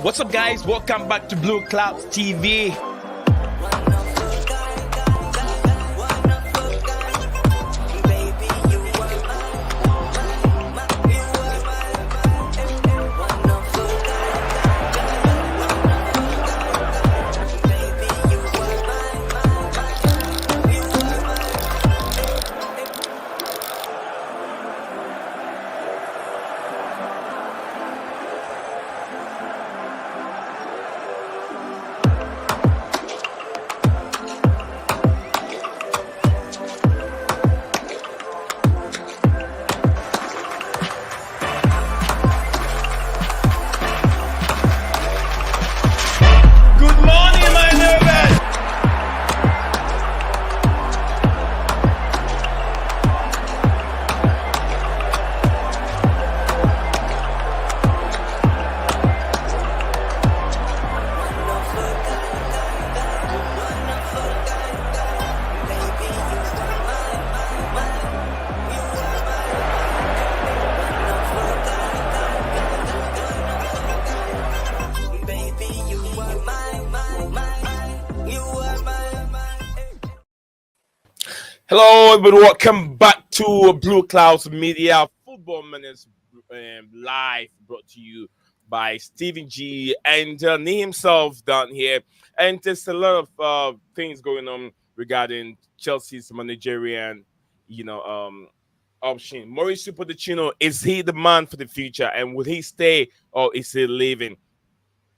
What's up, guys? Welcome back to Blue Clouds TV. Hello, everybody. Welcome back to Blue Clouds Media Football Minutes live, brought to you by Stephen G and me himself down here. And there's a lot of things going on regarding Chelsea's managerial, option. Mauricio Pochettino, is he the man for the future, and will he stay or is he leaving?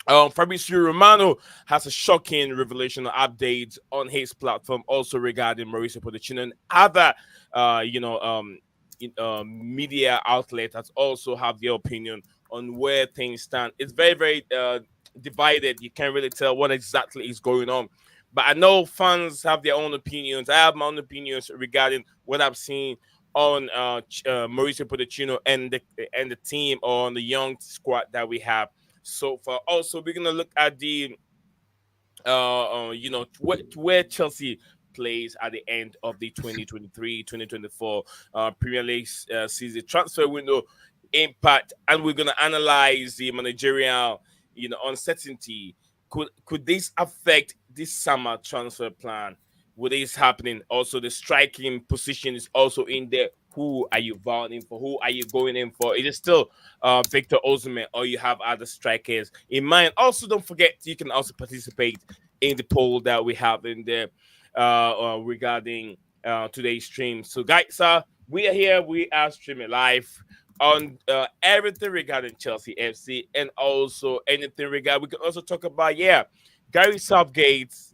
Fabrizio Romano has a shocking revelation update on his platform, also regarding Mauricio Pochettino, and other, media outlets that also have their opinion on where things stand. It's very, very divided. You can't really tell what exactly is going on. But I know fans have their own opinions. I have my own opinions regarding what I've seen on Mauricio Pochettino and the team, or on the young squad that we have so far. Also, we're gonna look at the where Chelsea plays at the end of the 2023-2024 Premier League season transfer window impact, and we're gonna analyze the managerial uncertainty. Could this affect this summer transfer plan? What is happening? Also, the striking position is also in there. Who are you voting for? Who are you going in for? It is still Victor Osimhen, or you have other strikers in mind. Also, don't forget, you can also participate in the poll that we have in there regarding today's stream. So, guys, we are here. We are streaming live on everything regarding Chelsea FC, and also anything regarding. We can also talk about Gary Southgate's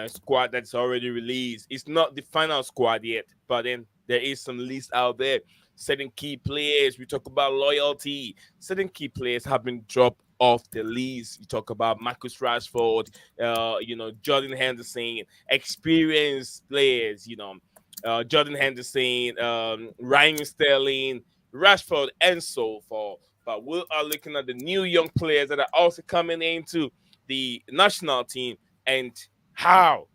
squad that's already released. It's not the final squad yet, but then there is some list out there. Certain key players. We talk about loyalty. Certain key players have been dropped off the list. You talk about Marcus Rashford, Jordan Henderson, experienced players. Jordan Henderson, Ryan Sterling, Rashford, and so forth. But we are looking at the new young players that are also coming into the national team, and how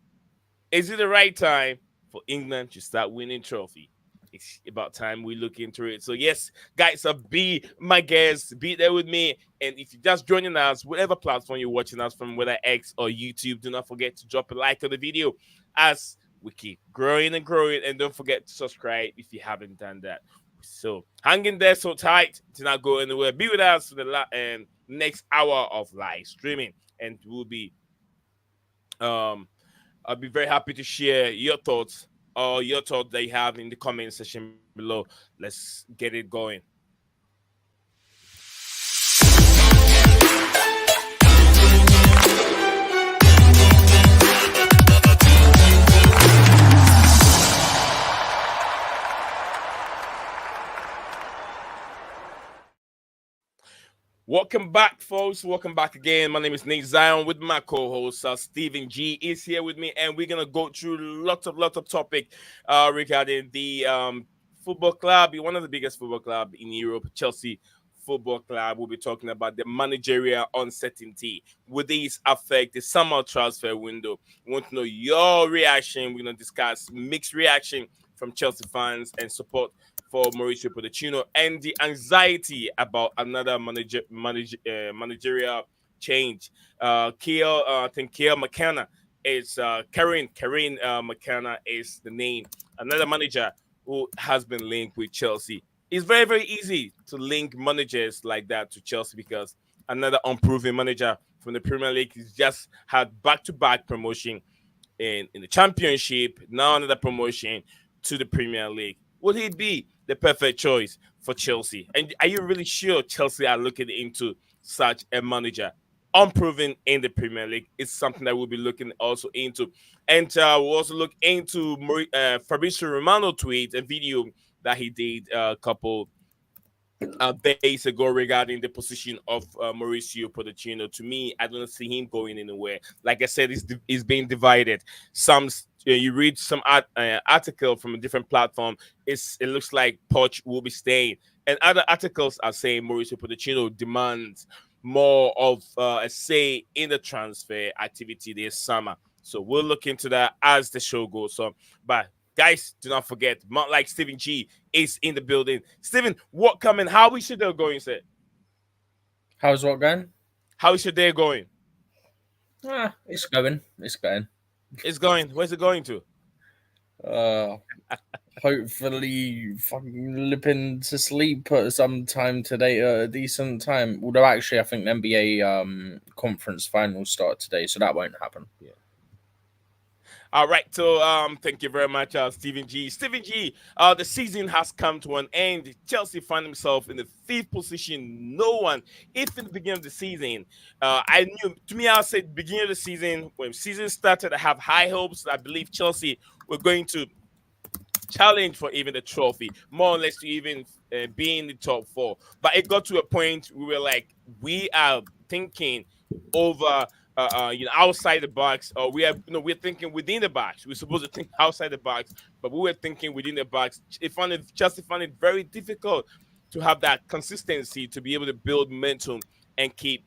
is it the right time for England to start winning trophy? It's about time we look into it. So yes, guys, be my guests, be there with me. And if you're just joining us, whatever platform you're watching us from, whether X or YouTube, do not forget to drop a like on the video as we keep growing and growing. And don't forget to subscribe if you haven't done that. So hang in there so tight, do not go anywhere. Be with us for the next hour of live streaming, and we'll be I'll be very happy to share your thoughts, or your thoughts that you have in the comment section below. Let's get it going. Welcome back, folks. Welcome back again. My name is Nate Zion with my co-host Stephen G is here with me, and we're gonna go through lots of topic regarding the football club, one of the biggest football club in Europe, Chelsea Football Club. We'll be talking about the managerial uncertainty. Will these affect the summer transfer window? We want to know your reaction. We're gonna discuss mixed reaction from Chelsea fans and support for Mauricio Pochettino, and the anxiety about another managerial change. I think Kieran McKenna is Kieran McKenna is the name. Another manager who has been linked with Chelsea. It's very, very easy to link managers like that to Chelsea because another unproven manager from the Premier League has just had back-to-back promotion in the Championship, now another promotion to the Premier League. Would he be the perfect choice for Chelsea? And are you really sure Chelsea are looking into such a manager? Unproven in the Premier League is something that we'll be looking also into. And we'll also look into Fabrizio Romano tweet, a video that he did a couple days ago regarding the position of Mauricio Pochettino. To me, I don't see him going anywhere. Like I said, it's being divided. Some you read some article from a different platform. It looks like Poch will be staying, and other articles are saying Mauricio Pochettino demands more of a say in the transfer activity this summer. So we'll look into that as the show goes on. But guys, do not forget, like Stephen G is in the building. Stephen, what coming? How is your day going, sir? How's what going? How is your day going? It's going. It's going. It's going. Where's it going to? Uh, Hopefully, fucking lipping to sleep at some time today at a decent time. Although, actually, I think the NBA conference finals start today, so that won't happen. Yeah. All right, so thank you very much, Stephen G. Stephen G, the season has come to an end. Chelsea find himself in the fifth position. No one, if in the beginning of the season, I knew, to me, I'll say beginning of the season, when season started, I have high hopes. I believe Chelsea were going to challenge for even the trophy, more or less to even be in the top four. But it got to a point we were like, we are thinking over outside the box, or we're thinking within the box. We're supposed to think outside the box, but we were thinking within the box. Chelsea found it very difficult to have that consistency to be able to build momentum and keep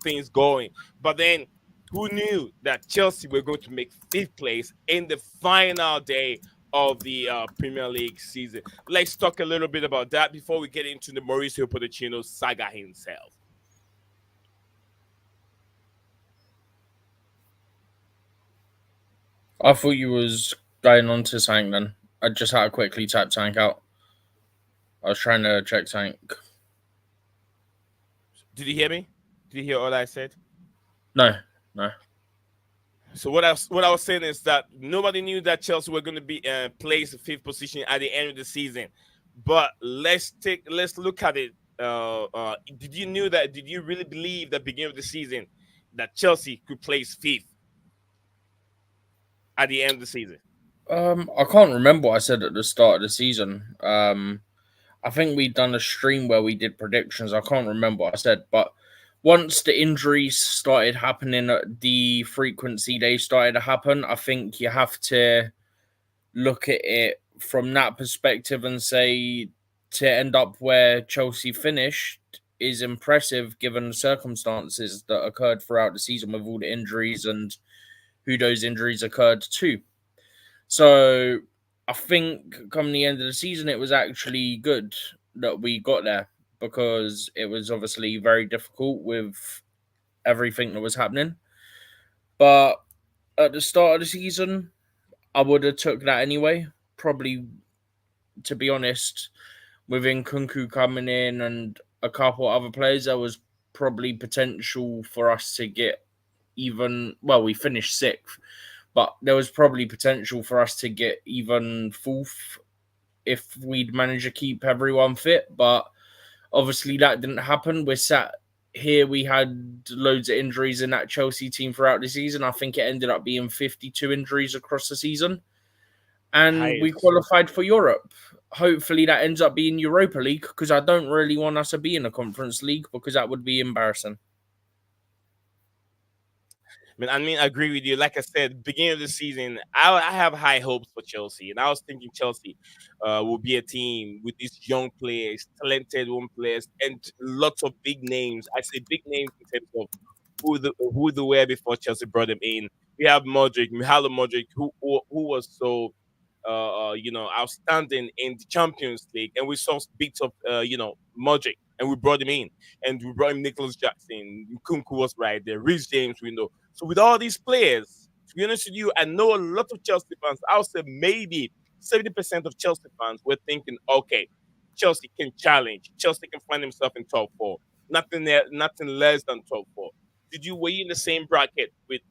things going. But then, who knew that Chelsea were going to make fifth place in the final day of the Premier League season? Let's talk a little bit about that before we get into the Mauricio Pochettino saga himself. I thought you was going on to something then. I just had to quickly type tank out. I was trying to check tank. Did you hear me? Did you hear all I said? No. So what I was saying is that nobody knew that Chelsea were going to be placed in fifth position at the end of the season. But let's look at it. Did you know that? Did you really believe that beginning of the season that Chelsea could place fifth at the end of the season? I can't remember what I said at the start of the season. I think we'd done a stream where we did predictions. I can't remember what I said, but once the injuries started happening, the frequency they started to happen, I think you have to look at it from that perspective and say to end up where Chelsea finished is impressive given the circumstances that occurred throughout the season with all the injuries and who those injuries occurred to. So I think come the end of the season, it was actually good that we got there because it was obviously very difficult with everything that was happening. But at the start of the season, I would have took that anyway. Probably, to be honest, with Nkunku coming in and a couple other players, there was probably potential for us to get even. Well, we finished sixth, but there was probably potential for us to get even fourth if we'd manage to keep everyone fit. But obviously, that didn't happen. We're sat here. We had loads of injuries in that Chelsea team throughout the season. I think it ended up being 52 injuries across the season. And we qualified for Europe. Hopefully that ends up being Europa League because I don't really want us to be in a Conference League because that would be embarrassing. I agree with you. Like I said, beginning of the season, I have high hopes for Chelsea, and I was thinking Chelsea will be a team with these young players, talented young players, and lots of big names. I say big names in terms of who they were before Chelsea brought them in. We have Modric, Mihailo Modric, who was so outstanding in the Champions League, and we saw bits of Modric, and we brought him in, and we brought him Nicholas Jackson, Nkunku was right there, Reece James, we know. So with all these players, to be honest with you, I know a lot of Chelsea fans. I would say maybe 70% of Chelsea fans were thinking, okay, Chelsea can challenge, Chelsea can find himself in top four, nothing there, nothing less than top four. Were you in the same bracket with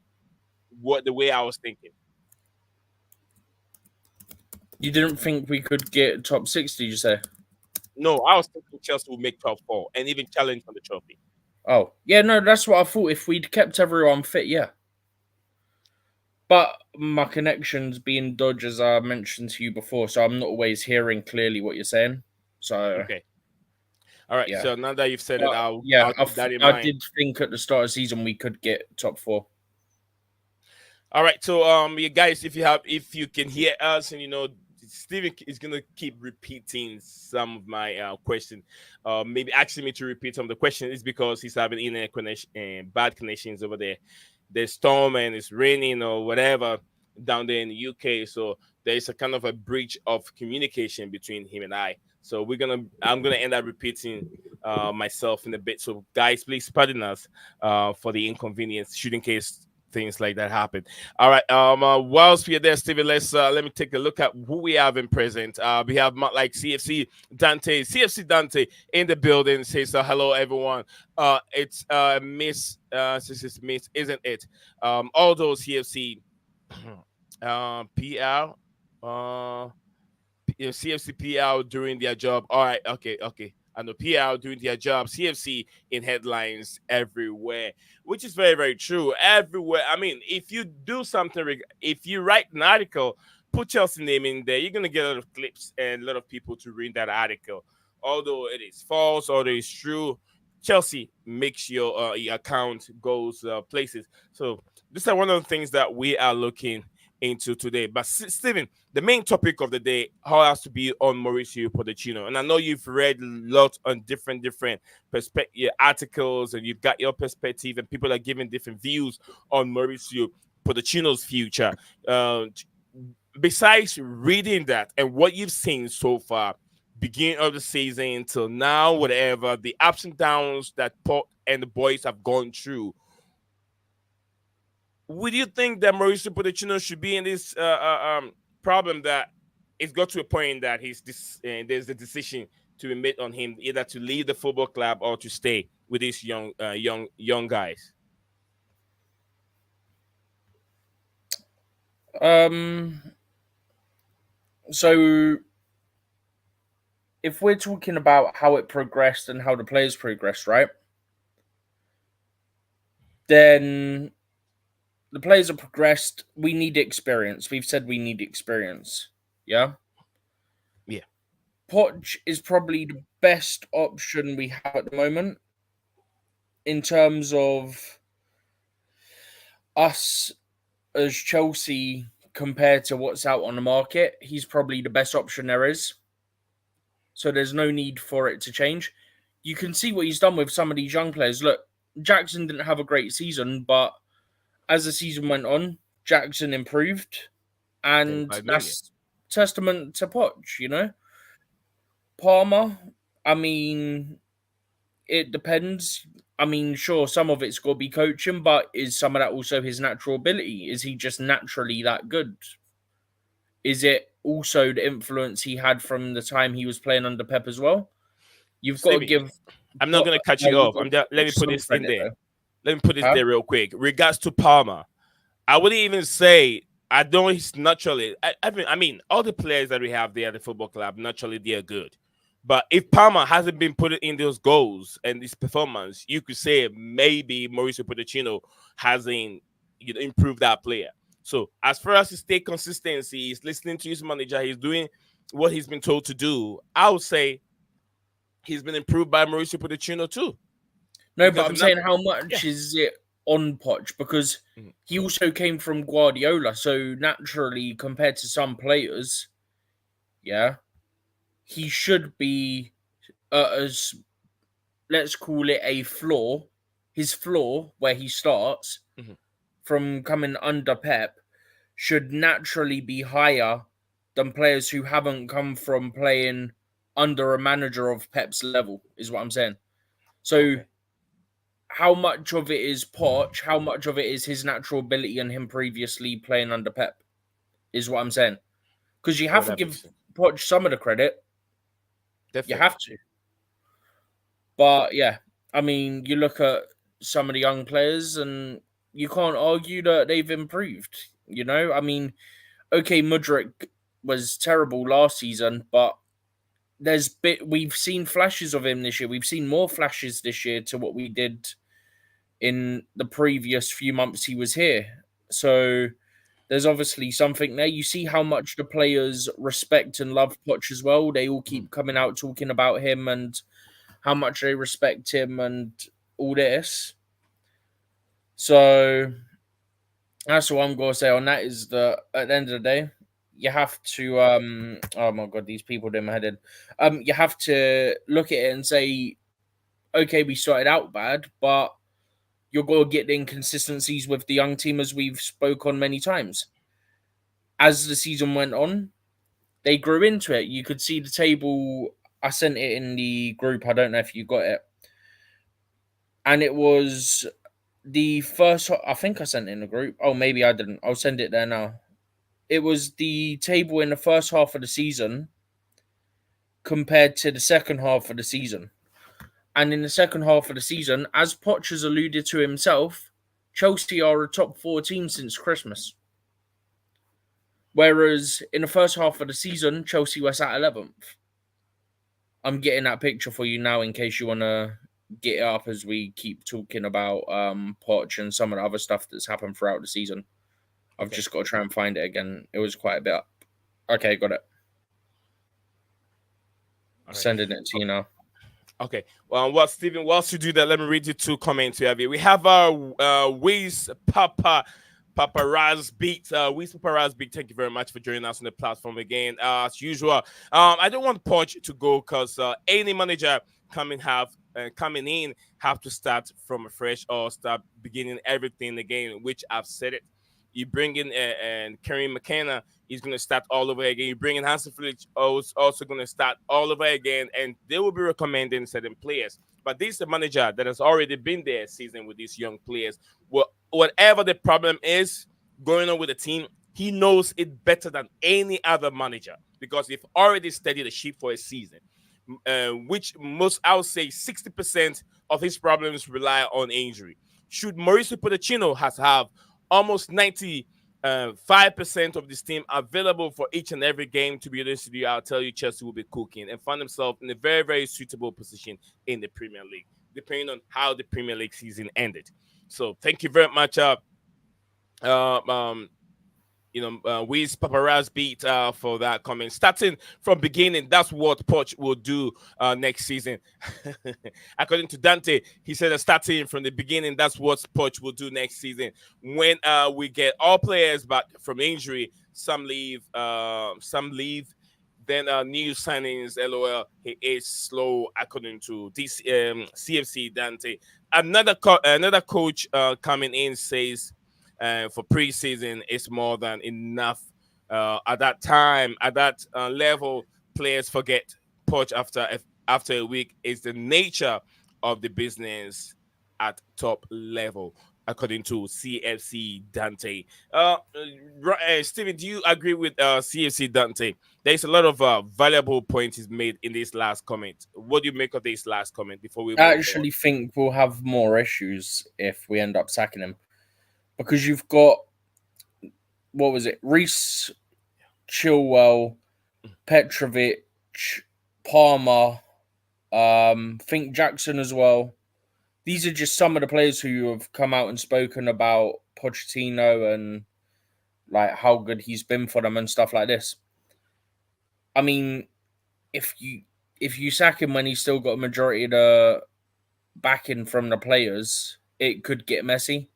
what the way I was thinking? You didn't think we could get top 6, did you say? No, I was thinking Chelsea would make top four and even challenge for the trophy. Oh, yeah, no, that's what I thought. If we'd kept everyone fit, yeah. But my connection's being dodged, as I mentioned to you before, so I'm not always hearing clearly what you're saying. So, Okay. All right. yeah. So now that you've said it, But, I'll yeah, keep that in I mind. did think at the start of the season we could get top 4. All right. So you guys, if you can hear us, and Steven is gonna keep repeating some of my question, maybe asking me to repeat some of the question is because he's having internet connection and bad connections over there. There's storm and it's raining or whatever down there in the UK. So there is a kind of a breach of communication between him and I. So I'm gonna end up repeating myself in a bit. So guys, please pardon us for the inconvenience, should in case things like that happen. All right. Whilst we're there, Steven, let me take a look at who we have in present. We have like CFC Dante in the building. Says hello, everyone. It's Miss. This is Miss, isn't it? All those CFC, PL, CFC PL doing their job. All right, okay. I know PL doing their job. CFC in headlines everywhere, which is very, very true. Everywhere. I mean, if you do something, if you write an article, put Chelsea name in there, you're gonna get a lot of clips and a lot of people to read that article. Although it is false, although it's true, Chelsea makes your account goes places. So these are one of the things that we are looking into today. But Stephen, the main topic of the day has to be on Mauricio Pochettino, and I know you've read a lot on different perspective articles, and you've got your perspective, and people are giving different views on Mauricio Pochettino's future. Besides reading that and what you've seen so far, beginning of the season till now, whatever the ups and downs that Pot and the boys have gone through, would you think that Mauricio Pochettino should be in this problem that it's got to a point that there's a decision to be made on him either to leave the football club or to stay with these young guys? So if we're talking about how it progressed and how the players progressed, right? Then the players have progressed. We need experience. We've said we need experience. Yeah? Yeah. Poch is probably the best option we have at the moment in terms of us as Chelsea compared to what's out on the market. He's probably the best option there is. So there's no need for it to change. You can see what he's done with some of these young players. Look, Jackson didn't have a great season, but as the season went on, Jackson improved, and 35 million. that's testament to Poch, Palmer, I mean, it depends. I mean, sure, some of it's got to be coaching, but is some of that also his natural ability? Is he just naturally that good? Is it also the influence he had from the time he was playing under Pep as well? You've got to Stevie, give. I'm not going to cut you off. Let me put some this in credit, there. though. Let me put this there real quick. Regards to Palmer, I wouldn't even say I know he's naturally. I mean, all the players that we have there at the football club naturally they are good, but if Palmer hasn't been put in those goals and this performance, you could say maybe Mauricio Pochettino hasn't improved that player. So as far as his stay consistency, he's listening to his manager, he's doing what he's been told to do. I would say he's been improved by Mauricio Pochettino too. No, but I'm saying how much is it on Poch? Because Mhm. he also came from Guardiola, so naturally, compared to some players, yeah, he should be as, let's call it a floor. His floor, where he starts Mhm. from coming under Pep, should naturally be higher than players who haven't come from playing under a manager of Pep's level, is what I'm saying. So, Okay. how much of it is Poch? How much of it is his natural ability and him previously playing under Pep, is what I'm saying. Because you Oh, have to that makes give sense. Poch some of the credit. You Definitely. have to. But yeah, I mean, you look at some of the young players and you can't argue that they've improved. You know, I mean, okay, Mudryk was terrible last season, but we've seen flashes of him this year. We've seen more flashes this year to what we did in the previous few months he was here. So there's obviously something there. You see how much the players respect and love Poch as well. They all Mhm. keep coming out talking about him and how much they respect him and all this. So that's what I'm gonna say on that is that at the end of the day, you have to oh my god, these people doing my head in. You have to look at it and say, okay, we started out bad, but you're gonna get the inconsistencies with the young team as we've spoke on many times. As the season went on, they grew into it. You could see the table. I sent it in the group. I don't know if you got it. And it was the first, I think I sent it in the group. Oh, maybe I didn't. I'll send it there now. It was the table in the first half of the season compared to the second half of the season. And in the second half of the season, as Poch has alluded to himself, Chelsea are a top 4 team since Christmas. Whereas in the first half of the season, Chelsea was at 11th. I'm getting that picture for you now in case you want to get it up as we keep talking about Poch and some of the other stuff that's happened throughout the season. I've Okay. just got to try and find it again. It was quite a bit up. Okay, got it. All right. Sending it to you now. Okay. Well, Stephen, whilst you do that, let me read you 2 comments we have here. We have our Wiz Paparazz Beat. Wiz Paparazz Beat, thank you very much for joining us on the platform again. As usual, I don't want Poch to go because any manager coming in have to start from fresh or start beginning everything again, which I've said it. You bring in and Kieran McKenna, he's going to start all over again. You bring in Hansi Flick, also going to start all over again, and they will be recommending certain players. But this is a manager that has already been there season with these young players. Whatever the problem is going on with the team, he knows it better than any other manager because they've already studied the ship for a season. Which most, I would say, 60% of his problems rely on injury. Should Mauricio Pochettino have almost 95% of this team available for each and every game, to be honest with you, I'll tell you, Chelsea will be cooking and find themselves in a very, very suitable position in the Premier League, depending on how the Premier League season ended. So thank you very much. Uh, um, Wiz Paparazz beat for that comment. Starting from beginning, that's what Poch will do next season. According to Dante, he said that starting from the beginning, that's what Poch will do next season. When we get all players back from injury, some leave, Then new signings, LOL, he is slow according to this CFC Dante. Another coach coming in says for preseason is more than enough. At that time, at that level, players forget Poch after a week. Is the nature of the business at top level, according to CFC Dante. Steven, do you agree with CFC Dante? There's a lot of valuable points he's made in this last comment. What do you make of this last comment before we I move on? actually think we'll have more issues if we end up sacking him because you've got, what was it, Reece, Chilwell, Petrovic, Palmer, think Jackson as well. These are just some of the players who have come out and spoken about Pochettino and like how good he's been for them and stuff like this. I mean, if you sack him when he's still got a majority of the backing from the players, it could get messy.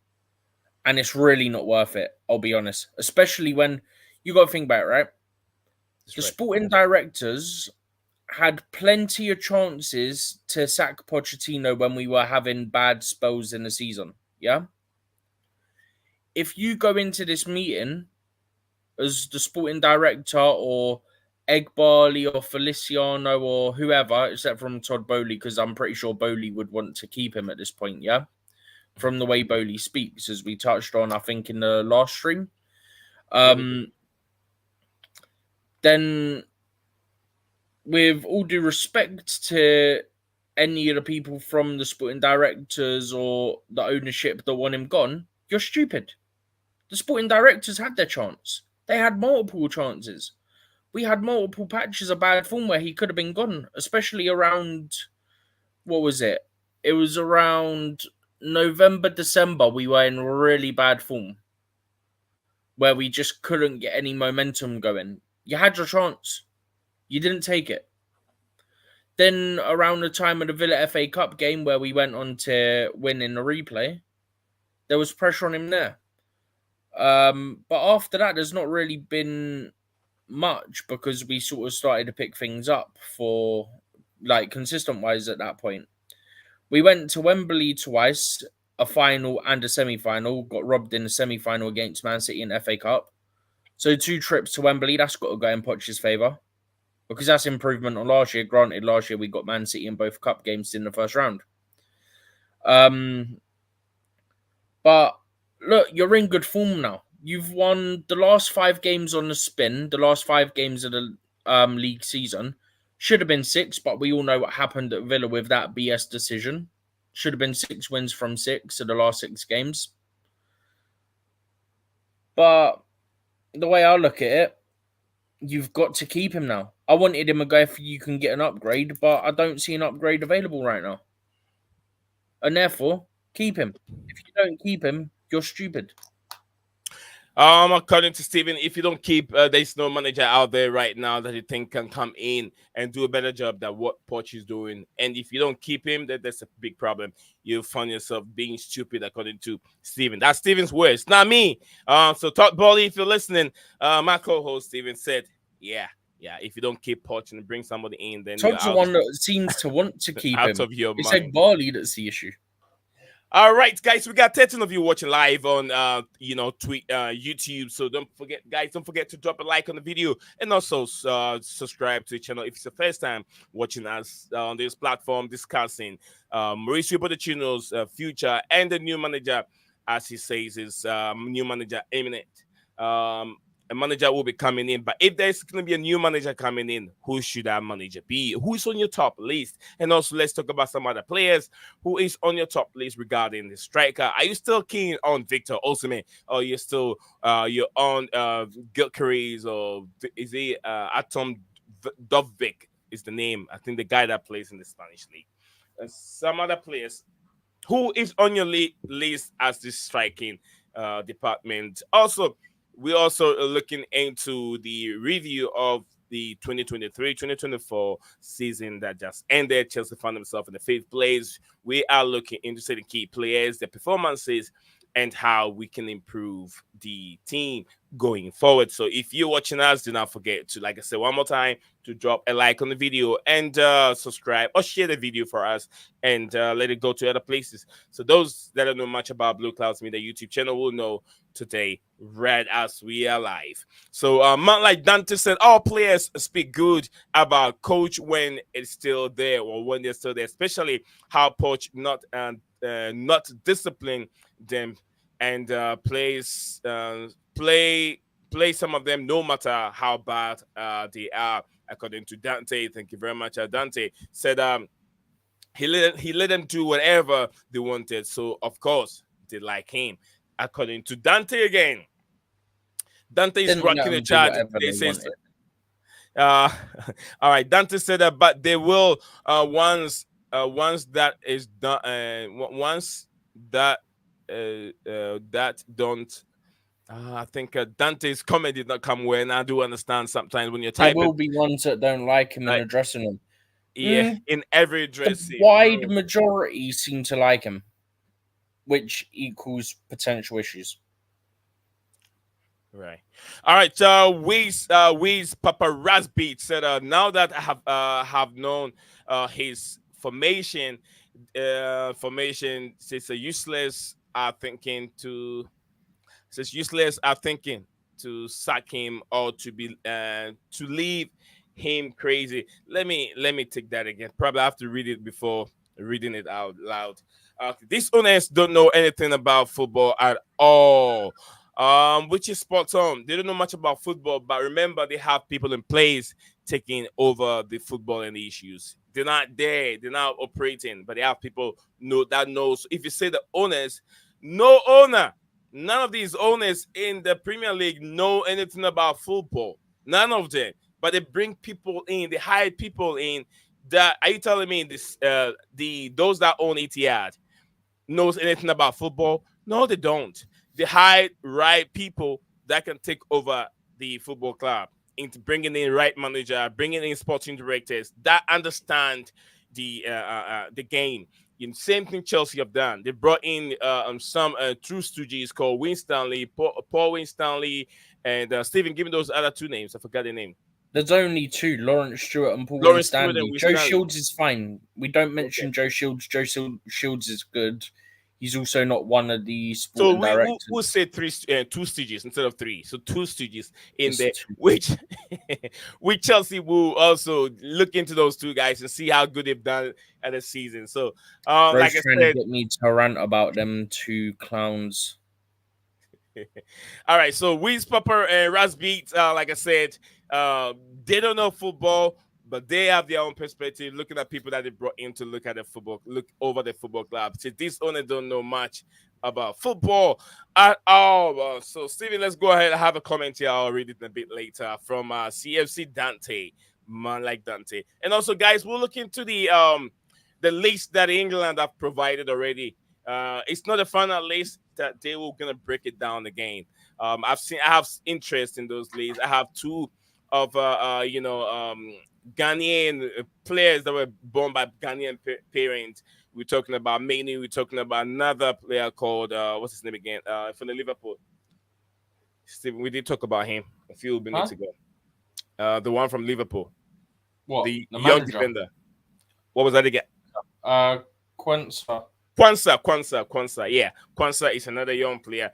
And it's really not worth it, I'll be honest. Especially when you got to think about it, right? That's The right. sporting directors had plenty of chances to sack Pochettino when we were having bad spells in the season. Yeah. If you go into this meeting as the sporting director or Egbarley or Feliciano or whoever, except from Todd Bowley, because I'm pretty sure Bowley would want to keep him at this point, yeah? From the way Bowley speaks, as we touched on, I think, in the last stream. Then, with all due respect to any of the people from the sporting directors or the ownership that want him gone, you're stupid. The sporting directors had their chance. They had multiple chances. We had multiple patches of bad form where he could have been gone, especially around, what was it? It was around November, December, we were in really bad form where we just couldn't get any momentum going. You had your chance. You didn't take it. Then around the time of the Villa FA Cup game where we went on to win in the replay, there was pressure on him there. But after that, there's not really been much because we sort of started to pick things up for like consistent wise at that point. We went to Wembley twice, a final and a semi-final, got robbed in the semi-final against Man City in the FA Cup. So 2 trips to Wembley, that's got to go in Poch's favour because that's improvement on last year. Granted, last year we got Man City in both cup games in the first round. But look, you're in good form now. You've won the last 5 games on the spin, the last 5 games of the league season. Should have been 6, but we all know what happened at Villa with that BS decision. Should have been 6 wins from 6 of the last 6 games. But the way I look at it, you've got to keep him now. I wanted him to go if you can get an upgrade, but I don't see an upgrade available right now. And therefore, keep him. If you don't keep him, you're stupid. According to Steven, if you don't keep, there's no manager out there right now that you think can come in and do a better job than what Poch is doing. And if you don't keep him, that's a big problem. You'll find yourself being stupid, according to Steven. That's Steven's words, not me. So Todd Bowley, if you're listening, my co-host Steven said, yeah, if you don't keep Poch and bring somebody in, then Todd's the one that seems to want to keep out him. of your It's mind. like Barley that's the issue. All right, guys, we got 13 of you watching live on, YouTube. So don't forget, guys, don't forget to drop a like on the video and also subscribe to the channel if it's the first time watching us on this platform discussing Mauricio Pochettino's future and the new manager, as he says, is new manager imminent. A manager will be coming in, but if there's going to be a new manager coming in, who should that manager be? Who is on your top list? And also, let's talk about some other players who is on your top list regarding the striker. Are you still keen on Victor Osimhen, or you're still you're on Gyökeres, or is he Atom Dovvik is the name? I think the guy that plays in the Spanish league. And some other players who is on your list as the striking department. Also, we're also looking into the review of the 2023-2024 season that just ended. Chelsea found themselves in the 5th place. We are looking into certain key players, their performances, and how we can improve the team going forward. So if you're watching us, do not forget to, like I said one more time, to drop a like on the video and subscribe or share the video for us and let it go to other places. So those that don't know much about Blue Clouds Media YouTube channel will know today right as we are live. So man like Dante said, all players speak good about coach when it's still there or when they're still there, especially how Poch not discipline them and play some of them no matter how bad they are, according to Dante. Thank you very much. Dante said he let them do whatever they wanted, so of course they like him, according to Dante again. Dante is rocking the chat. They say all right, Dante said that, but they will once that is done, once that that don't I think Dante's comment did not come well, and I do understand sometimes when you're typing. There will be ones that don't like him in the dressing room. Yeah, in every dressing room. Wide room. Majority seem to like him, which equals potential issues. Right. All right. Wiz Paparazzi said, now that I have known his formation says useless are thinking to sack him or to leave him crazy. Let me take that again. Probably I have to read it before reading it out loud. These owners don't know anything about football at all. Which is spot on. They don't know much about football, but remember they have people in place taking over the football and the issues. They're not there, they're not operating, but they have people that knows. If you say the owners, no owner, none of these owners in the Premier League know anything about football. None of them. But they bring people in, they hire people in. That are you telling me this the those that own Etihad knows anything about football? No, they don't. They hire right people that can take over the football club into bringing in right manager, bringing in sporting directors that understand the game. Same thing Chelsea have done. They brought in some true stooges called Winstanley, Paul Winstanley, and Stephen. Give me those other two names. I forgot the name. There's only two, Lawrence Stewart and Paul Lawrence Stewart and Winstanley. Joe Winstanley. Shields is fine. We don't mention Okay. Joe Shields. Shields is good. He's also not one of the So sporting directors. we'll say two stooges instead of three. So two stooges in It's there, two. which Chelsea will also look into those two guys and see how good they've done at the season. So, Bro's like I trying to said, get me to rant about them two clowns. all right. So Wiz Popper and Rasbeat, like I said, they don't know football, but they have their own perspective, looking at people that they brought in to look at the football, look over the football club. So these owners don't know much about football at all. So Steven, let's go ahead and have a comment here. I'll read it a bit later from CFC Dante, man like Dante, and also guys, we'll look into the list that England have provided already. It's not a final list that they were gonna break it down again. I have interest in those lists. I have two of Ghanaian players that were born by Ghanaian parents. We're talking about Mainoo. We're talking about another player called what's his name again? From the Liverpool. Stephen, we did talk about him a few minutes ago. The one from Liverpool, What? the The young manager? defender. What was that again? Quensa. Kwanzaa. Yeah, Kwanzaa is another young player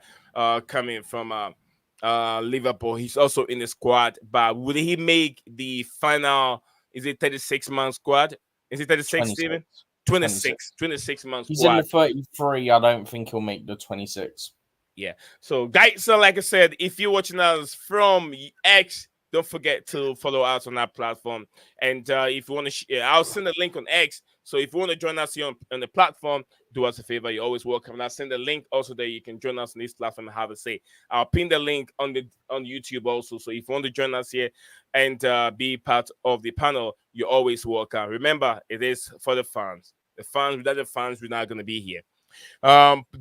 coming from Liverpool. He's also in the squad, but would he make the final? Is it 36-man squad? Is it 36, Steven? 26-man He's in squad. the 33. I don't think he'll make the 26. Yeah. So, guys, so like I said, if you're watching us from X, don't forget to follow us on that platform. And if you want to, I'll send a link on X. So if you want to join us here on the platform, do us a favor. You're always welcome. And I'll send a link also that you can join us on this platform and have a say. I'll pin the link on YouTube also. So if you want to join us here and be part of the panel, you're always welcome. Remember, it is for the fans. The fans, without the fans, we're not going to be here.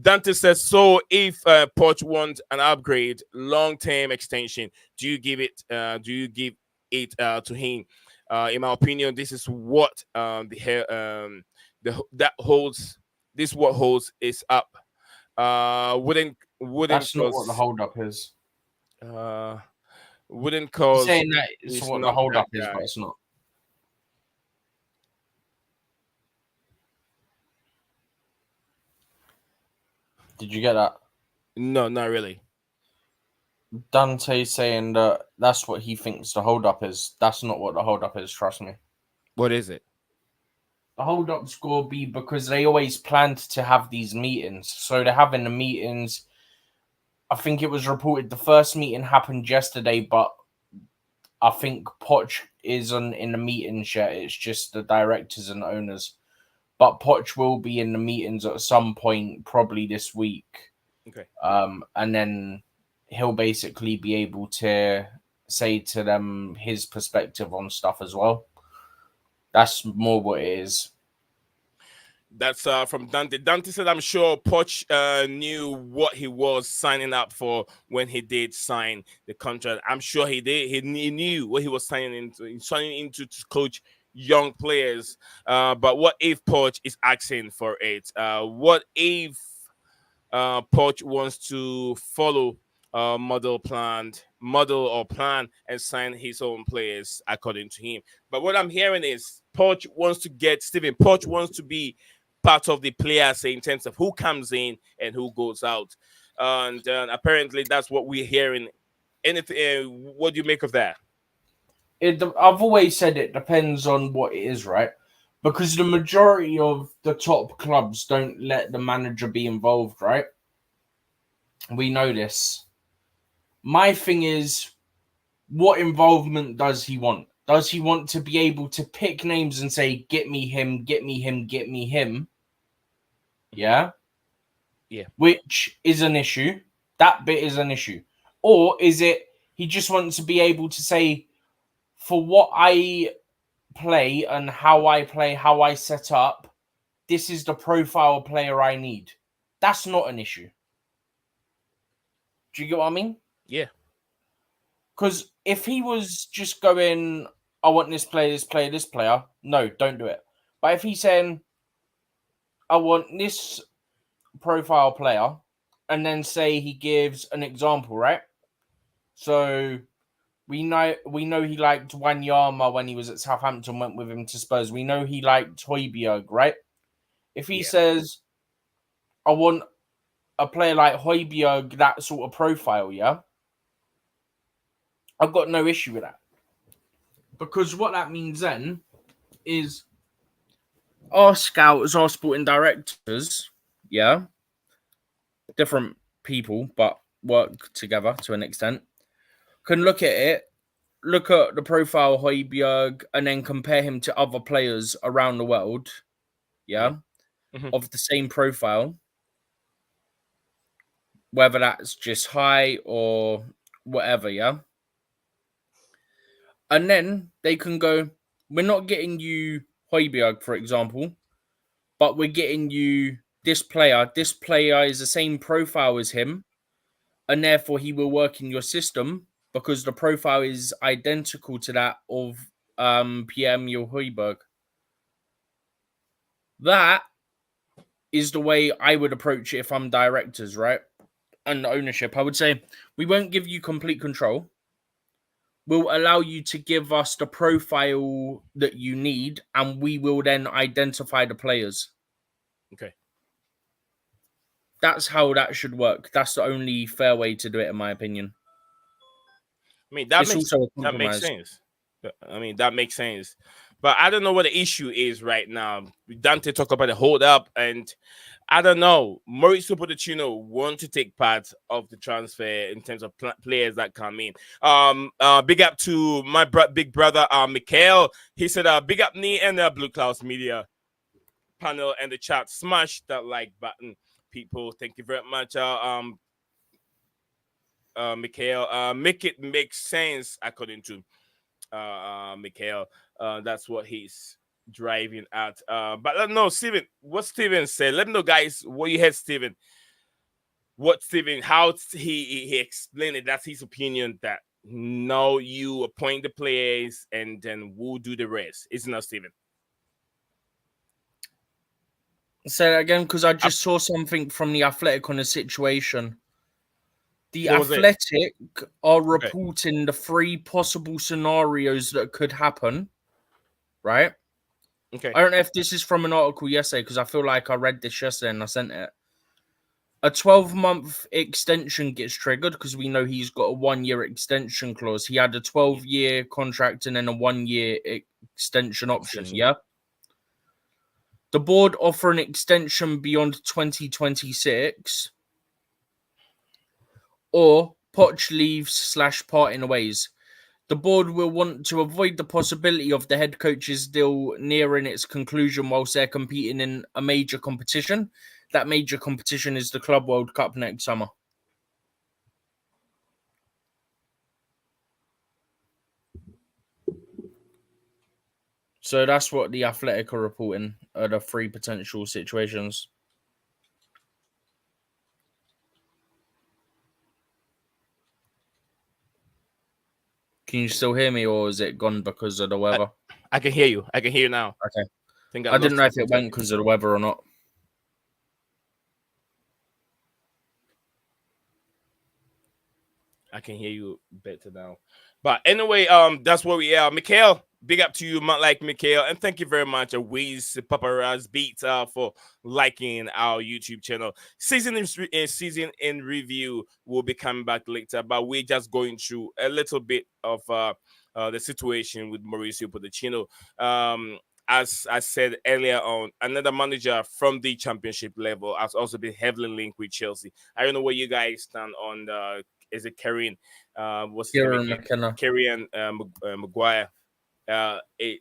Dante says, so if Poch wants an upgrade, long-term extension, do you give it to him? In my opinion, this is what that holds this what holds is up. Wouldn't That's not what the cause hold-up is. wouldn't He's cause saying that it's he's what the not hold-up that is, guy. but it's not. Did you get that? No, not really. Dante saying that that's what he thinks the hold-up is. That's not what the hold-up is, trust me. What is it? The hold-up score be because they always planned to have these meetings. So they're having the meetings. I think it was reported the first meeting happened yesterday, but I think Poch isn't in the meetings yet. It's just the directors and owners. But Poch will be in the meetings at some point, probably this week. Okay. And then he'll basically be able to say to them his perspective on stuff as well. That's more what it is. That's from Dante. Dante said, I'm sure Poch knew what he was signing up for when he did sign the contract. I'm sure he did. He knew what he was signing into to coach young players. But what if Poch is asking for it? What if Poch wants to follow model or plan and sign his own players according to him? But what I'm hearing is Poch wants to get Steven. Poch wants to be part of the players in terms of who comes in and who goes out, and apparently that's what we're hearing Anything? What do you make of that? I've always said it depends on what it is, right? Because the majority of the top clubs don't let the manager be involved, right? We know this. My thing is, what involvement does he want? Does he want to be able to pick names and say, get me him, get me him, get me him? Yeah. Yeah. Which is an issue. That bit is an issue. Or is it he just wants to be able to say, for what I play and how I play, how I set up, this is the profile player I need. That's not an issue. Do you get what I mean? Yeah. Because if he was just going, I want this player, this player, this player, no, don't do it. But if he's saying, I want this profile player, and then say he gives an example, right? So we know he liked Wanyama when he was at Southampton, went with him to Spurs. We know he liked Højbjerg, right? If he says, I want a player like Højbjerg, that sort of profile, yeah, I've got no issue with that. Because what that means then is our scouts, our sporting directors, yeah, different people, but work together to an extent, can look at it, look at the profile of Højbjerg, and then compare him to other players around the world, yeah, of the same profile, whether that's just high or whatever, yeah. And then they can go, we're not getting you Højbjerg, for example, but we're getting you this player. This player is the same profile as him, and therefore he will work in your system because the profile is identical to that of Pierre-Emile Højbjerg. That is the way I would approach it if I'm directors, right? And ownership. I would say, we won't give you complete control. We'll allow you to give us the profile that you need, and we will then identify the players. Okay. That's how that should work. That's the only fair way to do it, in my opinion. I mean, that makes sense. I mean, that makes sense. But I don't know what the issue is right now. Dante talked about the hold up, and I don't know. Mauricio Pochettino want to take part of the transfer in terms of players that come in. Big up to my big brother, Mikhail. He said, big up me and the Blue Clouds Media panel and the chat. Smash that like button, people. Thank you very much. Mikhail, make it make sense according to Mikhail. That's what he's driving at. But let me know, Steven, what Steven said. Let me know, guys, what you heard, Steven. How he explained it. That's his opinion. That no, you appoint the players and then we'll do the rest. Isn't that, Steven? Say that again, because I just saw something from the Athletic on the situation. The Athletic are reporting the 3 possible scenarios that could happen, right? Okay. I don't know if this is from an article yesterday, because I feel like I read this yesterday and I sent it. A 12-month extension gets triggered because we know he's got a 1-year extension clause. He had a 12-year contract and then a 1-year extension option, yeah? The board offer an extension beyond 2026, or Poch leaves / parting ways. The board will want to avoid the possibility of the head coach's deal nearing its conclusion whilst they're competing in a major competition. That major competition is the Club World Cup next summer. So that's what the Athletic are reporting, are the 3 potential situations. Can you still hear me, or is it gone because of the weather? I can hear you. I can hear you now. Okay. I didn't know if it went because of the weather or not. I can hear you better now. But anyway, that's where we are. Mikhail, Big up to you, like Mikhail, and thank you very much, Wiz Paparazz Beats, for liking our YouTube channel. Season in review will be coming back later, but we're just going through a little bit of the situation with Mauricio Pochettino. As I said earlier on, another manager from the championship level has also been heavily linked with Chelsea. I don't know where you guys stand on the. Is it Kieran? What's his name Kieran again? McKenna. Kieran Maguire.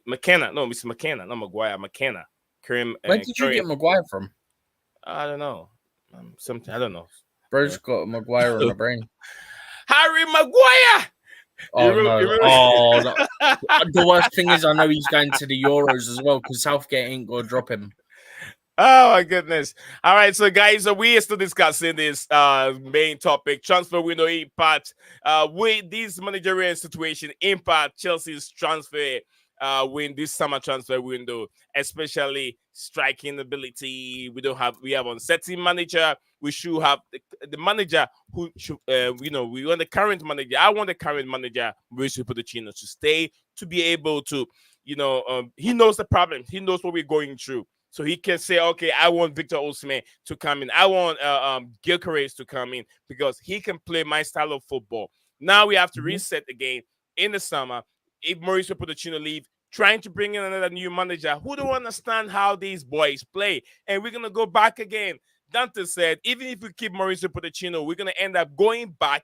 McKenna. No, Mr. McKenna, not Maguire. McKenna. Kareem. Where did you Kareem. get Maguire from? I don't know. Something. I don't know. Bro's got Maguire on the brain. Harry Maguire. Oh no! You Oh, remember? the worst thing is I know he's going to the Euros as well because Southgate ain't gonna drop him. Oh my goodness. All right, so guys, we are still discussing this main topic, transfer window impact. With this managerial situation impact Chelsea's transfer win this summer transfer window, especially striking ability. We have uncertain manager. We should have the manager who should we want the current manager. I want the current manager, Mauricio Pochettino, to stay, to be able to, he knows the problem. He knows what we're going through. So he can say, okay, I want Victor Osimhen to come in. I want Gyökeres to come in because he can play my style of football. Now we have to reset the game in the summer. If Mauricio Pochettino leave, trying to bring in another new manager who don't understand how these boys play. And we're going to go back again. Dante said, even if we keep Mauricio Pochettino, we're going to end up going back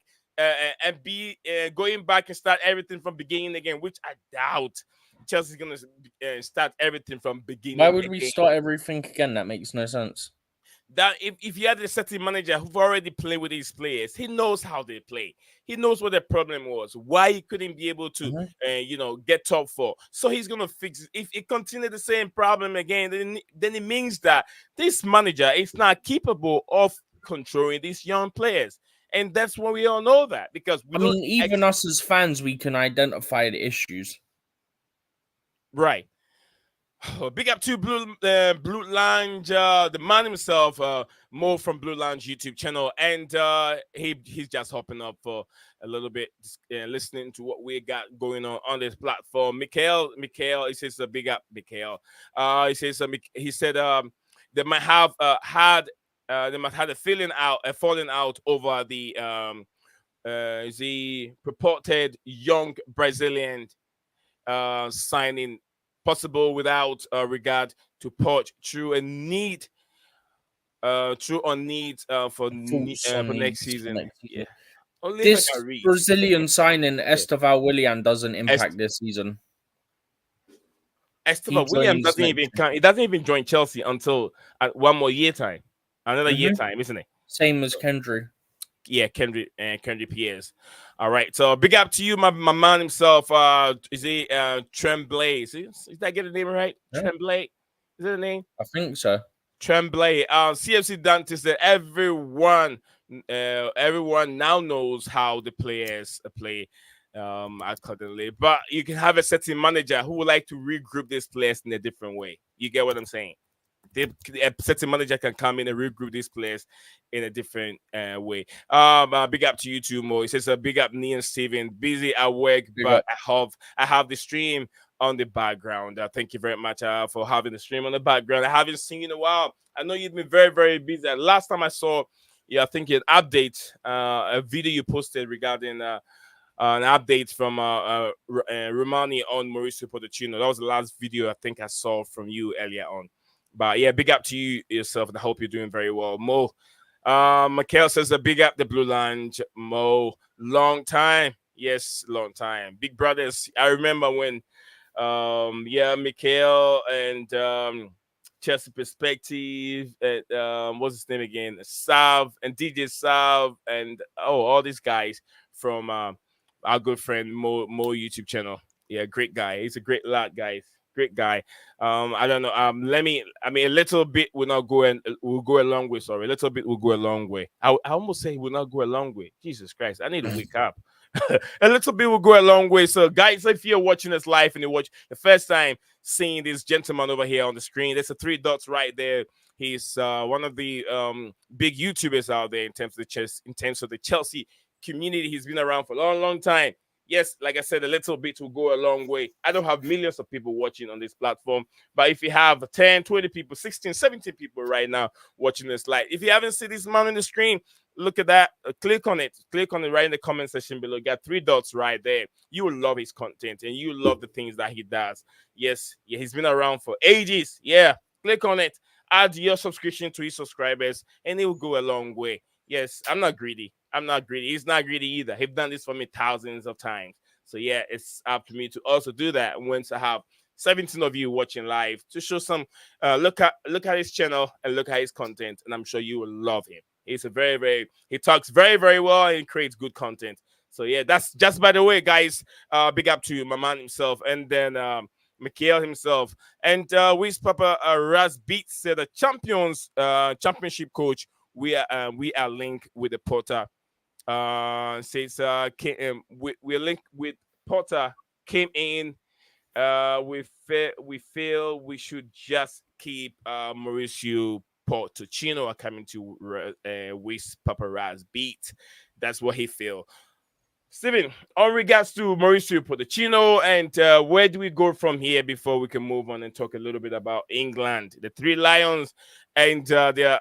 going back and start everything from beginning again, which I doubt. Chelsea's gonna start everything from beginning. Why would we start everything again? That makes no sense. That if you had a certain manager who've already played with these players, he knows how they play. He knows what the problem was, why he couldn't be able to, get top four. So he's gonna fix it. If it continues the same problem again, then it means that this manager is not capable of controlling these young players. And that's why we all know that, because even us as fans, we can identify the issues. Right. Big up to Blue Lounge, the man himself, Mo from Blue Lounge YouTube channel, and he's just hopping up for a little bit, listening to what we got going on this platform. Mikhail, he says a big up, Mikhail. He said they might have had a falling out over the purported young Brazilian signing, possible without regard to Poch, true need for next season. Yeah, only this Brazilian signing Esteval Willian doesn't impact this season. Esteval William doesn't even count. He doesn't even join Chelsea until one more year time, another year time, isn't it? Same as Kendry. Yeah, Kendry Pierce. All right, so big up to you, my man himself. Is he Tremblay? Is that get the name right? Yeah. Tremblay, is that the name? I think so. Tremblay. CFC Dante said everyone now knows how the players play accordingly, but you can have a certain manager who would like to regroup these players in a different way. You get what I'm saying? A certain manager can come in and regroup these players in a different way. Big up to you too, Mo. It says a big up, Neil Steven. Busy at work, but I have the stream on the background. Thank you very much for having the stream on the background. I haven't seen you in a while. I know you've been very, very busy. Last time I saw you, I think an update, a video you posted regarding an update from Romani on Mauricio Pochettino. That was the last video I think I saw from you earlier on. But yeah, big up to you yourself, and I hope you're doing very well. Mo, Mikhail says a big up the Blue Lounge. Mo, long time. Yes, long time. Big brothers. I remember when, Mikhail and Chelsea Perspective, and what's his name again? Sav and DJ Sav, and all these guys from our good friend Mo YouTube channel. Yeah, great guy. He's a great lad, guys. Great guy. I don't know. A little bit will not go and will go a long way. Sorry, a little bit will go a long way. I almost say will not go a long way. Jesus Christ, I need to wake up. A little bit will go a long way. So, guys, if you're watching this live and you watch the first time seeing this gentleman over here on the screen, there's a 3 dots right there. He's one of the big YouTubers out there in terms of the Chelsea community. He's been around for a long, long time. Yes, like I said, a little bit will go a long way. I don't have millions of people watching on this platform, but if you have 10, 20 people, 16, 17 people right now watching this live, if you haven't seen this man on the screen, look at that. Click on it. Click on it right in the comment section below. You got 3 dots right there. You will love his content and you love the things that he does. Yes, yeah, he's been around for ages. Yeah, click on it. Add your subscription to his subscribers, and it will go a long way. Yes, I'm not greedy. I'm not greedy. He's not greedy either. He's done this for me thousands of times. So yeah, it's up to me to also do that once I have 17 of you watching live to show some look at his channel and look at his content, and I'm sure you will love him. He's a he talks very, very well and creates good content. So yeah, that's just by the way, guys. Big up to my man himself, and then Mikhail himself, and with Papa Raz Beats said the championship coach. We are linked with the Potter. Says we're linked with Potter. Came in. We feel we should just keep Mauricio Pochettino are coming to with Papa Raz Beat. That's what he feel. Steven, on regards to Mauricio Pochettino, and where do we go from here before we can move on and talk a little bit about England, the Three Lions, and their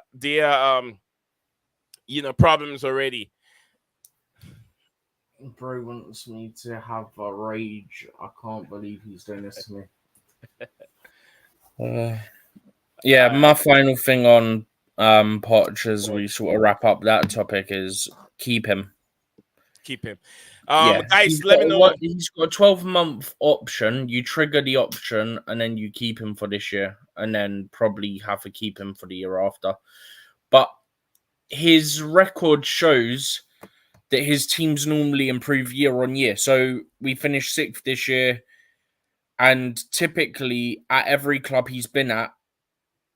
problems already. Bro wants me to have a rage. I can't believe he's doing this to me. Yeah, my final thing on Poch as we sort of wrap up that topic is keep him. Keep him. Guys, let me know. He's got a 12-month option. You trigger the option and then you keep him for this year and then probably have to keep him for the year after. But his record shows that his teams normally improve year on year. So we finished 6th this year, and typically at every club he's been at,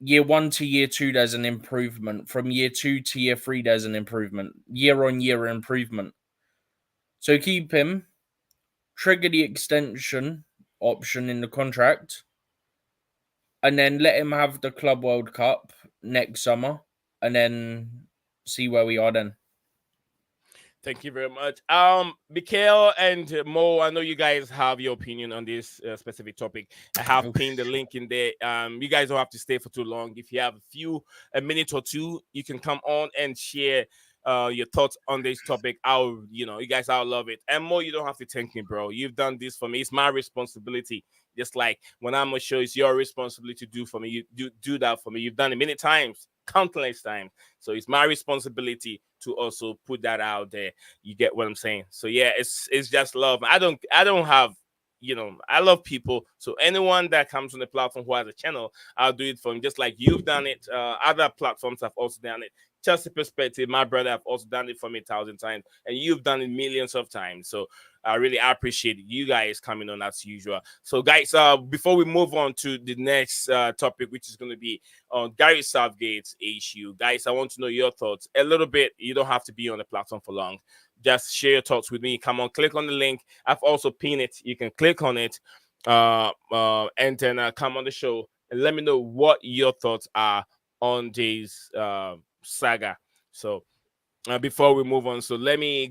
year 1 to year 2, there's an improvement. From year 2 to year 3, there's an improvement. Year on year improvement. So keep him, trigger the extension option in the contract, and then let him have the Club World Cup next summer, and then see where we are then. Thank you very much. Mikhail and Mo, I know you guys have your opinion on this specific topic. I have pinned the link in there. You guys don't have to stay for too long. If you have a minute or two, you can come on and share your thoughts on this topic. You guys, I'll love it. And Mo, you don't have to thank me, bro. You've done this for me. It's my responsibility. Just like when I'm on a show, it's your responsibility to do for me. You do that for me. You've done it many times, countless times. So it's my responsibility to also put that out there. You get what I'm saying? So yeah, it's just love. I don't have, I love people. So anyone that comes on the platform who has a channel, I'll do it for him. Just like you've done it. Other platforms have also done it. Just a perspective, my brother have also done it for me 1,000 times, and you've done it millions of times. So I really appreciate you guys coming on as usual. So guys, before we move on to the next topic, which is going to be on Gary Southgate's issue, guys, I want to know your thoughts a little bit. You don't have to be on the platform for long. Just share your thoughts with me. Come on, click on the link. I've also pinned it. You can click on it, and then come on the show and let me know what your thoughts are on this saga. So before we move on, so let me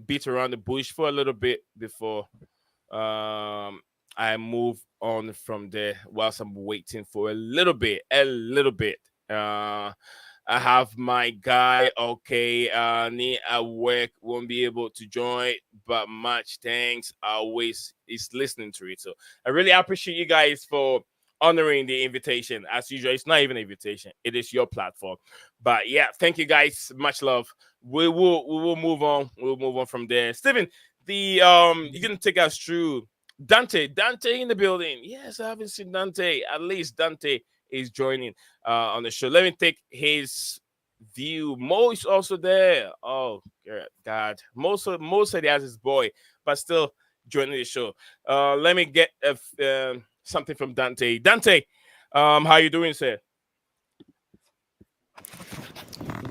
beat around the bush for a little bit before I move on from there whilst I'm waiting for a little bit. I have my guy, okay, need at work, won't be able to join, but much thanks, always is listening to it. So I really appreciate you guys for honoring the invitation. As usual, it's not even an invitation, it is your platform. But yeah, thank you guys, much love. We will move on. We'll move on from there. Steven, you're gonna take us through Dante in the building. Yes, I haven't seen Dante. At least Dante is joining on the show. Let me take his view. Mo is also there. Oh God, Mo said he has his boy, but still joining the show. Let me get something from Dante. Dante, how you doing, sir?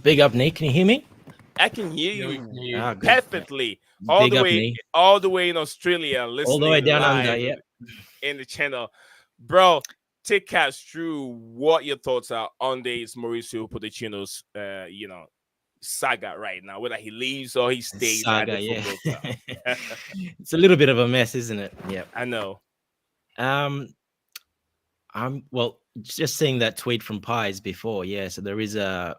Big up, Nick. Can you hear me? I can hear you perfectly. Big up, Nick. All the way in Australia, listening all the way down live under, yeah, in the channel, bro. Take us through what your thoughts are on this Mauricio Pochettino's, saga right now, whether he leaves or he stays at Saga, the yeah. football club. It's a little bit of a mess, isn't it? Yeah. I know. Um, I'm well, just seeing that tweet from Pies before. Yeah, so there is that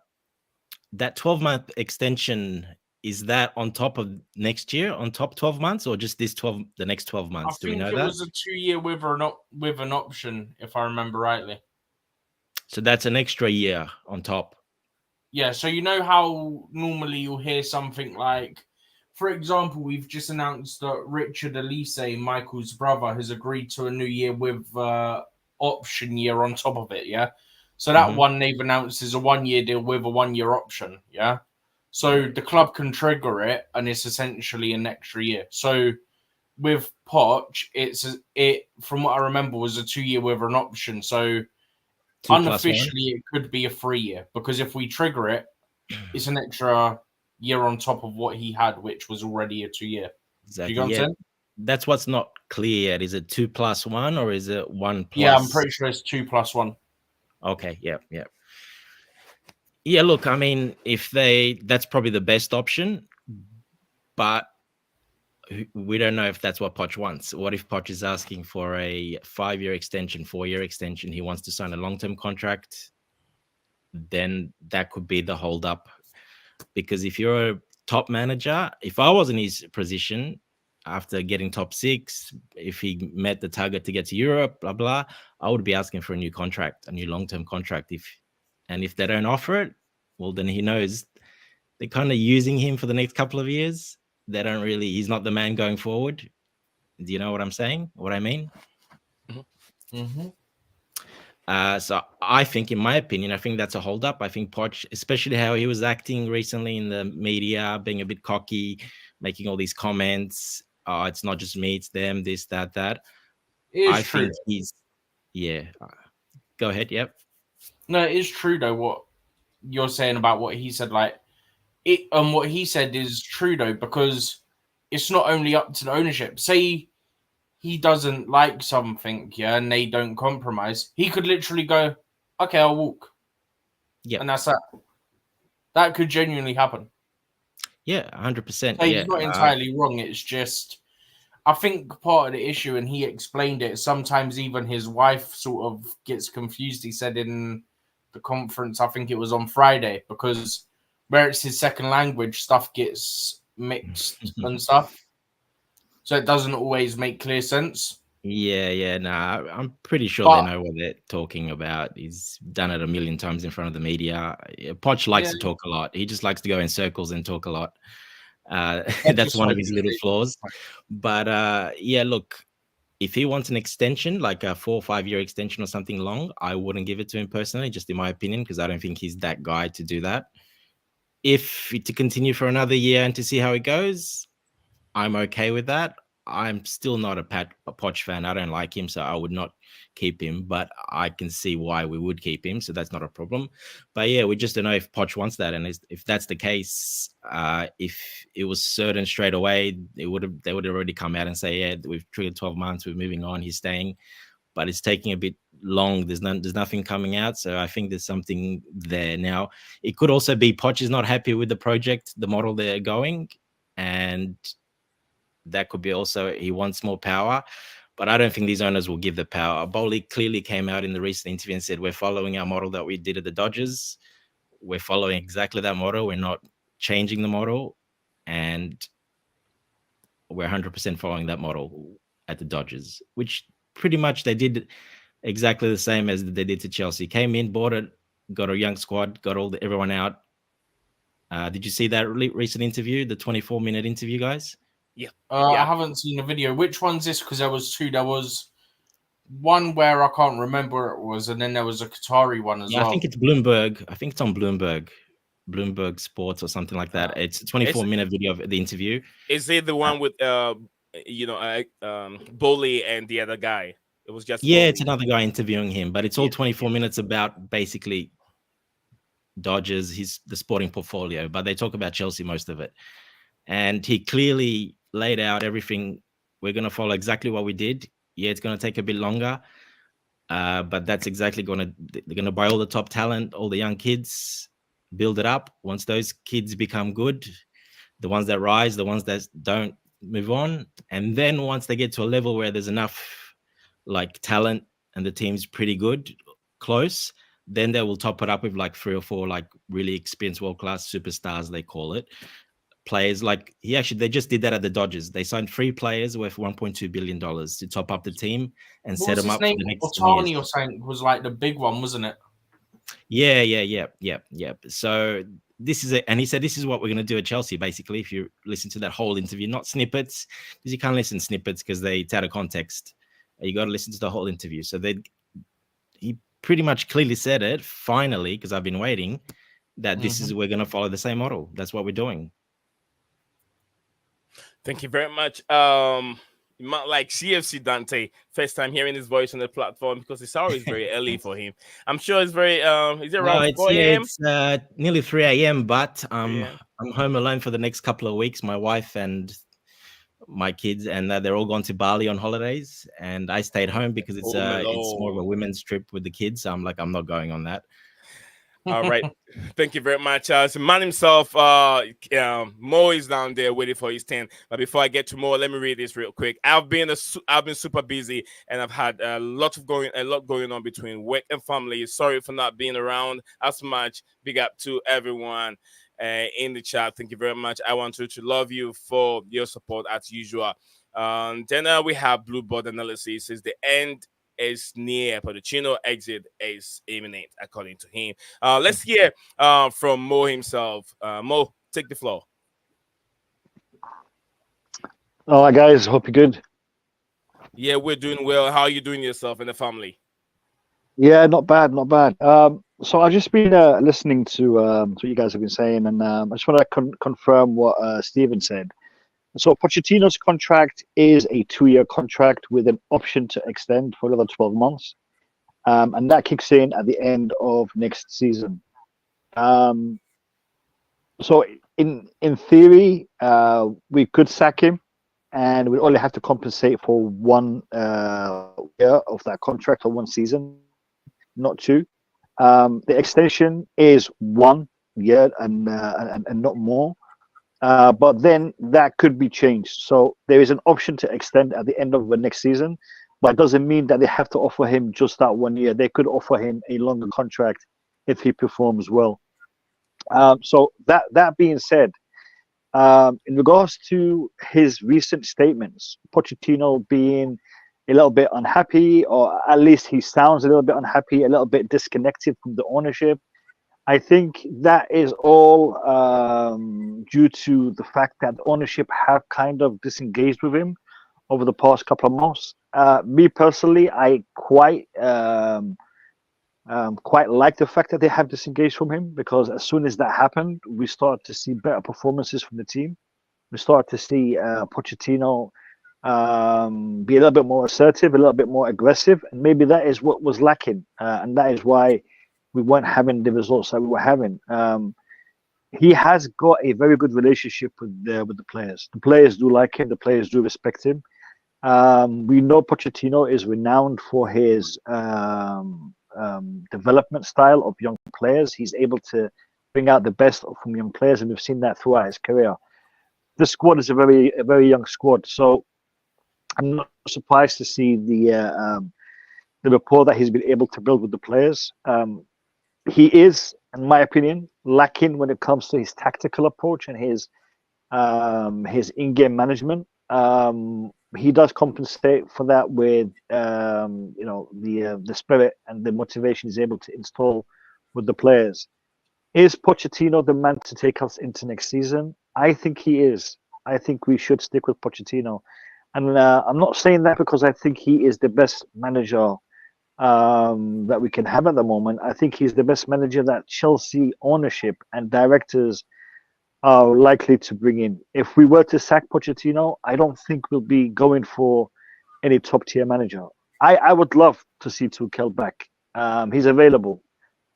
12-month extension. Is that on top of next year, on top 12 months, or just the next 12 I months? Do we think know it that? was a 2-year with an option, if I remember rightly. So that's an extra year on top. Yeah, so you know how normally you'll hear something like, for example, we've just announced that Richard Elise, Michael's brother, has agreed to a new year with option year on top of it, yeah? So that one they've announced is a 1-year deal with a 1-year option, yeah? So the club can trigger it, and it's essentially an extra year. So with Poch, it from what I remember was a 2-year with an option. So 2 + 1. unofficially, it could be a 3-year, because if we trigger it, it's an extra year on top of what he had, which was already a 2-year. Exactly. Do you get what I'm saying? That's what's not clear yet. Is it 2 + 1 or is it 1 plus? Yeah, I'm pretty sure it's 2 + 1. Okay. Yeah. Yeah. Look, I mean, that's probably the best option, but we don't know if that's what Poch wants. What if Poch is asking for a 5-year extension, 4-year extension? He wants to sign a long-term contract. Then that could be the holdup. Because if you're a top manager, if I was in his position after getting top 6, if he met the target to get to Europe, blah blah, I would be asking for a new contract, a new long-term contract. If they don't offer it, well, then he knows they're kind of using him for the next couple of years. They don't really. He's not the man going forward. Do you know what I'm saying? What I mean? Mm-hmm. So I think, in my opinion, I think that's a holdup. I think Poch, especially how he was acting recently in the media, being a bit cocky, making all these comments. It's not just me, it's them, this, that. It is I true. think he's, yeah. Go ahead. Yep. No, it is true though what you're saying about what he said. Like it, what he said is true though, because it's not only up to the ownership. Say he doesn't like something, yeah, and they don't compromise. He could literally go, "Okay, I'll walk." Yeah. And that's that. That could genuinely happen. Yeah, 100%. So Yeah. he's not entirely wrong. It's just, I think part of the issue, and he explained it, sometimes even his wife sort of gets confused. He said in the conference, I think it was on Friday, because where it's his second language, stuff gets mixed and stuff. So it doesn't always make clear sense. Yeah. Nah, I'm pretty sure they know what they're talking about. He's done it a million times in front of the media. Poch likes to talk a lot. He just likes to go in circles and talk a lot. That's one of his little flaws. But yeah, look, if he wants an extension, like a 4 or 5-year extension or something long, I wouldn't give it to him personally, just in my opinion, because I don't think he's that guy to do that. If to continue for another year and to see how it goes, I'm okay with that. I'm still not a Poch fan. I don't like him, so I would not keep him. But I can see why we would keep him, so that's not a problem. But yeah, we just don't know if Poch wants that, and if that's the case, if it was certain straight away, they would have already come out and say, yeah, we've triggered 12 months, we're moving on, he's staying. But it's taking a bit long. There's nothing coming out, so I think there's something there now. It could also be Poch is not happy with the project, the model they're going, and that could be also he wants more power, but I don't think these owners will give the power. Bowley clearly came out in the recent interview and said, we're following our model that we did at the Dodgers. We're following exactly that model. We're not changing the model, and we're 100% following that model at the Dodgers, which pretty much they did exactly the same as they did to Chelsea. Came in, bought it, got a young squad, got everyone out. Did you see that recent interview, the 24-minute interview, guys? Yeah. I haven't seen the video. Which one's this? Because there was 2. There was one where I can't remember where it was, and then there was a Qatari one as well. I think it's Bloomberg. I think it's on Bloomberg Sports or something like that. It's a 24-minute video of the interview. Is it the one with Bowley and the other guy? It was just Bowley. It's another guy interviewing him, but it's all 24 minutes about basically Dodgers, the sporting portfolio, but they talk about Chelsea most of it. And he clearly laid out everything. We're going to follow exactly what we did. Yeah, it's going to take a bit longer, but that's exactly they're going to buy all the top talent, all the young kids. build it up. Once those kids become good, the ones that rise, the ones that don't, move on. And then once they get to a level where there's enough like talent and the team's pretty good, close, then they will top it up with like 3 or 4 like really experienced world-class superstars, they call it. Players like they just did that at the Dodgers. They signed 3 players worth $1.2 billion to top up the team and set them up for the next 10 years. Otani or something was like the big one, wasn't it? Yeah. So this is it, and he said this is what we're going to do at Chelsea. Basically, if you listen to that whole interview, not snippets, because you can't listen to snippets because it's out of context. You got to listen to the whole interview. So he pretty much clearly said it. Finally, because I've been waiting, that this is we're going to follow the same model. That's what we're doing. Thank you very much. You might like CFC Dante, first time hearing his voice on the platform because it's always very early for him. I'm sure it's very is it around 4 a.m.? It's nearly 3 a.m. but I'm home alone for the next couple of weeks. My wife and my kids, and they're all gone to Bali on holidays, and I stayed home because it's more of a women's trip with the kids. So I'm not going on that. All right. Thank you very much. So man himself, Mo is down there waiting for his 10. But before I get to Mo, let me read this real quick. I've been super busy, and I've had a lot going on between work and family. Sorry for not being around as much. Big up to everyone in the chat. Thank you very much. I want to love you for your support as usual. Then we have Blue Board Analysis. Is the end is near. Pochettino exit is imminent, according to him. Let's hear from Mo himself. Mo, take the floor. All right, guys. Hope you're good. Yeah, we're doing well. How are you doing yourself and the family? Yeah, not bad, not bad. So I've just been listening to what you guys have been saying, and I just want to confirm what Stephen said. So Pochettino's contract is a 2-year contract with an option to extend for another 12 months. And that kicks in at the end of next season. So in theory, we could sack him and we only have to compensate for 1 year of that contract or 1 season, not 2. The extension is 1 year and not more. But then that could be changed. So there is an option to extend at the end of the next season, but it doesn't mean that they have to offer him just that 1 year. They could offer him a longer contract if he performs well. So that being said, in regards to his recent statements, Pochettino being a little bit unhappy, or at least he sounds a little bit unhappy, a little bit disconnected from the ownership, I think that is all due to the fact that ownership have kind of disengaged with him over the past couple of months. Me personally, I quite like the fact that they have disengaged from him, because as soon as that happened, we started to see better performances from the team. We started to see Pochettino be a little bit more assertive, a little bit more aggressive, and maybe that is what was lacking, and that is why we weren't having the results that we were having. He has got a very good relationship with the players. The players do like him. The players do respect him. We know Pochettino is renowned for his development style of young players. He's able to bring out the best from young players, and we've seen that throughout his career. The squad is a very young squad, so I'm not surprised to see the rapport that he's been able to build with the players. He is, in my opinion, lacking when it comes to his tactical approach and his in-game management. He does compensate for that with the spirit and the motivation he's able to install with the players. Is Pochettino the man to take us into next season? I think he is. I think we should stick with Pochettino, and I'm not saying that because I think he is the best manager that we can have at the moment. I think he's the best manager that Chelsea ownership and directors are likely to bring in. If we were to sack Pochettino, I don't think we'll be going for any top tier manager. I would love to see Tuchel back. He's available,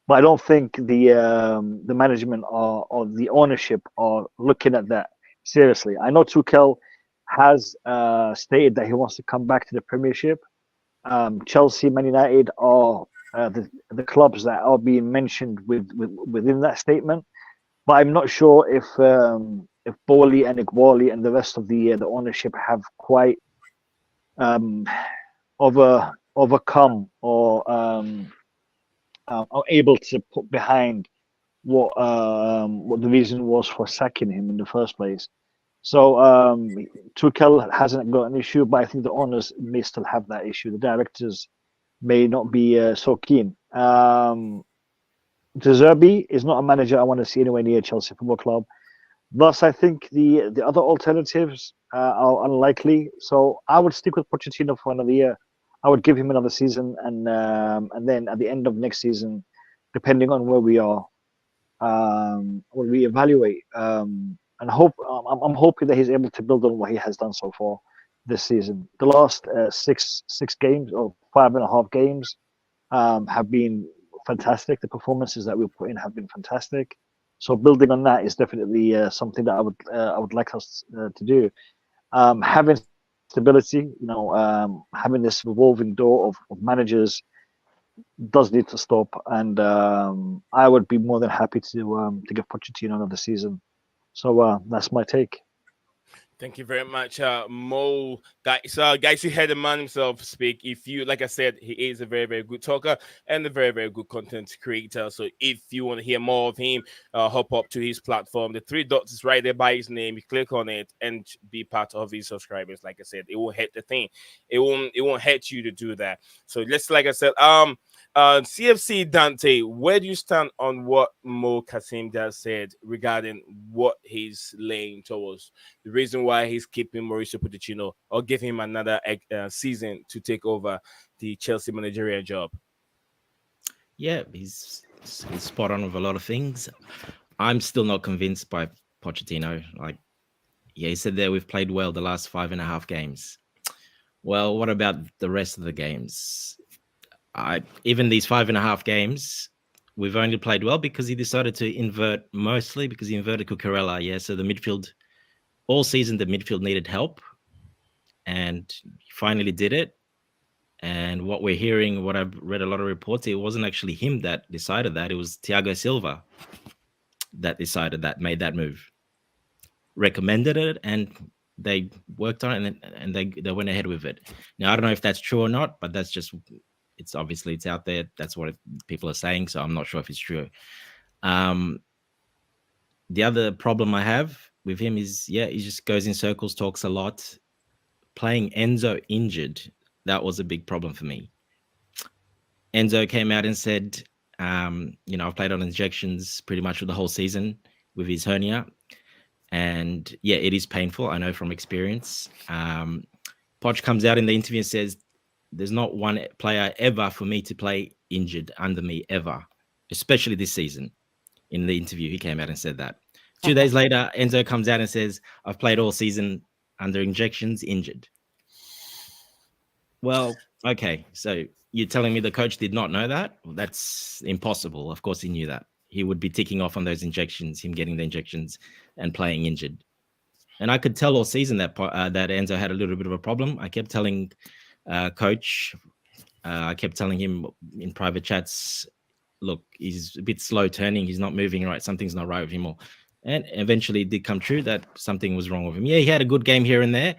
but I don't think the management or the ownership are looking at that seriously. I know Tuchel has stated that he wants to come back to the Premiership. Chelsea, Man United are the clubs that are being mentioned within that statement. But I'm not sure if Bowley and Iqbali and the rest of the ownership have quite overcome or are able to put behind what the reason was for sacking him in the first place. So Tuchel hasn't got an issue, but I think the owners may still have that issue. The directors may not be so keen. De Zerbi is not a manager I want to see anywhere near Chelsea Football Club. Thus, I think the other alternatives are unlikely. So I would stick with Pochettino for another year. I would give him another season, and then at the end of next season, depending on where we are, we'll reevaluate. And hope I'm hoping that he's able to build on what he has done so far this season. The last six games or 5.5 games have been fantastic. The performances that we put in have been fantastic. So building on that is definitely something that I would like us to do. Having stability, having this revolving door of managers does need to stop, and I would be more than happy to give Pochettino another season. So that's my take. Thank you very much, Mo. Guys, you heard the man himself speak. If you, like I said, he is a very, very good talker and a very, very good content creator. So if you want to hear more of him, hop up to his platform. The 3 dots is right there by his name. You click on it and be part of his subscribers. Like I said, it won't hurt the thing. It won't hurt you to do that. So let's, like I said, CFC Dante, where do you stand on what Mo Kasim just said regarding what he's laying towards? The reason why he's keeping Mauricio Pochettino or giving him another season to take over the Chelsea managerial job. Yeah, he's spot on with a lot of things. I'm still not convinced by Pochettino. He said there we've played well the last 5.5 games. Well, what about the rest of the games? Even these 5.5 games, we've only played well because he decided to invert, mostly because he inverted Cucurella. Yeah, so the midfield, all season the midfield needed help, and he finally did it. And what we're hearing, what I've read a lot of reports, it wasn't actually him that decided that. It was Thiago Silva that decided that, made that move, recommended it, and they worked on it, and they went ahead with it. Now, I don't know if that's true or not, but that's just, it's out there. That's what people are saying. So I'm not sure if it's true. The other problem I have with him is, he just goes in circles, talks a lot. Playing Enzo injured, that was a big problem for me. Enzo came out and said, I've played on injections pretty much for the whole season with his hernia. And it is painful. I know from experience. Poch comes out in the interview and says, there's not one player ever for me to play injured under me ever, especially this season. In the interview, he came out and said that. 2 days later, Enzo comes out and says, I've played all season under injections, injured. Well, okay. So you're telling me the coach did not know that? Well, that's impossible. Of course he knew that. He would be ticking off on those injections, him getting the injections and playing injured. And I could tell all season that Enzo had a little bit of a problem. I kept telling coach, I kept telling him in private chats, look, he's a bit slow turning. He's not moving right. Something's not right with him. And eventually it did come true that something was wrong with him. Yeah, he had a good game here and there,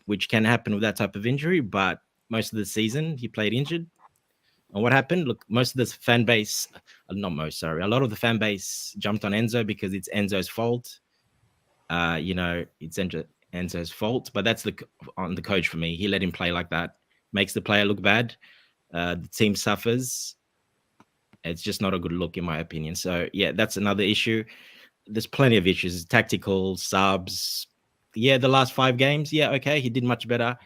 which can happen with that type of injury, but most of the season he played injured. And what happened? Look, most of this fan base, a lot of the fan base jumped on Enzo because it's Enzo's fault. It's Enzo's fault, but that's on the coach for me. He let him play like that. Makes the player look bad. The team suffers. It's just not a good look, in my opinion. So, that's another issue. There's plenty of issues. Tactical, subs. The last 5 games, okay, he did much better.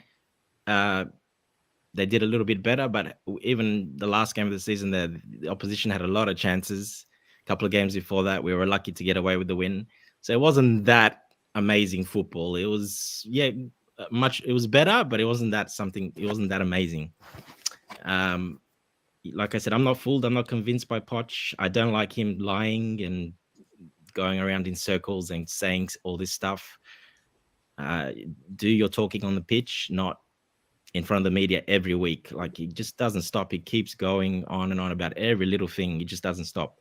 They did a little bit better, but even the last game of the season, the opposition had a lot of chances. A couple of games before that, we were lucky to get away with the win. So it wasn't that amazing football. It was, it was better, but it wasn't that amazing. Like I said, I'm not fooled. I'm not convinced by Poch. I don't like him lying and going around in circles and saying all this stuff. Do your talking on the pitch, not in front of the media every week. Like, he just doesn't stop. He keeps going on and on about every little thing. He just doesn't stop.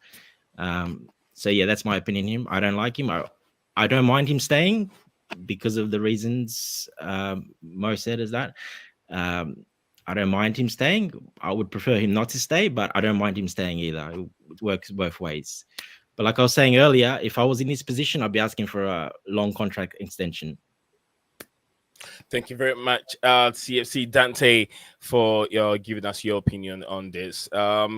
So yeah, that's my opinion on him. I don't like him. I don't mind him staying because of the reasons Mo said is that. I don't mind him staying. I would prefer him not to stay, but I don't mind him staying either. It works both ways. But like I was saying earlier, if I was in his position, I'd be asking for a long contract extension. Thank you very much, CFC Dante, for your giving us your opinion on this.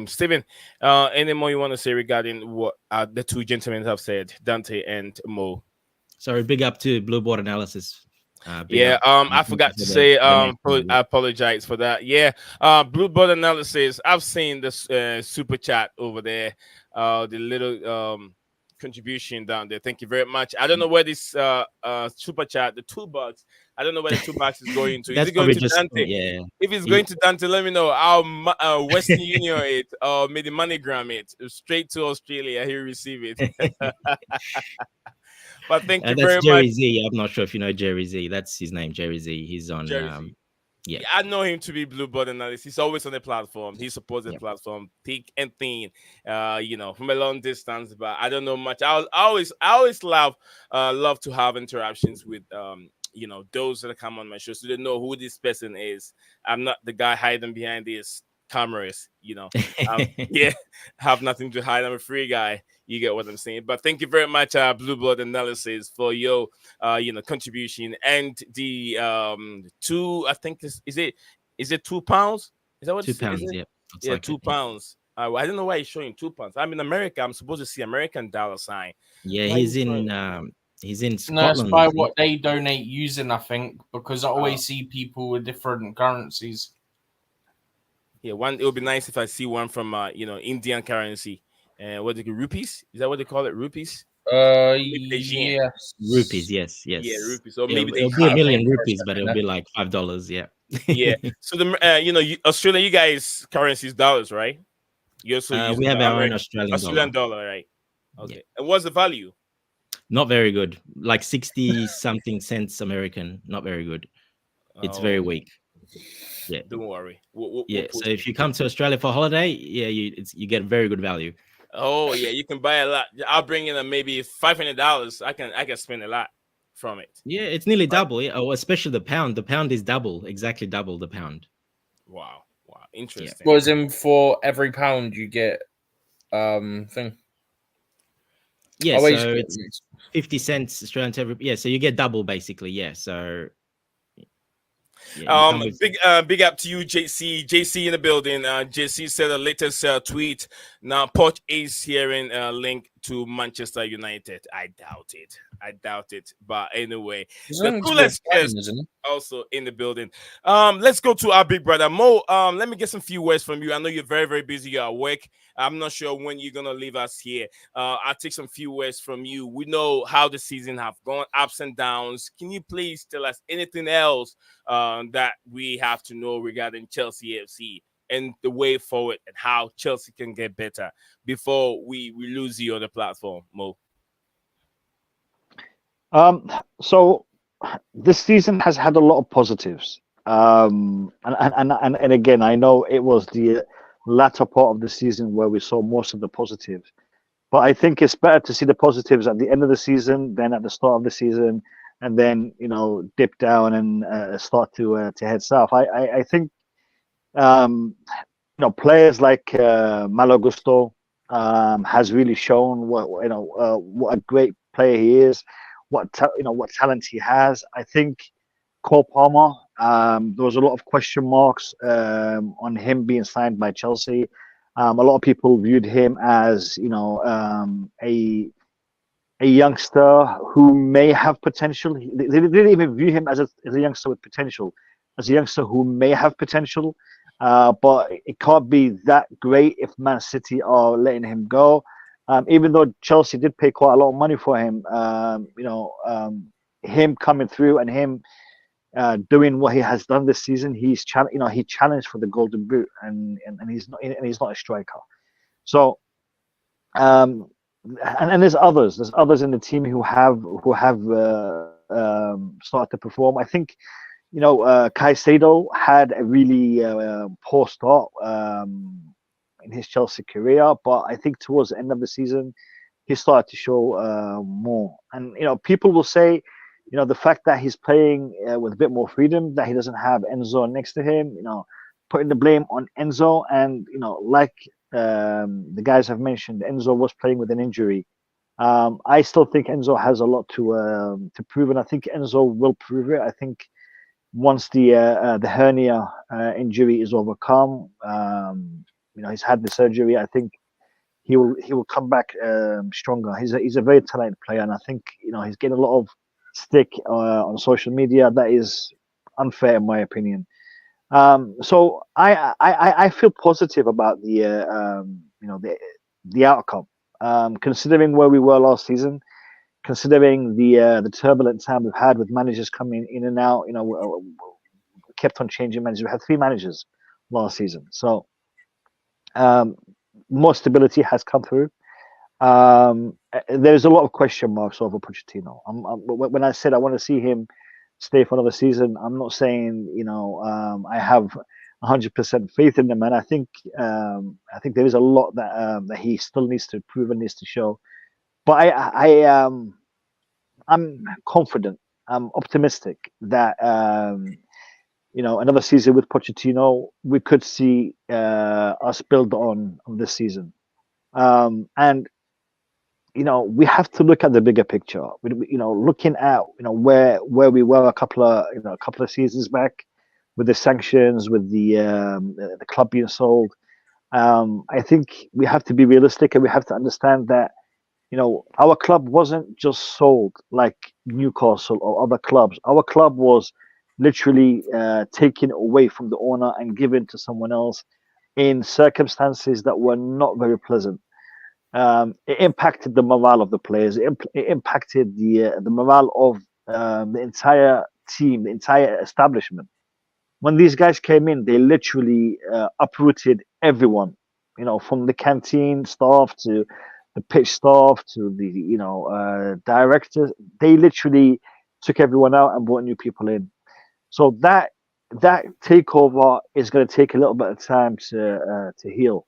Stephen, any more you want to say regarding what the two gentlemen have said, Dante and Mo? Sorry, big up to Blue Board Analysis. I forgot to say, I apologize for that. Yeah, Blue Board Analysis. I've seen this super chat over there, the little contribution down there. Thank you very much. I don't know where this super chat, the $2. I don't know where the $2 is going to. Is it going to Dante? Yeah. If it's going to Dante, let me know. I'll Western Union it or maybe MoneyGram it straight to Australia. He'll receive it. But thank you very much. Jerry Z. I'm not sure if you know Jerry Z. That's his name, Jerry Z. He's on. Yeah, I know him to be Blue Board Analyst. He's always on the platform. He supports the platform, thick and thin. From a long distance. But I don't know much. I always love to have interactions with those that come on my show, so they know who this person is. I'm not the guy hiding behind these cameras. Have nothing to hide. I'm a free guy. You get what I'm saying. But thank you very much, Blue Blood Analysis, for your contribution and the two. I think is it £2? Is that what £2? Yeah, like £2. I don't know why he's showing £2. I'm in America. I'm supposed to see American dollar sign. Yeah, he's in Scotland. No, it's by what they donate using, I think, because I always see people with different currencies. Yeah, it would be nice if I see one from Indian currency. What they call rupees? Is that what they call it? Rupees? Yes. Rupees, yes. Yeah, rupees. Or maybe it'll be 1,000,000 rupees, but it'll be like $5. Yeah. Yeah. So Australia, you guys currency is dollars, right? You also we have our own Australian dollar, right? Okay. Yeah. And what's the value? Not very good. Like 60 something cents American. Not very good. It's very weak. Yeah. Don't worry. So if you come to Australia for a holiday, you get very good value. Oh yeah, you can buy a lot. I'll bring in maybe $500. I can spend a lot from it. Yeah, it's nearly double. Yeah. Oh, especially the pound. The pound is exactly double the pound. Wow, interesting. Yeah. Whereas for every pound you get thing. Yeah, so it's 50 cents Australian to every. Yeah, so you get double basically. Yeah, so. Yeah, big up to you, JC. JC in the building. JC said the latest tweet. Now Poch is hearing a link to Manchester United. I doubt it. But anyway, the coolest guest also in the building. Let's go to our big brother Mo. Let me get some few words from you. I know you're very, very busy. You're at work. I'm not sure when you're gonna leave us here. I'll take some few words from you. We know how the season have gone, ups and downs. Can you please tell us anything else that we have to know regarding Chelsea FC and the way forward and how Chelsea can get better before we lose you on the platform, Mo? So this season has had a lot of positives. And again, I know it was the latter part of the season where we saw most of the positives, but I think it's better to see the positives at the end of the season than at the start of the season, and then dip down and start to head south. I think players like Malo Gusto has really shown what a great player he is, what talent he has. I think Cole Palmer, there was a lot of question marks on him being signed by Chelsea. A lot of people viewed him as a youngster who may have potential. They didn't even view him as a youngster with potential, as a youngster who may have potential. But it can't be that great if Man City are letting him go. Even though Chelsea did pay quite a lot of money for him, him coming through and him doing what he has done this season, he challenged for the Golden Boot, and he's not a striker. So, and there's others in the team who have started to perform. I think Caicedo had a really poor start in his Chelsea career, but I think towards the end of the season, he started to show more. And people will say, the fact that he's playing with a bit more freedom, that he doesn't have Enzo next to him, putting the blame on Enzo. And like the guys have mentioned, Enzo was playing with an injury. I still think Enzo has a lot to prove, and I think Enzo will prove it. I think once the hernia injury is overcome, he's had the surgery. I think he will come back stronger. He's a very talented player, and I think he's getting a lot of stick on social media that is unfair in my opinion. So I feel positive about the outcome, considering where we were last season, considering the turbulent time we've had with managers coming in and out. We kept on changing managers. We had 3 managers last season, so more stability has come through. There's a lot of question marks over Pochettino. When I said I want to see him stay for another season, I'm not saying I have 100% faith in the man. I think there is a lot that he still needs to prove and needs to show. But I'm confident. I'm optimistic that another season with Pochettino, we could see us build on this season. And we have to look at the bigger picture. Looking at where we were a couple of seasons back, with the sanctions, with the club being sold. I think we have to be realistic, and we have to understand that our club wasn't just sold like Newcastle or other clubs. Our club was literally taken away from the owner and given to someone else in circumstances that were not very pleasant. It impacted the morale of the players. It impacted the morale of the entire team, the entire establishment. When these guys came in, they literally uprooted everyone. From the canteen staff to the pitch staff to the directors. They literally took everyone out and brought new people in. So that takeover is going to take a little bit of time to heal.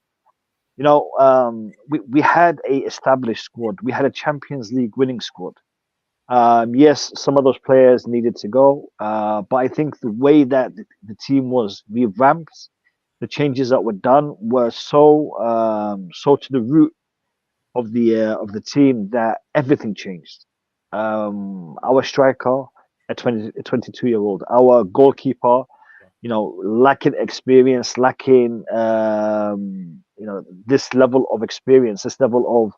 We had a established squad. We had a Champions League winning squad. Yes, some of those players needed to go, but I think the way that the team was revamped, the changes that were done were so to the root of the team that everything changed. Our striker, a 22-year-old, our goalkeeper, lacking experience, lacking this level of experience, this level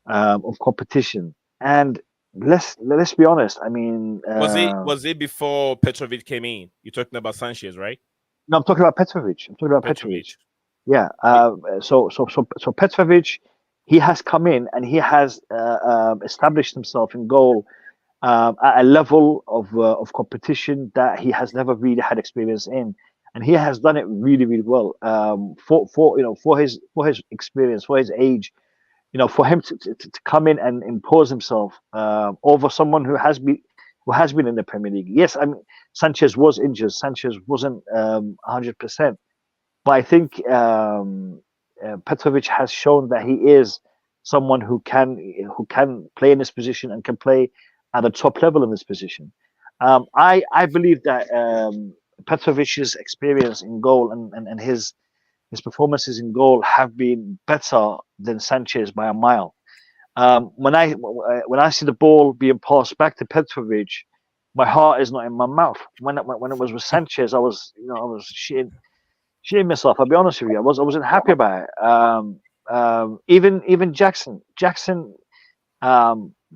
of competition. And let's be honest. I mean, was it before Petrovic came in? You're talking about Sanchez, right? No, I'm talking about Petrovic. Yeah. So Petrovic, he has come in and he has established himself in goal at a level of competition that he has never really had experience in, and he has done it really, really well. For his experience, for his age, for him to come in and impose himself over someone who has been in the Premier League. Yes, I mean Sanchez was injured. Sanchez wasn't 100%, but I think Petrovic has shown that he is someone who can play in this position and can play at a top level in this position. I believe that Petrovic's experience in goal and his performances in goal have been better than Sanchez by a mile. When I see the ball being passed back to Petrovic, my heart is not in my mouth. When it was with Sanchez, I was shitting myself. I'll be honest with you. I wasn't happy about it. Even Jackson.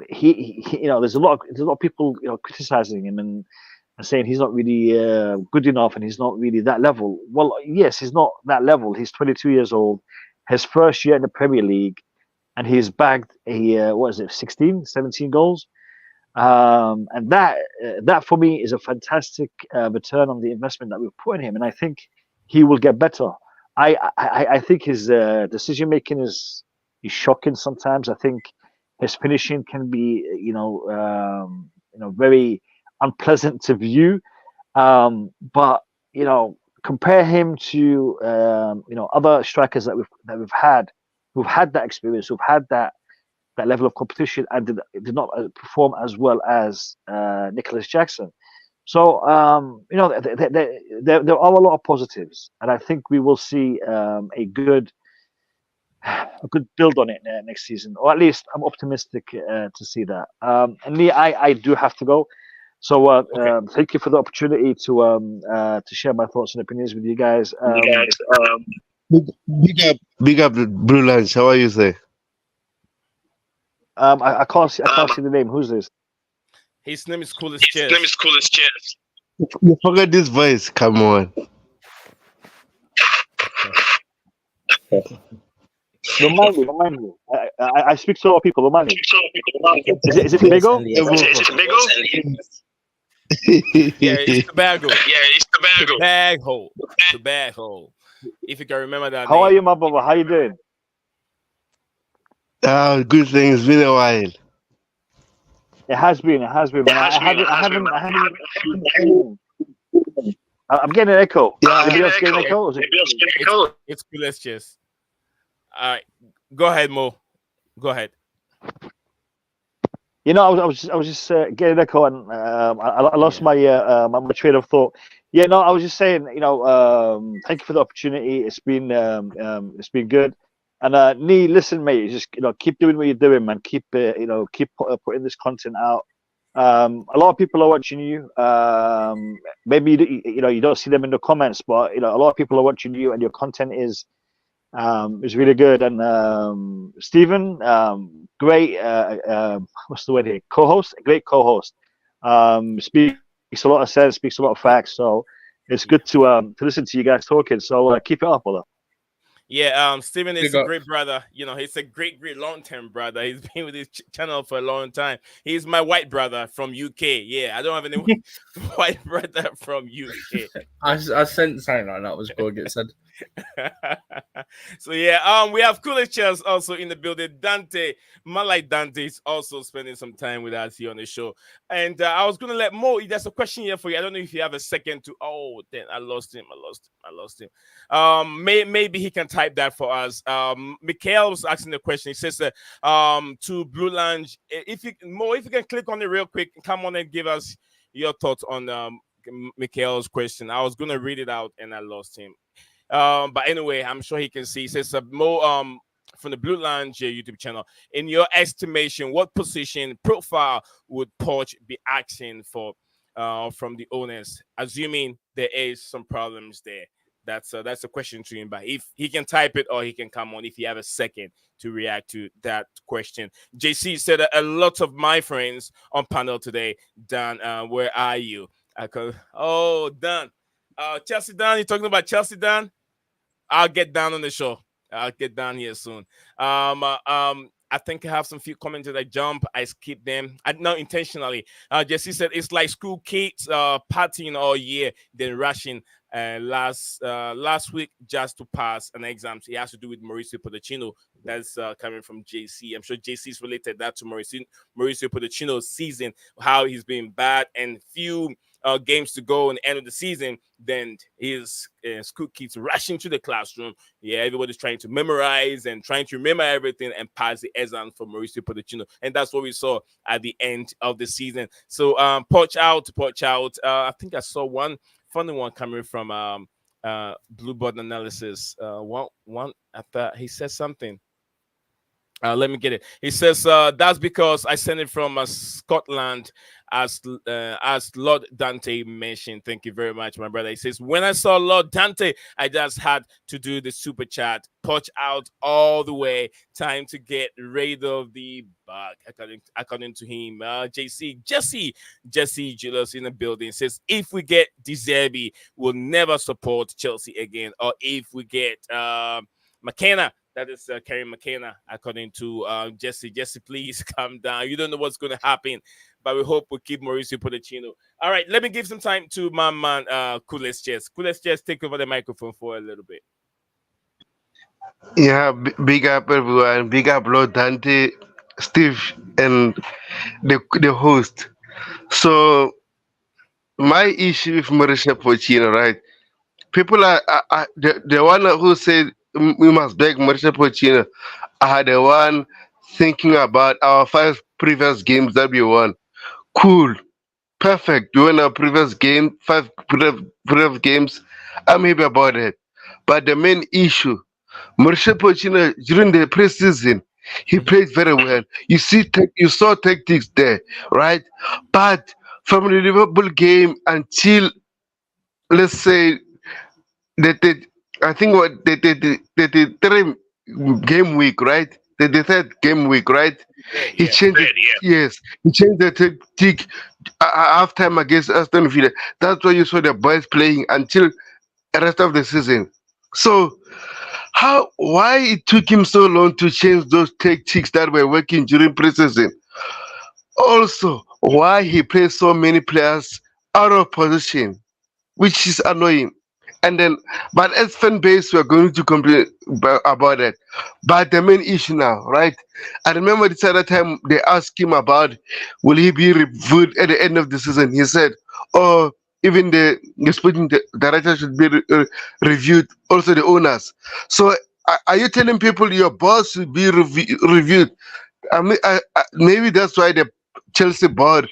He there's a lot of people criticizing him and saying he's not really good enough and he's not really that level. Well, yes, he's not that level. He's 22 years old, his first year in the Premier League, and he's bagged 16, 17 goals. And that for me is a fantastic return on the investment that we've put in him, and I think he will get better. I think his decision making is shocking sometimes. I think his finishing can be very unpleasant to view. But compare him to other strikers that we've had, who've had that experience, who've had that level of competition, and did not perform as well as Nicholas Jackson. So there are a lot of positives, and I think we will see a good build on it next season, or at least I'm optimistic to see that. And me, I do have to go. So thank you for the opportunity to share my thoughts and opinions with you guys. Big up, Blue Lunch. How are you, sir? I can't see the name. Who's this? His name is Coolest Cheers. You forgot this voice. Come on. Remind me. I speak to a lot of people. Remind me. Is it Tobago? Yeah, it's Tobago. Tobago. If you can remember that. How are you, my brother? How you doing? Good thing. It's been a while. It has been. Man. I'm getting an echo. Yeah, Anybody else getting an echo? It's Coolest Cheers. All right, go ahead, Mo. Go ahead. I was just getting an echo, and I lost my train of thought. Yeah, no, I was just saying, thank you for the opportunity. It's been good. And Nee, listen, mate, just keep doing what you're doing, man. Keep putting this content out. A lot of people are watching you. Maybe you don't see them in the comments, but a lot of people are watching you, and your content is really good. And Stephen, great. What's the word here? Co-host, great co-host. Speaks a lot of sense, speaks a lot of facts. So it's good to listen to you guys talking. So keep it up, brother. Yeah, Steven is a great brother. He's a great long-term brother. He's been with his channel for a long time. He's my white brother from UK. Yeah, I don't have any white brother from UK. I sent something like that was going to get said. So yeah, we have Coolest Cheers also in the building. Dante, Dante is also spending some time with us here on the show. And I was gonna let Mo. There's a question here for you. I don't know if you have a second to. Oh, then I lost him. Maybe he can type that for us. Mikhail was asking the question. He says to Blue Lounge, if you can click on it real quick, come on and give us your thoughts on Mikhail's question. I was gonna read it out and I lost him. But anyway, I'm sure he can see. He says Mo from the Blue Lounge YouTube channel. In your estimation, what position profile would Poch be asking for from the owners, assuming there is some problems there? That's a question to him. But if he can type it or he can come on, if you have a second to react to that question. JC said a lot of my friends on panel today. Dan, where are you? Dan. Chelsea Dan, you talking about Chelsea Dan? I'll get down on the show. I'll get down here soon. I think I have some few comments that I jump. I skip them. Not intentionally. Jesse said it's like school kids partying all year, then rushing last week just to pass an exam. It has to do with Mauricio Pochettino. That's coming from JC. I'm sure JC's related that to Mauricio Pochettino's season, how he's been bad and few games to go in the end of the season, then his school kids rushing to the classroom. Yeah, everybody's trying to memorize and trying to remember everything and pass the exam for Mauricio Pochettino. And that's what we saw at the end of the season. So Poch out. I think I saw one funny one coming from Blue Button Analysis. One I thought he said something. Let me get it. He says that's because I sent it from Scotland, as Lord Dante mentioned. Thank you very much, my brother. He says when I saw Lord Dante, I just had to do the super chat. Poch out all the way. Time to get rid of the bug. According to him, Jesse Julius in the building says if we get De Zerbi, we'll never support Chelsea again. Or if we get McKenna. That is Kieran McKenna, according to Jesse. Jesse, please calm down. You don't know what's going to happen, but we hope we'll keep Mauricio Pochettino. All right, let me give some time to my man, Coolest Cheers. Coolest Cheers, take over the microphone for a little bit. Yeah, big up everyone. Big up Lord Dante, Steve, and the host. So my issue with Mauricio Pochettino, right? People are the one who said we must beg Mauricio Pochettino are the one thinking about our 5 previous games that we won. Cool, perfect. We won our previous game, previous games. I'm happy about it. But the main issue, Mauricio Pochettino during the preseason, he Mhm. played very well. You saw tactics there, right? But from the Liverpool game until, let's say, the I think what the third game week, right? The third game week, right? Third, He yeah. changed it. Yes, he changed the tactic half time against Aston Villa. That's why you saw the boys playing until the rest of the season. So why it took him so long to change those tactics that were working during preseason? Also, why he plays so many players out of position, which is annoying. And then, but as fan base, we are going to complain about that. But the main issue now, right? I remember this other time they asked him about will he be reviewed at the end of the season. He said, "Oh, even the sporting director should be reviewed. Also the owners." So, are you telling people your boss should be reviewed? I mean, maybe that's why the Chelsea board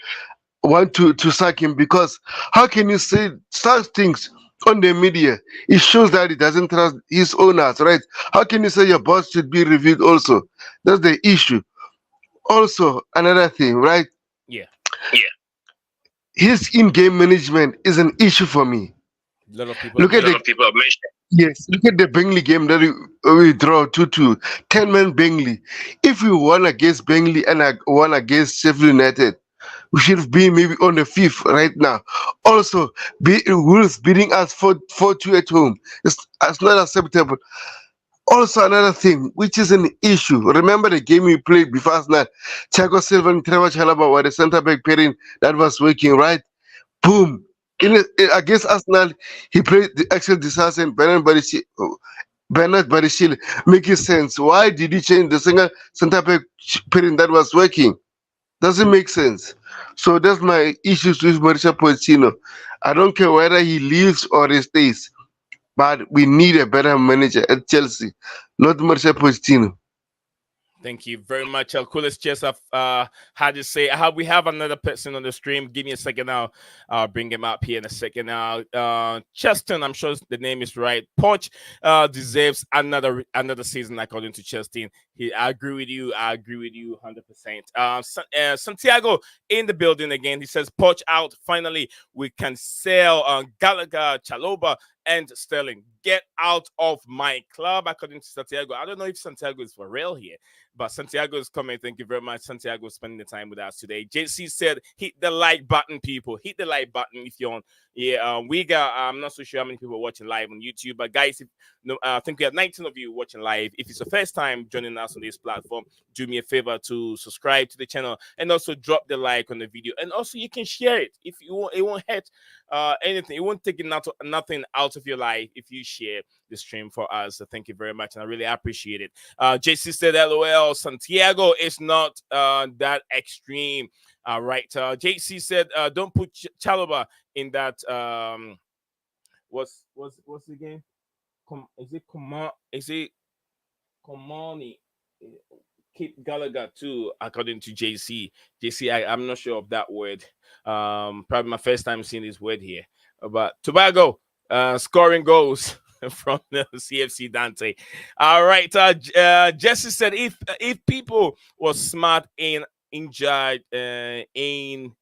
want to sack him, because how can you say such things on the media? It shows that he doesn't trust his owners, right? How can you say your boss should be reviewed also? That's the issue. Also, another thing, right? Yeah. His in-game management is an issue for me. A lot of people have Look at mentioned. yes, look at the Bentley game that we draw 2-2. 10-man Bentley. If we won against Bentley and won against Sheffield United, we should be maybe on the fifth right now. Also, Wolves beating us 4-2 at home. It's not acceptable. Also, another thing, which is an issue. Remember the game we played before us now? Thiago Silva and Trevor Chalaba were the centre back pairing that was working, right? Boom. Against Arsenal, he played the Axel Disasi and Bernard Barishil. Making sense. Why did he change the single centre back pairing that was working? Doesn't make sense. So that's my issues with Mauricio Pochettino. I don't care whether he leaves or he stays, but we need a better manager at Chelsea, not Mauricio Pochettino. Thank you very much. Coolest chess I've had to say. We have another person on the stream. Give me a second now. I'll bring him up here in a second now. Cheston, I'm sure the name is right. Poch deserves another season according to Cheston. I agree with you. I agree with you 100%. Santiago in the building again. He says, Poch out. Finally, we can sell Gallagher, Chaloba, and Sterling. Get out of my club, according to Santiago. I don't know if Santiago is for real here, but Santiago is coming. Thank you very much. Santiago is spending the time with us today. JC said, hit the like button, people. Hit the like button if you're on. Yeah, we got, I'm not so sure how many people are watching live on YouTube, but guys, I think we have 19 of you watching live. If it's the first time joining us on this platform, do me a favor to subscribe to the channel and also drop the like on the video. And also, you can share it if you want. It won't hurt anything. It won't take nothing out of your life if you share the stream for us. So thank you very much, and I really appreciate it. JC said, "LOL, Santiago is not that extreme." Right. JC said, "Don't put Chalobah in that." What's the game? Is it Komani? Keep Gallagher too, according to JC. I'm not sure of that word. Probably my first time seeing this word here. But Tobago scoring goals from the CFC Dante. All right. Jesse said if people were smart in injured in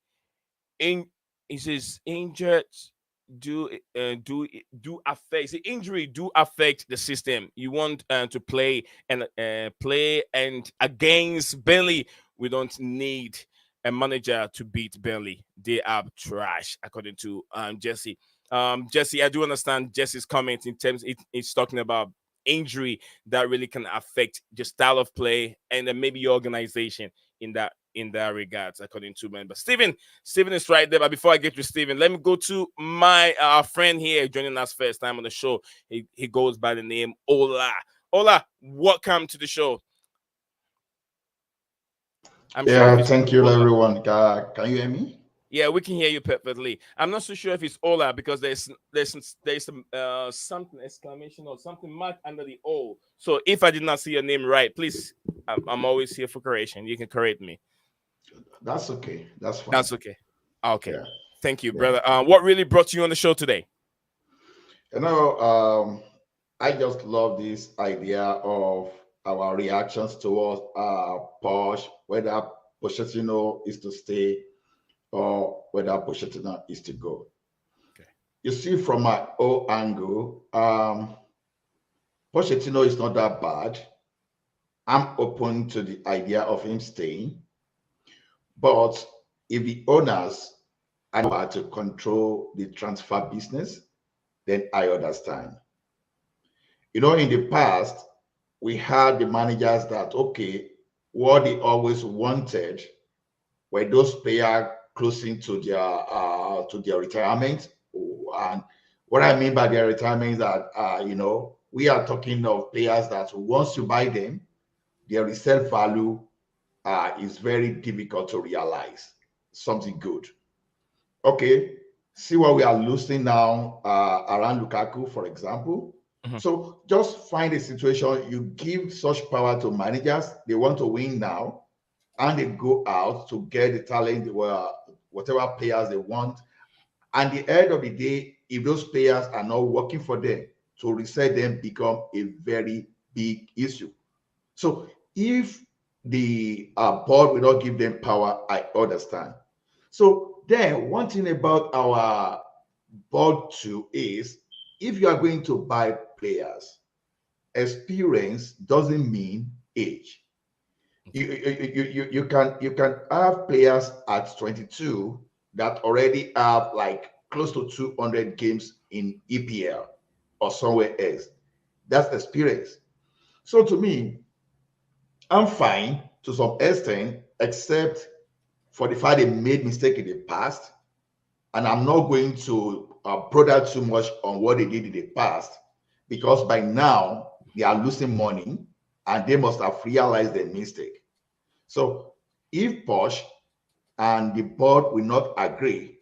he says injured do affect the injury do affect the system. You want to play and against Burnley, we don't need a manager to beat Burnley. They are trash, according to Jesse. Jesse, I do understand Jesse's comment in terms it's talking about injury that really can affect your style of play and then maybe your organization in that regards, according to men. But Steven is right there. But before I get to Steven, let me go to my friend here joining us first time on the show. He goes by the name Ola. Ola, welcome to the show. Thank you, everyone. Can you hear me? Yeah, we can hear you perfectly. I'm not so sure if it's Ola because there's some something exclamation or something marked under the O. So if I did not see your name right, please, I'm always here for correction. You can correct me. That's okay. That's fine. That's okay. Okay. Yeah. Thank you, Yeah. brother. What really brought you on the show today? You know, I just love this idea of our reactions towards Posh, whether Pochettino is to stay or whether Pochettino is to go. Okay. You see, from my own angle, Pochettino is not that bad. I'm open to the idea of him staying, but if the owners are to control the transfer business, then I understand. You know, in the past, we had the managers that, okay, what they always wanted were those players closing to their retirement. And what I mean by their retirement is that, you know, we are talking of players that once you buy them, their resale value is very difficult to realize something good. Okay, see what we are losing now around Lukaku, for example. Mhm. So just find a situation, you give such power to managers, they want to win now, and they go out to get the talent, whatever players they want. And the end of the day, if those players are not working for them, to reset them become a very big issue. So if the board will not give them power, I understand. So then one thing about our board too is if you are going to buy players, experience doesn't mean age. You can have players at 22 that already have like close to 200 games in EPL or somewhere else. That's experience. So to me, I'm fine to some extent, except for the fact they made mistake in the past, and I'm not going to brother too much on what they did in the past because by now they are losing money and they must have realized their mistake. So if Posh and the board will not agree,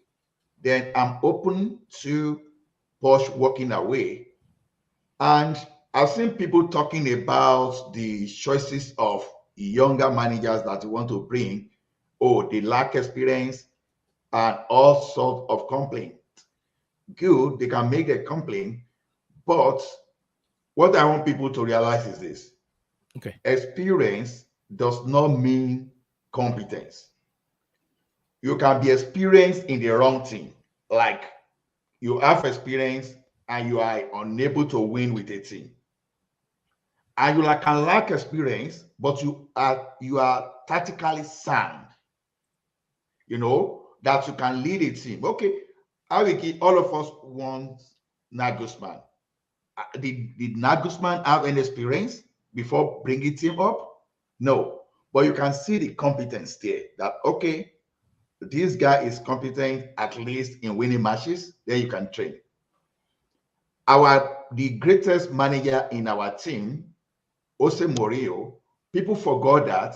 then I'm open to Posh walking away. And I've seen people talking about the choices of younger managers that you want to bring. Oh, they lack experience and all sorts of complaints. Good, they can make a complaint, but what I want people to realize is this: Okay. experience does not mean competence. You can be experienced in the wrong thing, like you have experience and you are unable to win with a team, and you can lack experience, but you are tactically sound. You know that you can lead a team. Okay, Awiki, all of us want Nagelsmann. Did Nagelsmann have any experience before bringing him up? No, but you can see the competence there. That okay, this guy is competent at least in winning matches. Then you can train. The greatest manager in our team, Jose Mourinho, people forgot that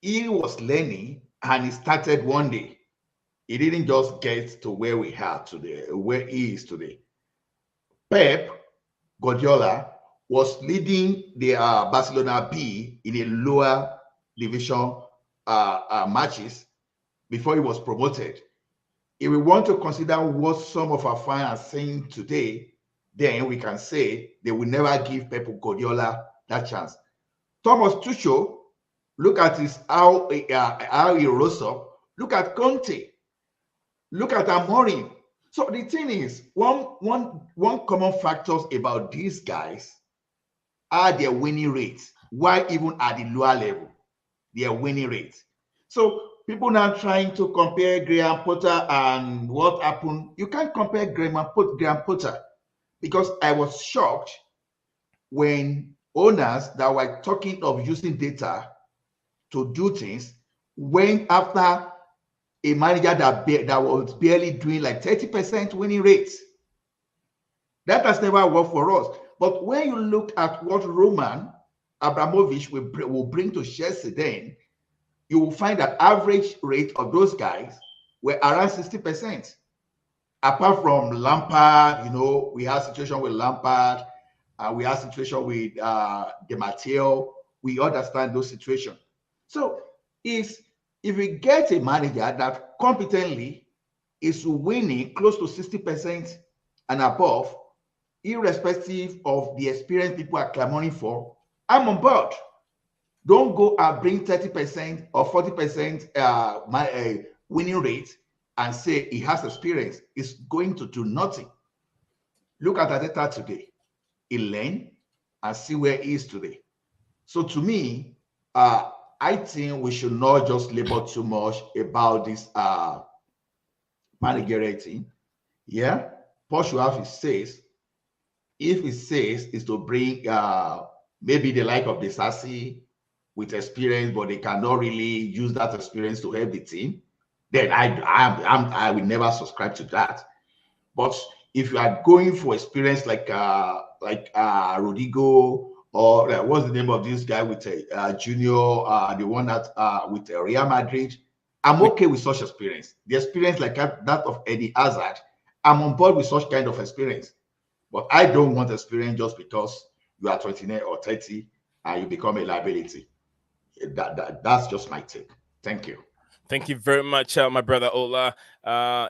he was learning and he started one day. He didn't just get to where we are today, where he is today. Pep Guardiola was leading the Barcelona B in a lower division matches before he was promoted. If we want to consider what some of our fans are saying today, then we can say they will never give Pep Guardiola that chance. Thomas Tuchel, look at how he rose up. Look at Conte. Look at Amorim. So the thing is, one common factors about these guys are their winning rates. Why even at the lower level, their winning rates. So people now trying to compare Graham Potter and what happened. You can't compare Graham Potter because I was shocked when owners that were talking of using data to do things went after a manager that was barely doing like 30% winning rates. That has never worked for us. But when you look at what Roman Abramovich will bring to Chelsea, then you will find that average rate of those guys were around 60%. Apart from Lampard, we had situation with Lampard, we had situation with Di Matteo. We understand those situations. So if we get a manager that competently is winning close to 60% and above, irrespective of the experience people are clamoring for, I'm on board. Don't go and bring 30% or 40% winning rate and say he has experience. It's going to do nothing. Look at Ateta today. He learned and see where he is today. So to me, I think we should not just labor too much about this managerial team. Yeah, Paul should have his says. If his says is to bring maybe the like of the Sassy with experience, but they cannot really use that experience to help the team, then I will never subscribe to that. But if you are going for experience like Rodrigo, or what's the name of this guy with Junior, the one that with Real Madrid, I'm okay with such experience. The experience like that of Eddie Hazard, I'm on board with such kind of experience. But I don't want experience just because you are 29 or 30 and you become a liability. That's just my take. Thank you. Thank you very much, my brother Ola.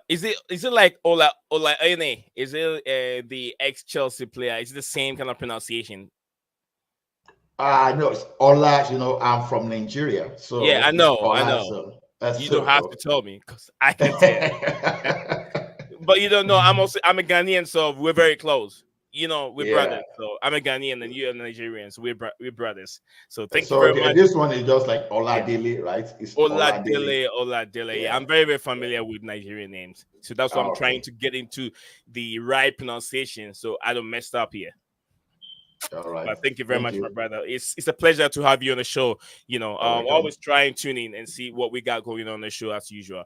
Is it like Ola Ene? Is it the ex Chelsea player? Is it the same kind of pronunciation? No, it's Ola. I'm from Nigeria, so yeah, I it's know. Ola. So You don't have to tell me because I can tell. But you don't know. I'm a Ghanaian, so we're very close. We're brothers. So I'm a Ghanaian and you're a Nigerian, so we're brothers. So thank you very much. This one is just like Oladele, right? It's Oladele. Yeah, I'm very, very familiar Yeah. with Nigerian names. So that's why I'm trying to get into the right pronunciation so I don't mess up here. All right. But thank you very much, my brother. It's a pleasure to have you on the show. Always try and tune in and see what we got going on the show as usual.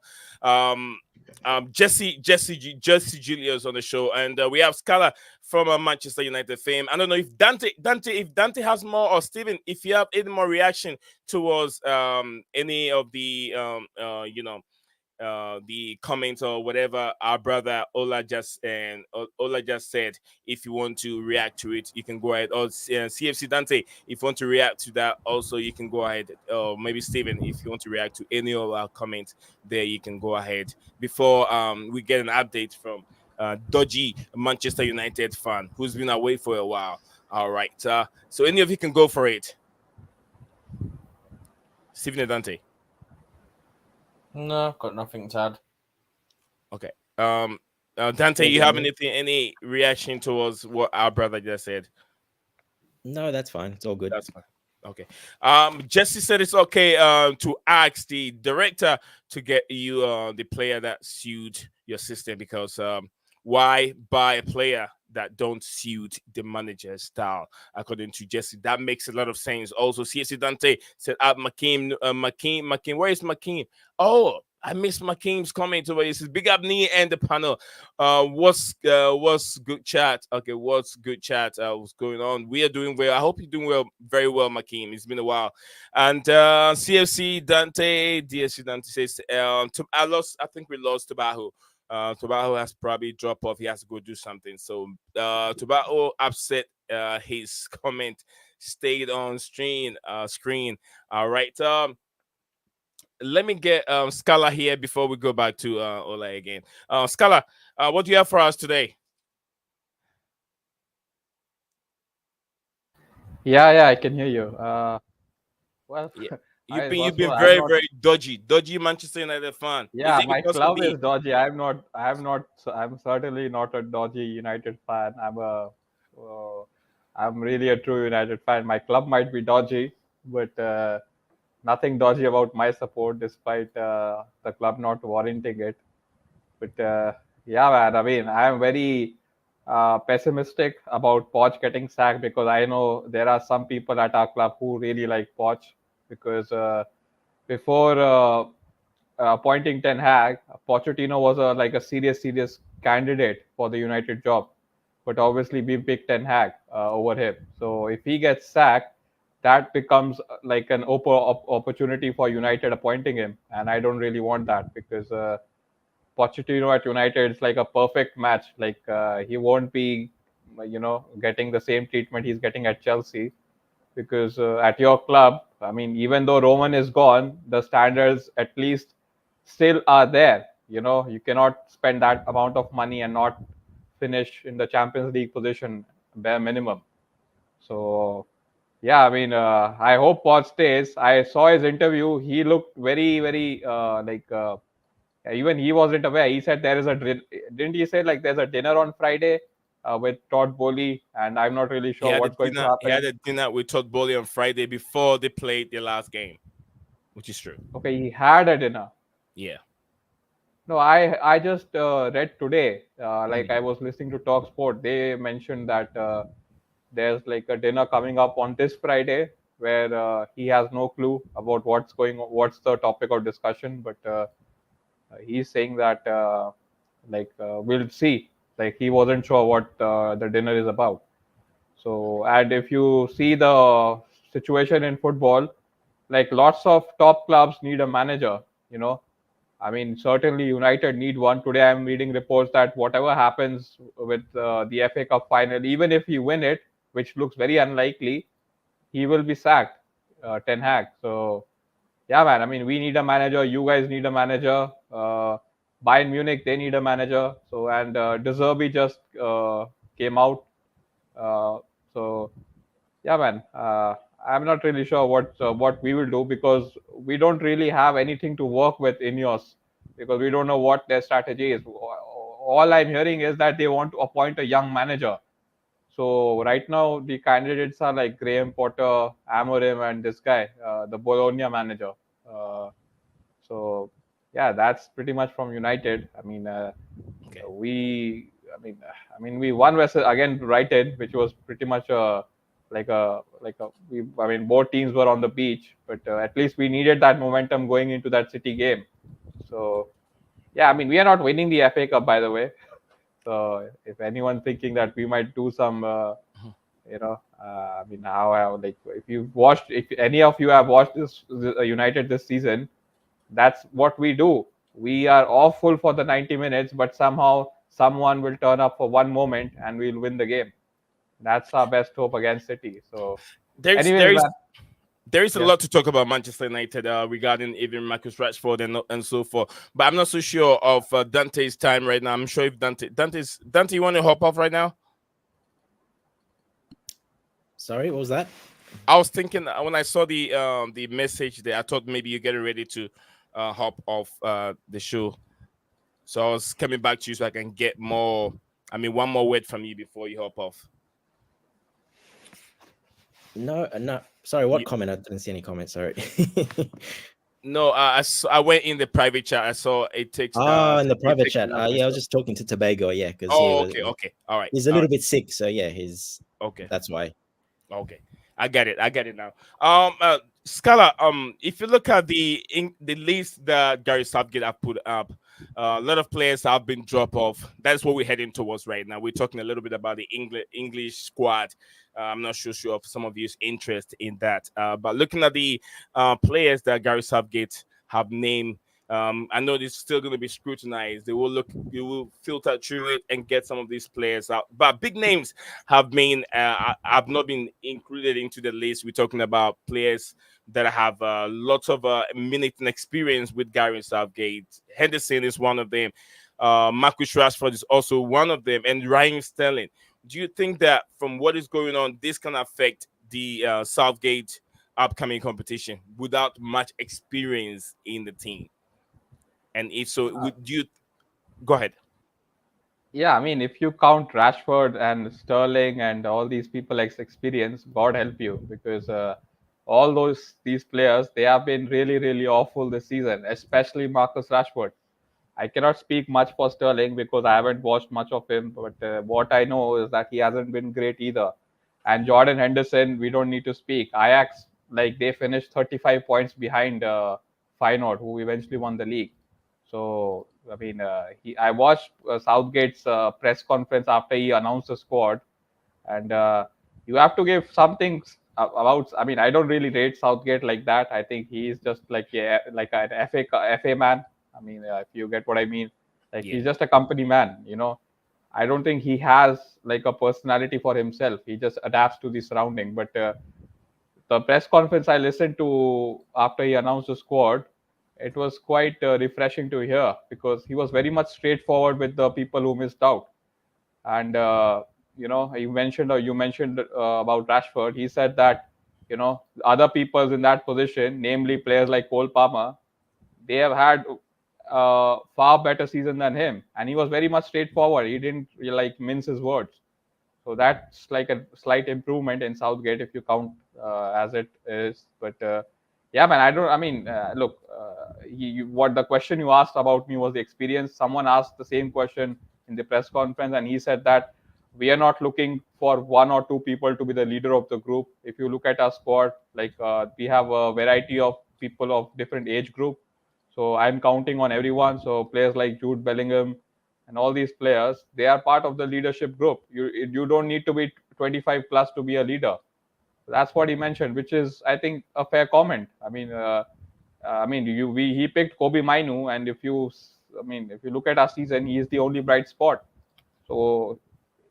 Jesse Julius on the show, and we have Scala from Manchester United fame. I don't know if Dante has more, or Steven, if you have any more reaction towards any of the the comments or whatever our brother Ola just said. If you want to react to it, you can go ahead. Or CFC Dante, if you want to react to that, also you can go ahead. Or maybe Steven, if you want to react to any of our comments there, you can go ahead. Before we get an update from Dodgy Manchester United fan who's been away for a while. All right, so any of you can go for it. Steven and Dante. No, got nothing to add. Okay. Dante, you have any reaction towards what our brother just said? No, that's fine. It's all good. That's fine. Okay. Jesse said it's okay to ask the director to get you the player that suit your system, because why buy a player that don't suit the manager's style? According to Jesse, that makes a lot of sense. Also, CSC Dante said, Makeem, where is Makeem? Oh, I missed Makeem's comment over. He says, big up me and the panel. What's good chat? Okay, what's good chat? What's going on? We are doing well. I hope you're doing well, very well, Makeem. It's been a while. And CFC Dante, DSC Dante says, I think we lost Tobaho. Tobaho has probably dropped off. He has to go do something. So Tobaho upset his comment stayed on screen. All right. Let me get Scala here before we go back to Ola again. Scala, what do you have for us today? Yeah, I can hear you. Well, yeah. You've been very, very dodgy Manchester United fan. Yeah, my club is dodgy. I'm certainly not a dodgy United fan. I'm really a true United fan. My club might be dodgy, but nothing dodgy about my support, despite the club not warranting it. But yeah, man, I mean, I am very pessimistic about Poch getting sacked, because I know there are some people at our club who really like Poch, because before appointing Ten Hag, Pochettino was a serious candidate for the United job, but obviously we picked Ten Hag over him. So if he gets sacked, that becomes like an opportunity for United appointing him, and I don't really want that, because Pochettino at United, it's like a perfect match. Like he won't be, getting the same treatment he's getting at Chelsea, because at your club, I mean, even though Roman is gone, the standards at least still are there. You cannot spend that amount of money and not finish in the Champions League position, bare minimum. So, yeah, I mean, I hope Pod stays. I saw his interview. He looked very, very even he wasn't aware. He said there is didn't he say like there's a dinner on Friday with Todd Bowley, and I'm not really He sure had a what's going to dinner. He happen. had a dinner with Todd Bowley on Friday before they played their last game, which is true. Okay, he had a dinner. Yeah. No, I just read today. Like I was listening to Talk Sport. They mentioned that there's like a dinner coming up on this Friday where he has no clue about what's the topic of discussion, but he's saying that we'll see. Like he wasn't sure what the dinner is about. So, and if you see the situation in football, like lots of top clubs need a manager. You know, I mean, certainly United need one. Today, I'm reading reports that whatever happens with the FA Cup final, even if he win it, which looks very unlikely, he will be sacked, Ten Hag. So, yeah, man. I mean, we need a manager. You guys need a manager. Bayern Munich, they need a manager. So, and De Zerbi just came out. Uh, so, yeah, man. I'm not really sure what we will do, because we don't really have anything to work with in yours, because we don't know what their strategy is. All I'm hearing is that they want to appoint a young manager. So right now the candidates are like Graham Potter, Amorim, and this guy, the Bologna manager. Uh, so yeah, that's pretty much from United. I mean, Okay. we won versus again Brighton, which was pretty much I mean, both teams were on the beach, but at least we needed that momentum going into that City game. So yeah, I mean, we are not winning the FA Cup, by the way. So if anyone thinking that we might do some, I mean, if any of you have watched this United this season, that's what we do. We are awful for the 90 minutes, but somehow someone will turn up for one moment and we'll win the game. That's our best hope against City. So, There's anyways, there's man, there's a yeah. lot to talk about Manchester United regarding even Marcus Rashford and so forth. But I'm not so sure of Dante's time right now. I'm sure if Dante, you want to hop off right now? Sorry, what was that? I was thinking when I saw the message there, I thought maybe you're getting ready to hop off the show. So I was coming back to you so I can get more. I mean, one more word from you before you hop off. No. Sorry, what comment? I didn't see any comments. Sorry. No, I went in the private chat. I saw it takes. In the private chat. Yeah, I was just talking to Tobago. Yeah, because okay, all right. He's a little bit sick, so yeah, he's okay. That's why. Okay, I get it now. Scala, if you look at the list that Gary Southgate have put up, a lot of players have been dropped off. That's what we're heading towards right now. We're talking a little bit about the English squad. I'm not sure of some of you's interest in that. But looking at the players that Gary Southgate have named, I know this is still going to be scrutinized. They will filter through it and get some of these players out. But big names have not been included into the list. We're talking about players that have lots of minutes and experience with Gary Southgate. Henderson is one of them. Marcus Rashford is also one of them, and Raheem Sterling. Do you think that from what is going on, this can affect the Southgate upcoming competition without much experience in the team? And if so, would you go ahead? Yeah, I mean, if you count Rashford and Sterling and all these people experience, God help you, because all these players, they have been really, really awful this season, especially Marcus Rashford. I cannot speak much for Sterling because I haven't watched much of him, but what I know is that he hasn't been great either. And Jordan Henderson, we don't need to speak. Ajax, like they finished 35 points behind Feyenoord, who eventually won the league. So I mean, I watched Southgate's press conference after he announced the squad, and you have to give something about. I mean, I don't really rate Southgate like that. I think he is just like an FA man. I mean, if you get what I mean, Like Yeah. he's just a company man, I don't think he has like a personality for himself. He just adapts to the surrounding. But the press conference I listened to after he announced the squad, it was quite refreshing to hear, because he was very much straightforward with the people who missed out. And you mentioned about Rashford. He said that other people in that position, namely players like Cole Palmer, they have had far better season than him, and he was very much straightforward. He didn't like mince his words. So that's like a slight improvement in Southgate if you count as it is. But yeah, man, look, what the question you asked about me was the experience. Someone asked the same question in the press conference, and he said that we are not looking for one or two people to be the leader of the group. If you look at our squad, like we have a variety of people of different age group. So I'm counting on everyone. So players like Jude Bellingham and all these players, they are part of the leadership group. You don't need to be 25 plus to be a leader. That's what he mentioned, which is, I think, a fair comment. He picked Kobe Mainu, and if you look at our season, he is the only bright spot. So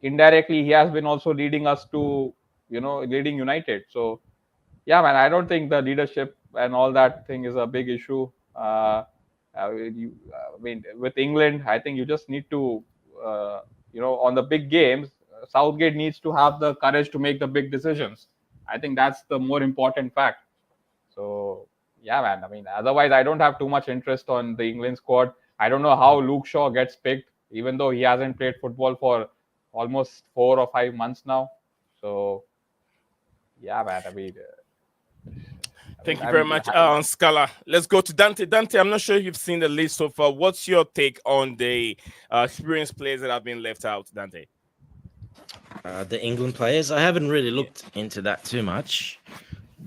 indirectly, he has been also leading us to, leading United. So yeah, man, I don't think the leadership and all that thing is a big issue. With England, I think you just need to, on the big games, Southgate needs to have the courage to make the big decisions. I think that's the more important fact. So yeah, man. Otherwise, I don't have too much interest on the England squad. I don't know how Luke Shaw gets picked, even though he hasn't played football for almost 4 or 5 months now. So yeah, man. Thank you very much, Scala. Let's go to Dante. Dante, I'm not sure if you've seen the list so far. What's your take on the experienced players that have been left out, Dante? The England players, I haven't really looked into that too much,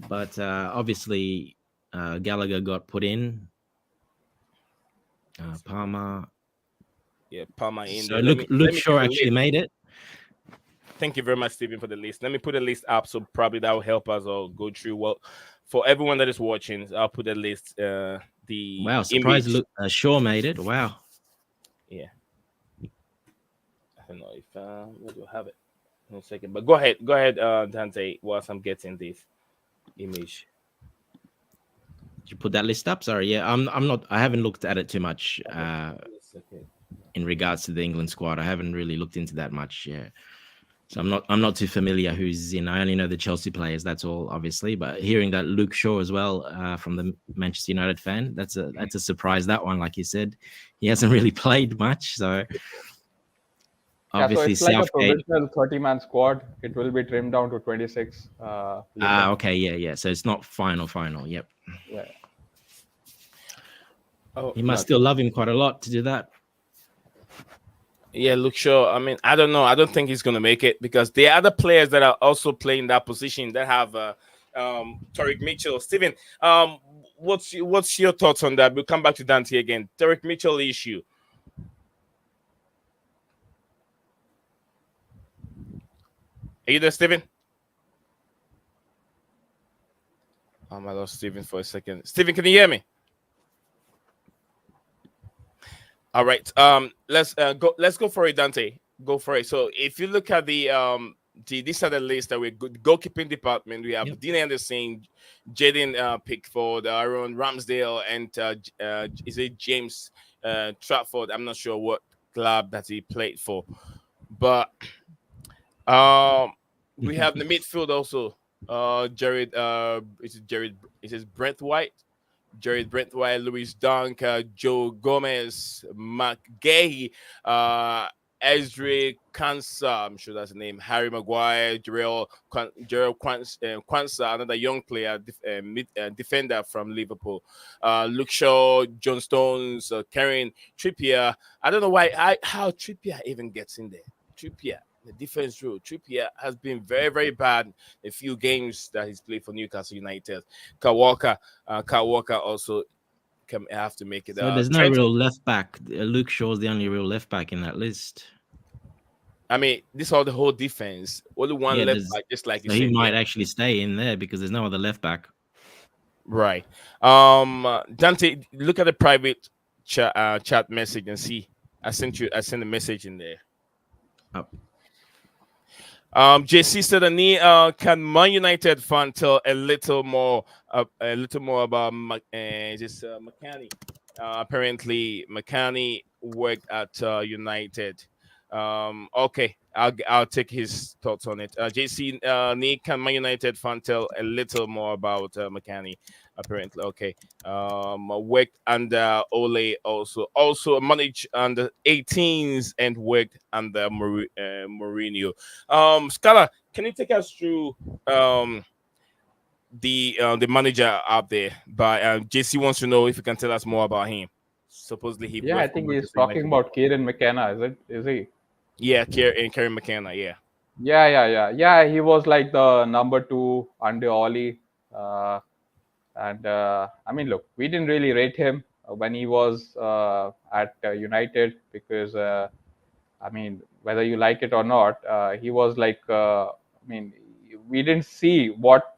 but obviously Gallagher got put in. Palmer. Yeah, Palmer in. So Luke Shaw actually made it. Thank you very much, Stephen, for the list. Let me put a list up, so probably that will help us all go through. Well, for everyone that is watching, I'll put a list. Wow, surprised Shaw made it. Wow. Yeah. I don't know if where do I have it? In a second, but go ahead, Dante. Whilst I'm getting this image. Did you put that list up? Sorry, yeah, I'm not. I haven't looked at it too much. In regards to the England squad, I haven't really looked into that much. Yeah. So I'm not too familiar who's in. I only know the Chelsea players. That's all, obviously. But hearing that Luke Shaw as well from the Manchester United fan, that's a surprise. That one, like you said, he hasn't really played much. So obviously, so it's like a provisional 30-man squad. It will be trimmed down to 26. Okay, yeah. So it's not final. Yep. Yeah. Oh, he must still love him quite a lot to do that. Yeah, Luke Shaw. I don't know. I don't think he's going to make it, because the other players that are also playing that position that have Tariq Mitchell. Stephen, what's your thoughts on that? We'll come back to Dante again. Tariq Mitchell issue. Are you there, Stephen? I lost Stephen for a second. Stephen, can you hear me? All right. Let's go for it, Dante. Go for it. So if you look at these are the list that we're good goalkeeping department. We have Dean Anderson, Jaden Pickford, Aaron Ramsdale, and is it James Trafford? I'm not sure what club that he played for, but we have the midfield also. Jared. Is it Brent White? Jared Brentway, Luis Dunk, Joe Gomez, Mark Gay, Ezri Kansa, I'm sure that's the name, Harry Maguire, Gerald Kwanzaa, another young player, defender from Liverpool, Luke Shaw, John Stones, Karen Trippier. I don't know how Trippier even gets in there. Trippier. The defense rule. Trippier has been very, very bad a few games that he's played for Newcastle United. Kyle Walker also have to make it. So there's no real left back. Luke Shaw's the only real left back in that list. This is all the whole defense. Only one left back, just like so he might actually stay in there because there's no other left back. Right. Dante, look at the private chat message and see I sent a message in there. Oh. JC said, can Man United fan tell a little more about McCanny? Apparently, McCanny worked at United. Okay, I'll take his thoughts on it. JC, Nick, can Man United fan tell a little more about McCanny? Apparently, okay. Worked under Ole, also managed under 18s and worked under Mourinho. Scala, can you take us through the manager out there? But JC wants to know if you can tell us more about him. Supposedly he Yeah, I worked for think he's Manchester talking United about before. Kieran McKenna. Is he? Yeah, Kieran McKenna. Yeah. Yeah. He was like the number two under Oli. Uh, and I mean, look, we didn't really rate him when he was at United because I mean, whether you like it or not, he was like, I mean, we didn't see what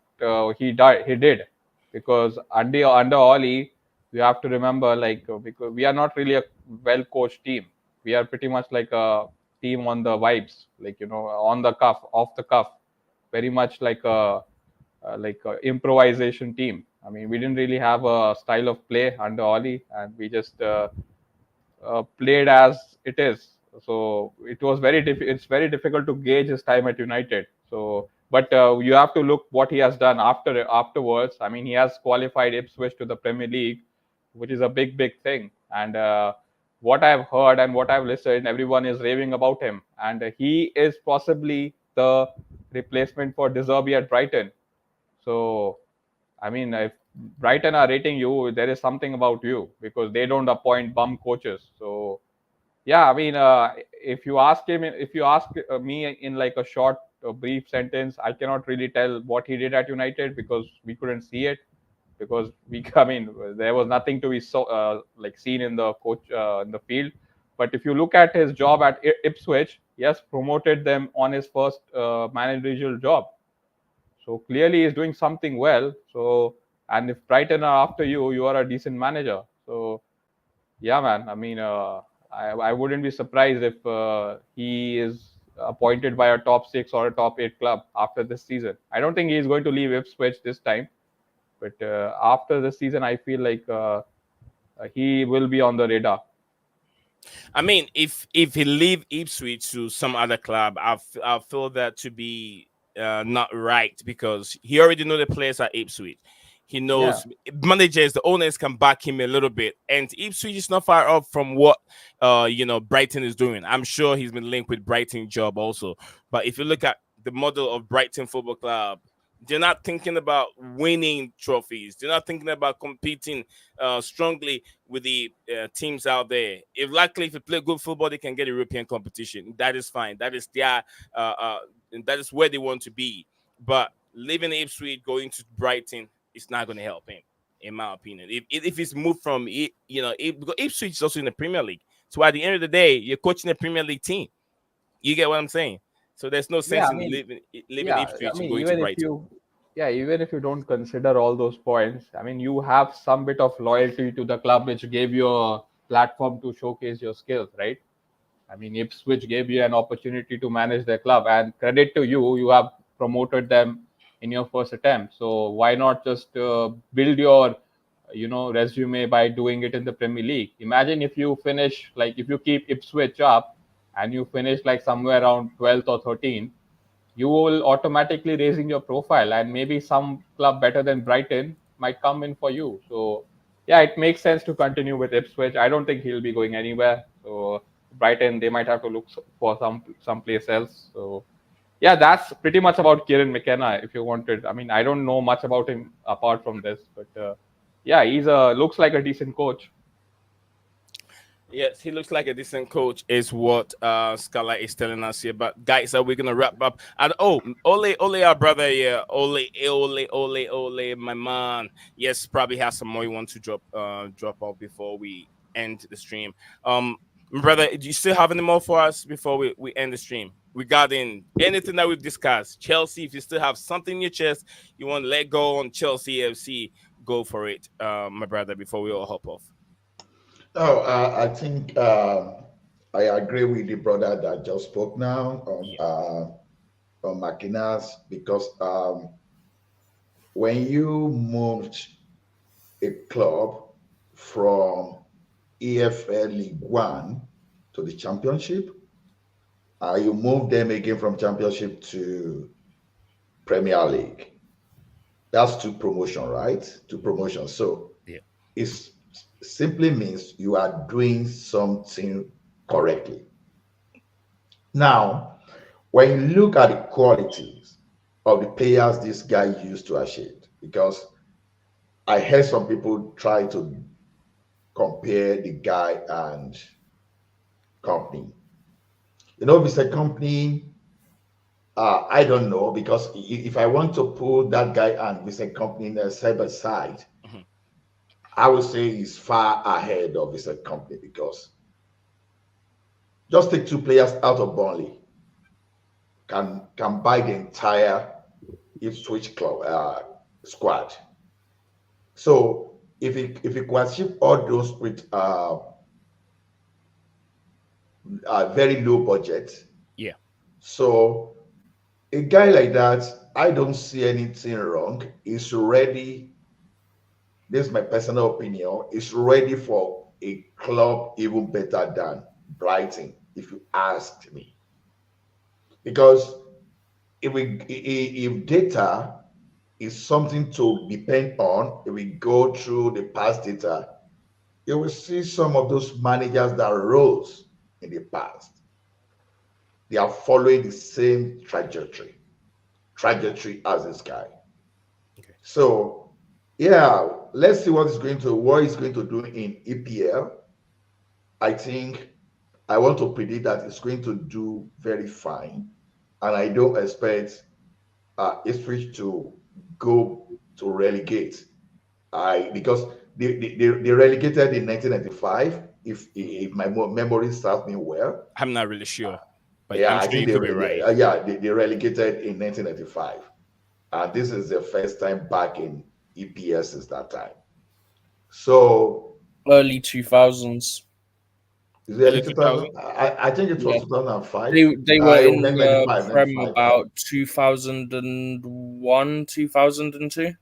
he did because under Oli, you have to remember like because we are not really a well coached team. We are pretty much like a team on the vibes, like on the cuff, off the cuff, very much like a improvisation team. I mean, we didn't really have a style of play under Oli, and we just played as it is. So it was it's very difficult to gauge his time at United. So, but you have to look what he has done afterwards. I mean, he has qualified Ipswich to the Premier League, which is a big thing. And what I've heard and what I've listened, everyone is raving about him, and he is possibly the replacement for De Zerbi at Brighton. So I mean, if Brighton are rating you, there is something about you because they don't appoint bum coaches. So, yeah, I mean, if you ask me in like a short, brief sentence, I cannot really tell what he did at United because we couldn't see it because I mean, there was nothing to be like seen in the coach in the field. But if you look at his job at Ipswich, he has promoted them on his first managerial job. So clearly he's doing something well. So and if Brighton are after you, you are a decent manager. So yeah, man. I mean, I wouldn't be surprised if he is appointed by a top 6 or a top 8 club after this season. I don't think he's going to leave Ipswich this time, but after this season, I feel like he will be on the radar. I mean, if he leave Ipswich to some other club, I feel that to be not right because he already know the players at Ipswich. He Yeah. knows managers, the owners can back him a little bit, and Ipswich is not far off from what Brighton is doing. I'm sure he's been linked with Brighton job also. But if you look at the model of Brighton Football Club, they're not thinking about winning trophies. They're not thinking about competing strongly with the teams out there. If you play good football, they can get European competition. That is fine. That is their that is where they want to be. But leaving Ipswich, going to Brighton, it's not going to help him, in my opinion. If it's moved from because Ipswich is also in the Premier League. So at the end of the day, you're coaching a Premier League team. You get what I'm saying? So there's no Yeah, sense I in mean, leaving yeah, I Ipswich and mean, going to Brighton. even if you don't consider all those points, I mean, you have some bit of loyalty to the club, which gave you a platform to showcase your skills, right? I mean, Ipswich gave you an opportunity to manage their club, and credit to you, you have promoted them in your first attempt. So why not just build your, resume by doing it in the Premier League? Imagine if you finish like if you keep Ipswich up, and you finish like somewhere around 12th or 13th, you will automatically raising your profile, and maybe some club better than Brighton might come in for you. So yeah, it makes sense to continue with Ipswich. I don't think he'll be going anywhere. So Brighton, they might have to look for some place else. So yeah, that's pretty much about Kieran McKenna. If you wanted, I mean, I don't know much about him apart from this, but yeah, he's looks like a decent coach. Yes, he looks like a decent coach, is what Scala is telling us here. But guys, we're gonna wrap up. And Ole, our brother here, Ole, my man. Yes, probably has some more you want to drop off before we end the stream. My brother, do you still have any more for us before we end the stream? Regarding anything that we've discussed, Chelsea, if you still have something in your chest you want to let go on Chelsea FC, go for it, my brother, before we all hop off. Oh, I think I agree with the brother that just spoke now Yeah. on McKenna's because when you moved a club from EFL League One to the Championship, you move them again from Championship to Premier League. That's two promotion, right? Two promotion. So Yeah. it simply means you are doing something correctly. Now, when you look at the qualities of the players this guy used to achieve, because I heard some people try to compare the guy and company. You know, if it's a company, I don't know because if I want to put that guy and Vincent Company side by side, Mhm. I would say he's far ahead of Vincent Company because just take two players out of Burnley can buy the entire Ipswich club squad. So if he could achieve all those with very low budget, Yeah. so a guy like that, I don't see anything wrong. He's ready. This is my personal opinion. He's ready for a club even better than Brighton, if you asked me. Because if data is something to depend on, if we go through the past data, you will see some of those managers that rose in the past. They are following the same trajectory as this guy. Okay. So yeah, let's see what he's going to do in EPL. I think I want to predict that it's going to do very fine, and I don't expect Ipswich to go to relegate. I because they relegated in 1995. If my memory serves me well, I'm not really sure, but yeah, I'm I sure think you could be right. they relegated in 1995. This is the first time back in EPS since that time. So Early 2000s. is it early Early 2000. 2000? I think it Yeah. was 2005. They were in the 1995, Prem 95. about 2001, 2002.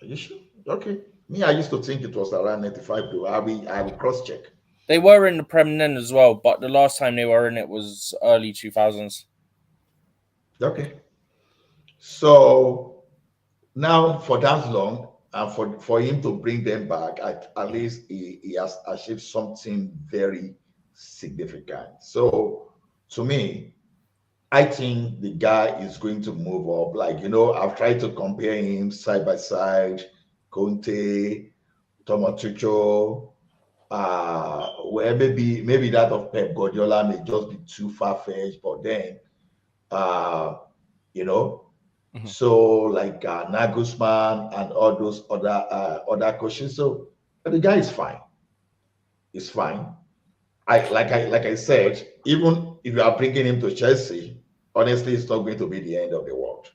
Are you sure? Okay. Me, I used to think it was around 95 though. I will cross check. They were in the Prem then as well, but the last time they were in it was early 2000s. Okay. So now for that long, and for him to bring them back, at least he has achieved something very significant. So to me, I think the guy is going to move up. Like, I've tried to compare him side by side, Conte, Tomatricho, where maybe that of Pep Guardiola may just be too far fetched, but then uh, you know, Mhm. so like Nagelsmann and all those other coaches. So the guy is fine. He's fine. I said, even if you are bringing him to Chelsea, honestly, it's not going to be the end of the world.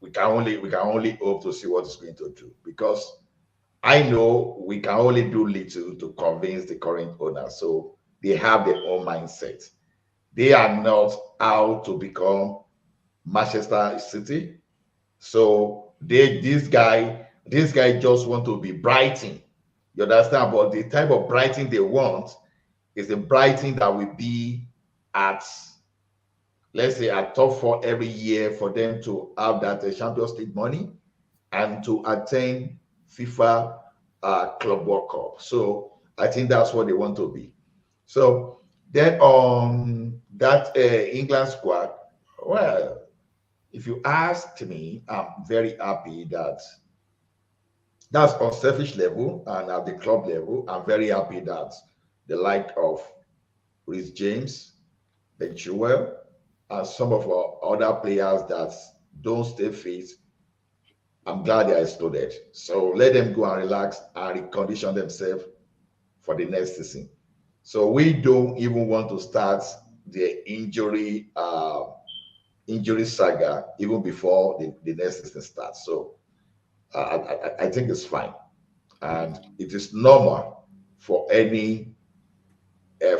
We can only hope to see what he's going to do because I know we can only do little to convince the current owner. So they have their own mindset. They are not out to become Manchester City. So this guy just want to be Brighton. You understand? But the type of Brighton they want is a Brighton that will be at, let's say, at top four every year for them to have that Champions League money and to attain FIFA Club World Cup. So I think that's what they want to be. So then on that England squad, well, if you ask me, I'm very happy that that's on selfish level and at the club level. I'm very happy that the like of Rhys James, Ben Chilwell, and some of our other players that don't stay fit, I'm glad they are excluded. So let them go and relax and recondition themselves for the next season. So we don't even want to start the injury saga even before the next season starts. So I think it's fine. And it is normal for any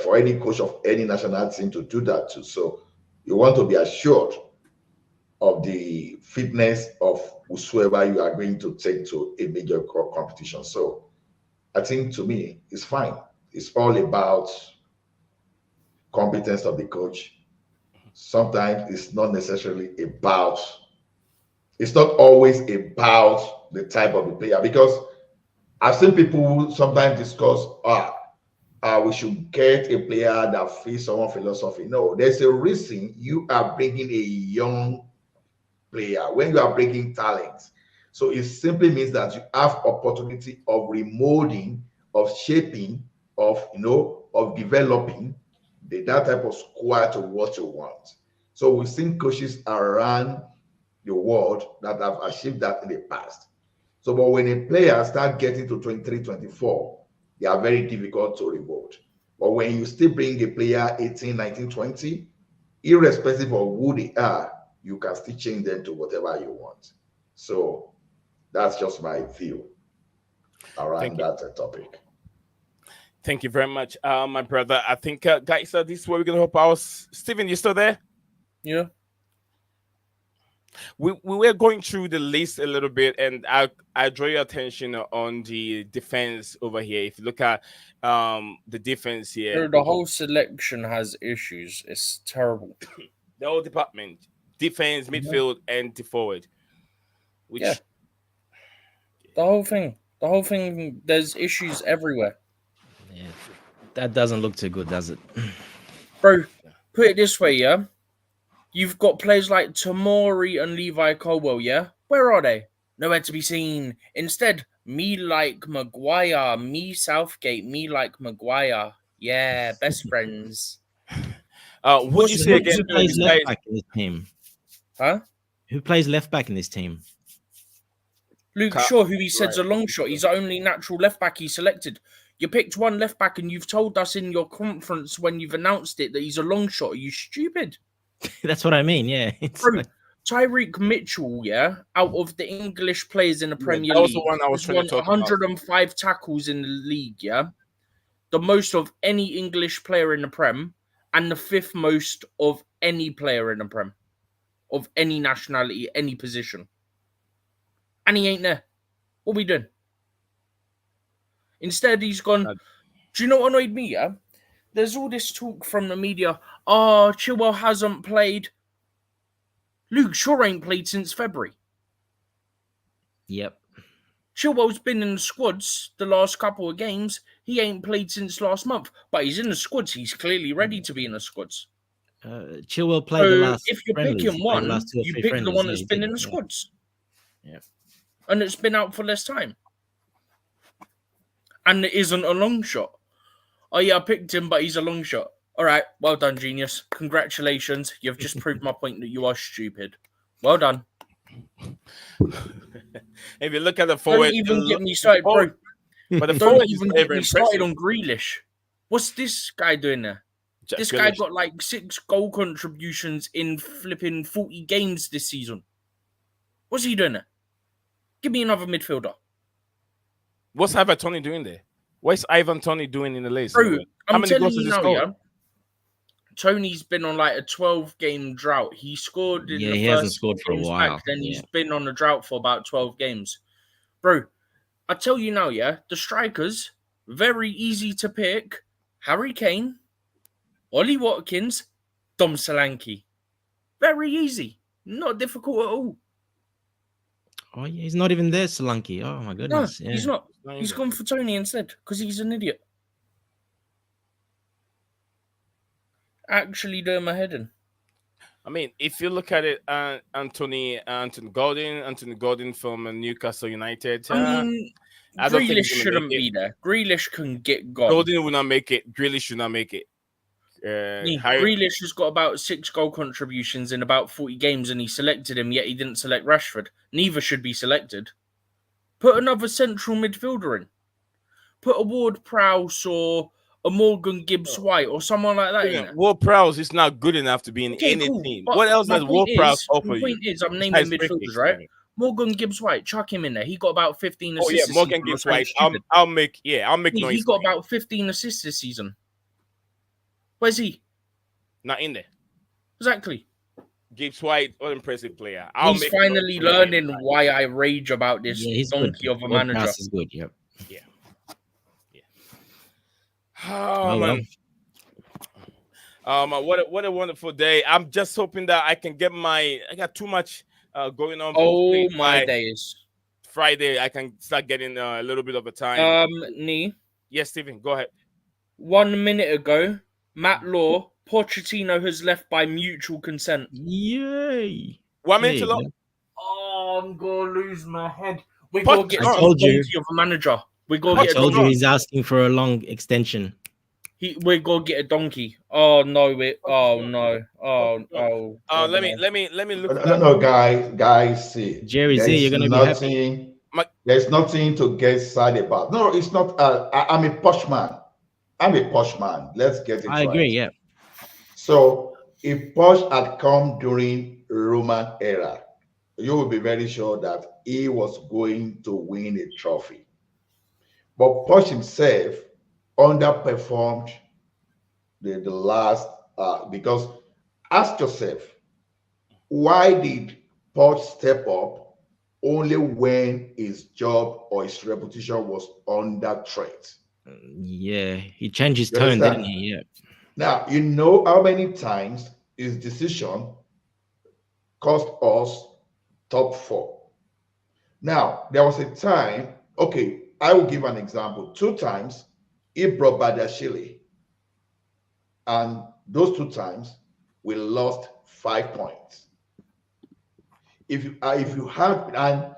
for any coach of any national team to do that too. So you want to be assured of the fitness of whosoever you are going to take to a major competition. So I think to me, it's fine. It's all about competence of the coach. Sometimes it's not necessarily about, it's not always about the type of the player, because I've seen people sometimes discuss, we should get a player that fits someone's philosophy. No, there's a reason you are bringing a young player when you are bringing talent. So it simply means that you have opportunity of remolding, of shaping, of of developing that type of squad to what you want. So we've seen coaches around the world that have achieved that in the past. So, but when a player start getting to 23, 24, they are very difficult to remold. But when you still bring a player 18, 19, 20, irrespective of who they are, you can still change them to whatever you want. So that's just my view around that topic. Thank you very much, my brother. I think, guys, this is where we're going to hope our... Stephen, you still there? Yeah. We were going through the list a little bit, and I draw your attention on the defense over here. If you look at the defense here, The whole selection has issues. It's terrible. The whole department, defense, midfield, and the forward. Which... Yeah. The whole thing. There's issues everywhere. Yeah, that doesn't look too good, does it? Bro, put it this way, yeah? You've got players like Tomori and Levi Colwell, yeah? Where are they? Nowhere to be seen. Instead, me like Maguire, me Southgate, me like Maguire. Yeah, best friends. What do you say again? Who plays left back in this team? Huh? Who plays left back in this team? Luke Shaw, who he said's a long shot. He's the only natural left back he selected. You picked one left back and you've told us in your conference when you've announced it that he's a long shot. Are you stupid? That's what I mean, yeah. Bro, Tyreek Mitchell, yeah, out of the English players in the Premier that was League, the one I was trying to talk 105 tackles in the league, yeah? The most of any English player in the Prem, and the fifth most of any player in the Prem, of any nationality, any position. And he ain't there. What are we doing? Instead, he's gone. Do you know what annoyed me, yeah? There's all this talk from the media. Oh, Chilwell hasn't played. Luke Shaw ain't played since February. Yep. Chilwell's been in the squads the last couple of games. He ain't played since last month, but he's in the squads. He's clearly ready to be in the squads. Chilwell played the last. If you're picking one, you pick the one that's been in the squads. Yeah. And it's been out for less time. And it isn't a long shot. Oh, yeah, I picked him, but he's a long shot. All right, well done, genius. Congratulations. You've just proved my point that you are stupid. Well done. If you look at the forward... Don't even get me started, bro. But the Don't forward even is get very me started impressive. on Grealish. What's this guy doing there? This guy got like 6 goal contributions in flipping 40 games this season. What's he doing there? Give me another midfielder. What's Ivan Toney doing there? What's Ivan Toney doing in the list? Bro, I'm telling goals you has he now, scored? yeah. Tony's been on like a 12-game drought. He scored in the he first hasn't scored for a games while. back, then he's been on a drought for about 12 games. Bro, I tell you now, yeah, the strikers, very easy to pick. Harry Kane, Ollie Watkins, Dom Solanke. Very easy. Not difficult at all. Oh, yeah, he's not even there, Solanke. Oh, my No, goodness. Yeah. he's not. He's gone for Tony instead because he's an idiot. Actually doing my head in. I mean, if you look at it, Anthony Gordon from Newcastle United. I mean, I don't think Grealish he's gonna shouldn't make it. be there. Grealish can get gone. Gordon will not make it. Grealish should not make it. Grealish has got about 6 goal contributions in about 40 games and he selected him, yet he didn't select Rashford. Neither should be selected. Put another central midfielder in. Put a Ward-Prowse or a Morgan Gibbs-White or someone like that in there. Ward-Prowse is not good enough to be in any team. But what else does Ward-Prowse offer you? you? The point is, I'm naming midfielders, right? Morgan Gibbs-White, chuck him in there. He got about 15 assists. Oh yeah, Morgan Gibbs-White. I'll make He noise. got about 15 assists this season. Where's he? Not in there. Exactly. Gibbs White, unimpressive player. He's finally learning why I rage about this donkey good. of a manager. Is good. Yep. Yeah. Oh man. What a wonderful day. I'm just hoping that I can get I got too much going on. Oh my days. Friday, I can start getting a little bit of a time. Nee. Yes, Stephen, go ahead. 1 minute ago, Matt Law, Pochettino has left by mutual consent. Yay. 1 minute ago. Oh, I'm gonna lose my head. We gotta get some donkey of a manager. We gotta get I told you he's asking for a long extension. We gotta get a donkey. Oh no! No! Let me look. No, guys. See, Jerry Z, you're gonna be happy. There's nothing to get sad about. No, it's not. I'm a posh man. Let's get it right. I agree. Yeah. So if Posh had come during Roman era, you will be very sure that he was going to win a trophy. But Posh himself underperformed the last because ask yourself, why did Poch step up only when his job or his reputation was under threat? Yeah, he changed his tone, didn't he? Yeah. Now, you know how many times his decision cost us top 4. Now, there was a time, okay, I will give an example. 2 times, he brought Badashile. And those 2 times, we lost 5 points. If you have, and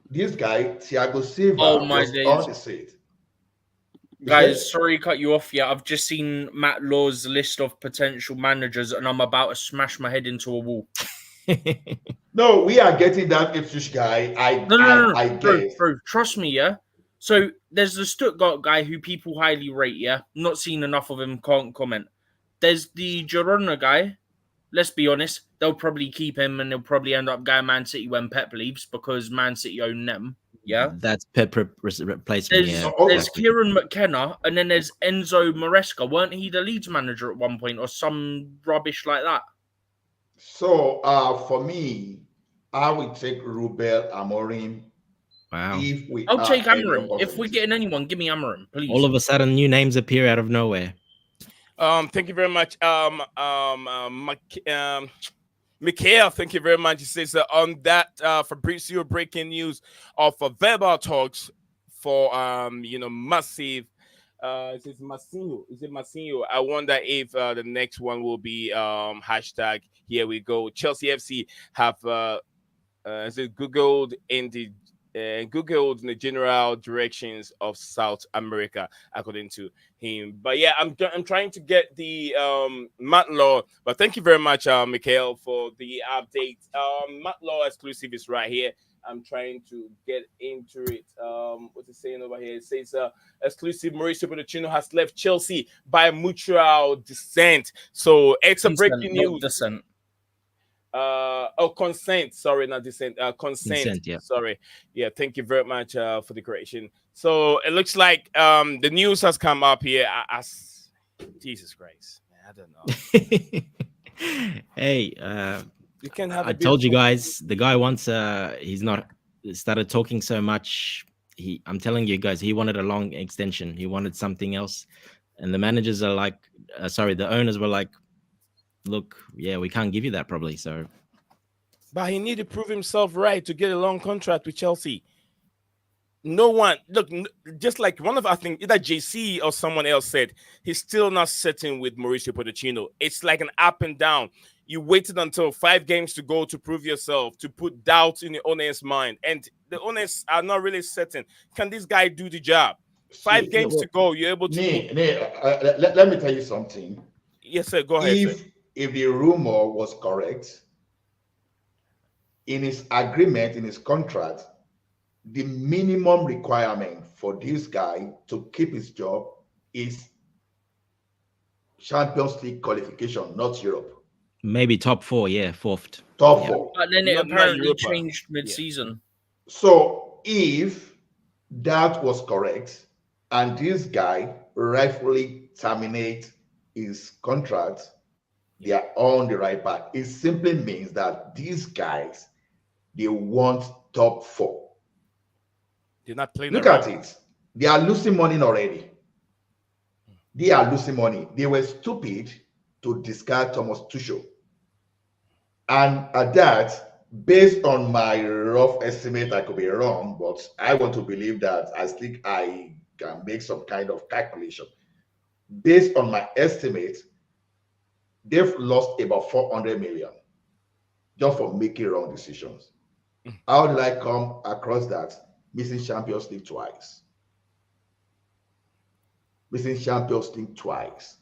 this guy, Thiago Silva, was on the seat. Guys, sorry to cut you off. Yeah, I've just seen Matt Law's list of potential managers, and I'm about to smash my head into a wall. No, we are getting that Ipswich guy. I guess. Bro, trust me, yeah. So there's the Stuttgart guy who people highly rate. Yeah, not seen enough of him. Can't comment. There's the Girona guy. Let's be honest, they'll probably keep him, and they'll probably end up going Man City when Pep leaves because Man City own them. Yeah, that's Pep replacement. There's Kieran McKenna, and then there's Enzo Maresca. Weren't he the Leeds manager at one point, or some rubbish like that? So, for me, I would take Rubel Amorim. Wow. I'll take Amorim. If we're getting anyone, give me Amorim, please. All of a sudden, new names appear out of nowhere. Thank you very much. Mikhail, thank you very much. He says on that Fabrizio breaking news of verbal talks for massive. It says Massinho. Is it Massinho? I wonder if the next one will be hashtag here we go. Chelsea FC have googled in the general directions of South America, according to him. But yeah, I'm trying to get the Matt Law. But thank you very much, Mikhail, for the update. Matt Law exclusive is right here. I'm trying to get into it. What's it saying over here? It says exclusive Mauricio Pochettino has left Chelsea by mutual dissent. So it's a breaking news. Dissent. Consent. Sorry, not dissent. Consent. Yeah. Sorry. Yeah. Thank you very much for the correction. So it looks like the news has come up here. As Jesus Christ, I don't know. Hey, you can have. I told you guys, the guy once he's not started talking so much. I'm telling you guys, he wanted a long extension. He wanted something else, and the managers are like, the owners were like, look, yeah, we can't give you that probably. So, but he needed to prove himself right to get a long contract with Chelsea. No one, look, just like I think either JC or someone else said, he's still not certain with Mauricio Pochettino. It's like an up and down. You waited until 5 games to go to prove yourself, to put doubt in the owner's mind. And the owners are not really certain. Can this guy do the job? 5 games to go, you're able to... let me tell you something. Yes, sir, go ahead. If the rumor was correct, in his agreement, in his contract, the minimum requirement for this guy to keep his job is Champions League qualification, not Europe. Maybe top 4, yeah, 4th. Top 4. But then it apparently changed mid-season. Yeah. So if that was correct, and this guy rightfully terminate his contract, they are on the right path. It simply means that these guys, they want top four. They're not playing Look around. at it. They are losing money already. They are losing money. They were stupid to discard Thomas Tuchel. And at that, based on my rough estimate, I could be wrong, but I want to believe that I think I can make some kind of calculation. Based on my estimate, they've lost about 400 million just for making wrong decisions. How did I come across that? Missing Champions League twice. Missing Champions League twice.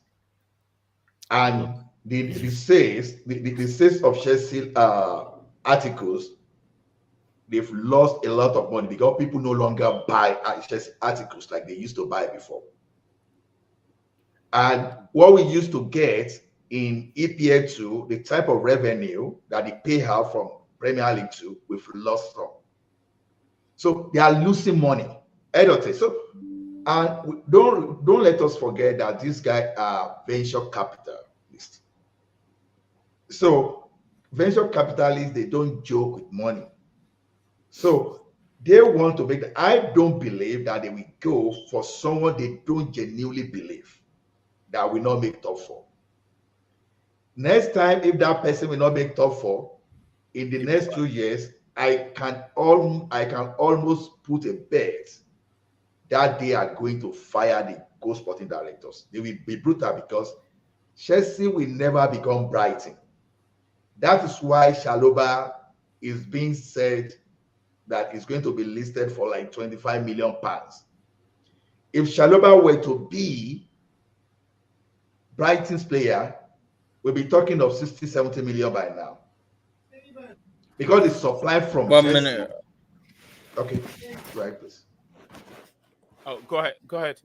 And the sales of Chelsea articles, they've lost a lot of money because people no longer buy Chelsea articles like they used to buy before. And what we used to get in EPL2, the type of revenue that they pay out from Premier League 2, we've lost some. So they are losing money. So, and don't let us forget that these guys are venture capitalists. So venture capitalists, they don't joke with money. So they want to make. I don't believe that they will go for someone they don't genuinely believe that will not make top four. Next time, if that person will not make top four in the next 2 years, I can almost put a bet that they are going to fire the co-sporting directors. They will be brutal because Chelsea will never become Brighton. That is why Chalobah is being said that it's going to be listed for like 25 million pounds. If Chalobah were to be Brighton's player, we'll be talking of 60, 70 million by now. Because it's supply from 1 Chelsea. minute. Okay, right, please. Oh, go ahead. Go ahead.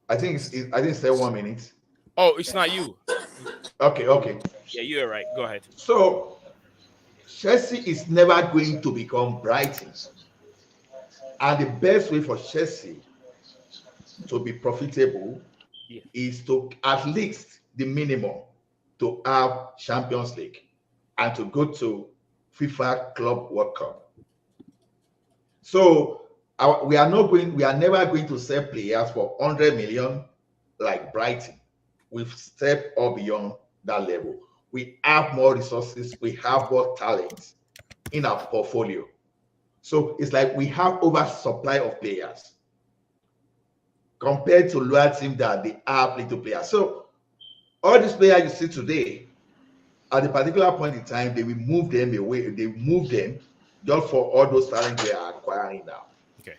I think it's 1 minute. Oh, it's not you. Okay. Yeah, you're right. Go ahead. So Chelsea is never going to become Brighton. And the best way for Chelsea to be profitable is to at least the minimum to have Champions League and to go to FIFA Club World Cup. So we are never going to sell players for 100 million like Brighton. We've stepped up beyond that level. We have more resources, we have more talent in our portfolio. So it's like we have oversupply of players compared to lower teams that they have little players. So all these players you see today, at a particular point in time, they will move them away. They move them just for all those talents they are acquiring now. Okay.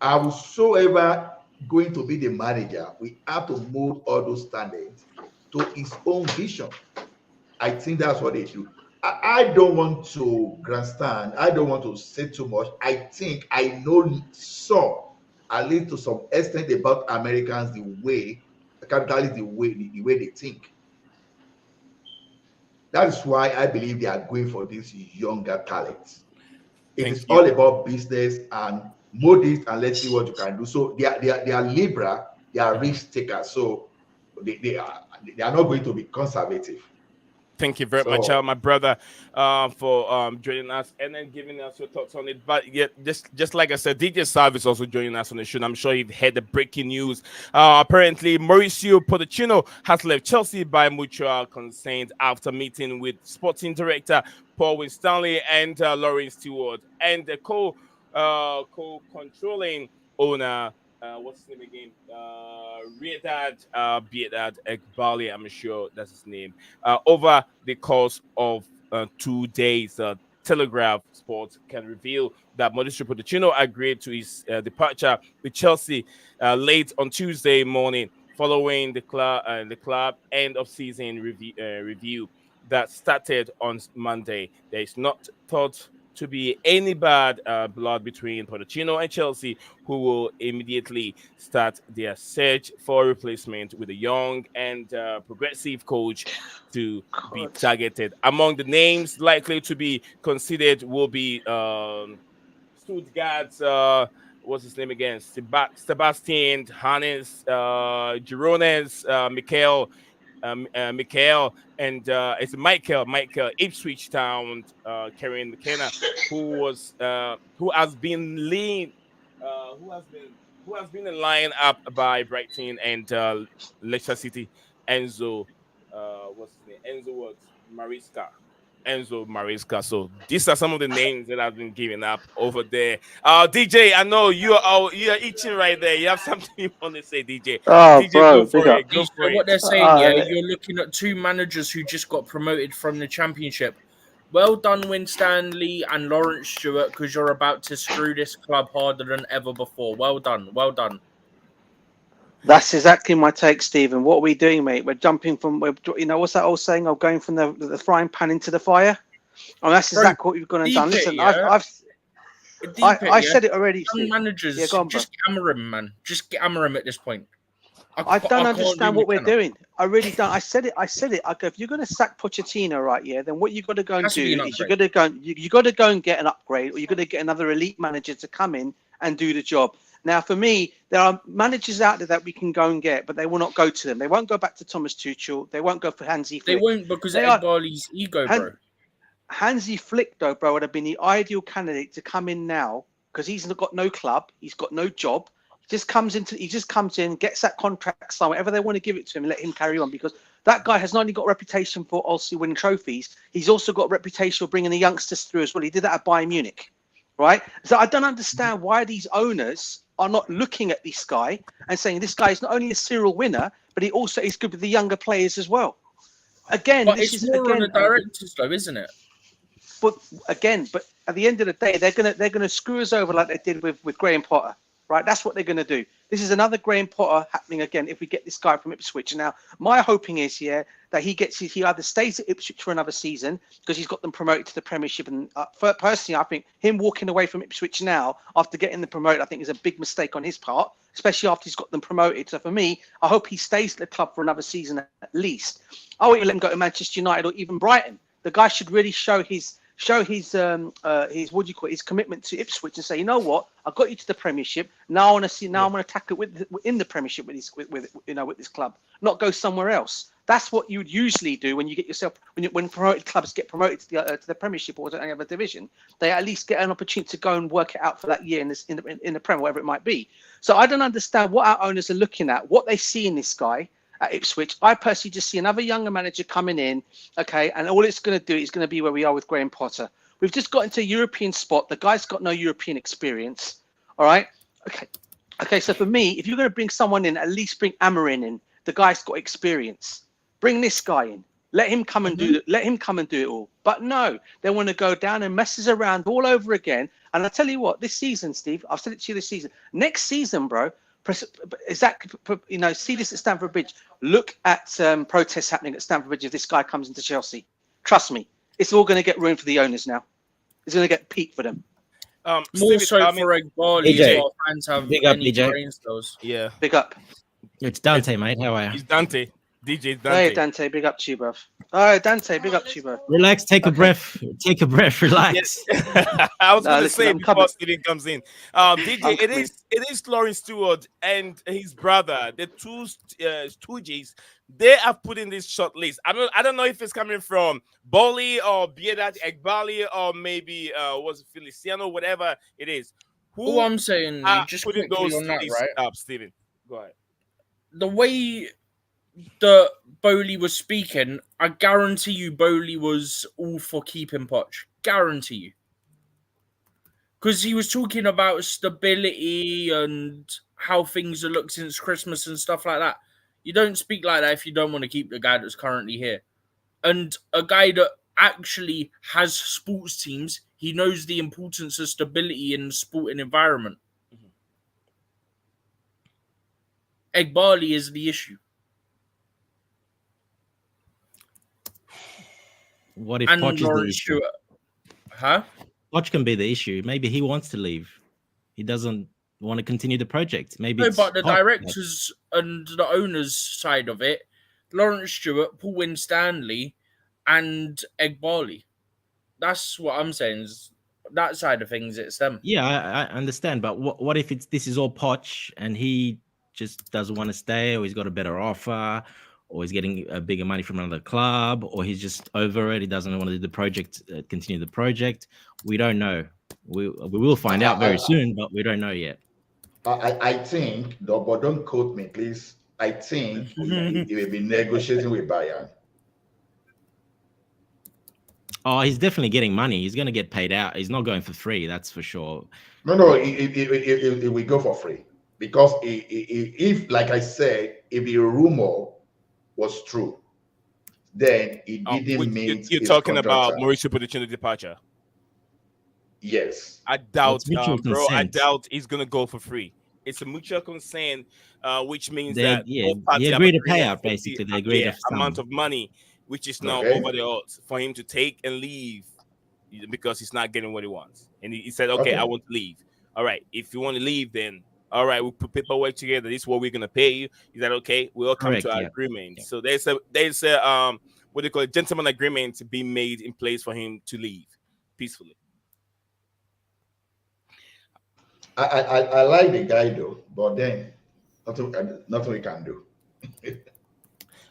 Whosoever going to be the manager, we have to mold all those talents to his own vision. I think that's what they do. I don't want to grandstand. I don't want to say too much. I think I know some, at least to some extent, about Americans, the way capitalists, the way they think. That is why I believe they are going for these younger talents. It is all about business and mold it and let's see what you can do. So they are liberal, they are risk takers. So they are not going to be conservative. Thank you very much, my brother, for joining us and then giving us your thoughts on it. But yet, just like I said, DJ Salve is also joining us on the show. And I'm sure you've heard the breaking news. Apparently, Mauricio Pochettino has left Chelsea by mutual consent after meeting with sporting director Paul Winstanley and Lawrence Stewart and the co-controlling owner. What's his name again? Riyadad Ekbali, I'm sure that's his name. Over the course of 2 days, Telegraph Sports can reveal that Mauricio Pochettino agreed to his departure with Chelsea late on Tuesday morning, following the club end of season review that started on Monday. There is not thought to be any bad blood between Pochettino and Chelsea, who will immediately start their search for a replacement with a young and progressive coach to be targeted. Among the names likely to be considered will be Stuttgart's what's his name again? Sebastian, Hannes, Girones, Michael, and it's Michael Ipswich Town, Kieran McKenna, who has been lean, who has been in line up by Brighton and Leicester City. Enzo, what's his name? Enzo what? Mariska. Enzo Mariska. So these are some of the names that have been given up over there. DJ, I know you are itching right there. You have something you want to say, DJ. Oh, DJ, bro, go for big up. it. Go for So it. what they're saying, yeah, Uh, you're looking at two managers who just got promoted from the Championship. Well done, Win Stanley and Lawrence Stewart, because you're about to screw this club harder than ever before. Well done, well done. That's exactly my take, Stephen. What are we doing, mate? We're jumping from, what's that old saying? Of going from the frying pan into the fire. And that's exactly what we've gone and done. Listen, I said it already, Some Steve. managers, Yeah, go on, just hammer him, man. Just hammer him at this point. I don't understand what we're McKenna. doing. I really don't. I said it. I go, if you're going to sack Pochettino, right? Yeah. Then what you got to go and Has to be do an is you upgrade. got to go and get an upgrade, or you got to get another elite manager to come in and do the job. Now, for me, there are managers out there that we can go and get, but they will not go to them. They won't go back to Thomas Tuchel. They won't go for Hansi Flick. They won't because They of are- Barley's ego, bro. Hansi Flick, though, bro, would have been the ideal candidate to come in now because he's got no club, he's got no job. He just comes in, gets that contract, signed, whatever they want to give it to him, and let him carry on. Because that guy has not only got a reputation for also winning trophies, he's also got a reputation for bringing the youngsters through as well. He did that at Bayern Munich, right? So I don't understand why these owners are not looking at this guy and saying this guy is not only a serial winner, but he also is good with the younger players as well. Again, But this it's is more again, on the directors, though, isn't it? but at the end of the day, they're gonna screw us over like they did with Graham Potter, right? That's what they're gonna do. This is another Graham Potter happening again if we get this guy from Ipswich. Now, my hoping is that he either stays at Ipswich for another season because he's got them promoted to the Premiership. And personally, I think him walking away from Ipswich now after getting them promoted, I think is a big mistake on his part, especially after he's got them promoted. So for me, I hope he stays at the club for another season at least. I won't let him go to Manchester United or even Brighton. The guy should really show his his commitment to Ipswich and say, you know what, I got you to the Premiership. Now I want to see. Now I'm going to tackle it in the Premiership with this club, not go somewhere else. That's what you would usually do when you get yourself when promoted clubs get promoted to the Premiership or to any other division. They at least get an opportunity to go and work it out for that year in the Premier, whatever it might be. So I don't understand what our owners are looking at, what they see in this guy at Ipswich. I personally just see another younger manager coming in, okay, and all it's going to do is going to be where we are with Graham Potter. We've just got into a European spot. The guy's got no European experience, all right? Okay. So for me, if you're going to bring someone in, at least bring Amarin in. The guy's got experience. Bring this guy in. Let him come and do it. Let him come and do it all. But no, they want to go down and messes around all over again. And I tell you what, this season, Steve, I've said it to you this season. Next season, bro, see this at Stamford Bridge. Look at protests happening at Stamford Bridge if this guy comes into Chelsea. Trust me, it's all going to get ruined for the owners now. It's going to get peak for them. More Stephen, so for Barley, DJ, if our fans have big up, any DJ. brain cells. Yeah, Big up. It's Dante, mate. How are you? it's Dante. DJ Dante. Hey, Dante, big up to you, bruv. All right, Dante, big up to you, bro. Relax. Take a breath. Take a breath. Relax. I was No, going to listen, say I'm before coming. Steven comes in, DJ, I'm it coming. is Lawrence Stewart and his brother, the two Stooges. They have put in this short list. I don't know if it's coming from Boli or Biedat Egbali or maybe was it Feliciano, whatever it is. All I'm saying, are just putting quickly those on that, lists right? up, Steven? Go ahead. The way that Bowley was speaking, I guarantee you Bowley was all for keeping Poch. Guarantee you. Because he was talking about stability and how things have looked since Christmas and stuff like that. You don't speak like that if you don't want to keep the guy that's currently here. And a guy that actually has sports teams, he knows the importance of stability in the sporting environment. Egbali is the issue. What if And Poch is the Lawrence issue? Stewart. Huh? Poch can be the issue. Maybe he wants to leave. He doesn't want to continue the project. Maybe No, it's but the Poch. directors and the owners' side of it, Lawrence Stewart, Paul Winstanley, and Egbali. That's what I'm saying. that side of things, it's them. Yeah, I understand, but what if this is all Poch and he just doesn't want to stay, or he's got a better offer, or he's getting a bigger money from another club, or he's just over it, he doesn't want to do the project, continue the project? We don't know. We will find out very soon, but we don't know yet. I think, but don't quote me, please. I think he will be negotiating with Bayern. Oh, he's definitely getting money. He's going to get paid out. He's not going for free, that's for sure. No, it will go for free. Because if, like I said, if the rumor was true, then it didn't mean you're talking about Mauricio Pochettino's departure. Yes. I doubt, bro. I doubt he's gonna go for free. It's a mutual consent, which means that both parties they agree to pay out, basically. They agree to amount of money, which is now over the odds for him to take and leave because he's not getting what he wants. And he said, okay, I want to leave. All right, if you want to leave, then all right, we'll put paperwork together. This is what we're gonna pay you. He said, okay, we'll come to our agreement. Yeah. So there's a what they call a gentleman agreement to be made in place for him to leave peacefully. I like the guy though, but then nothing we can do.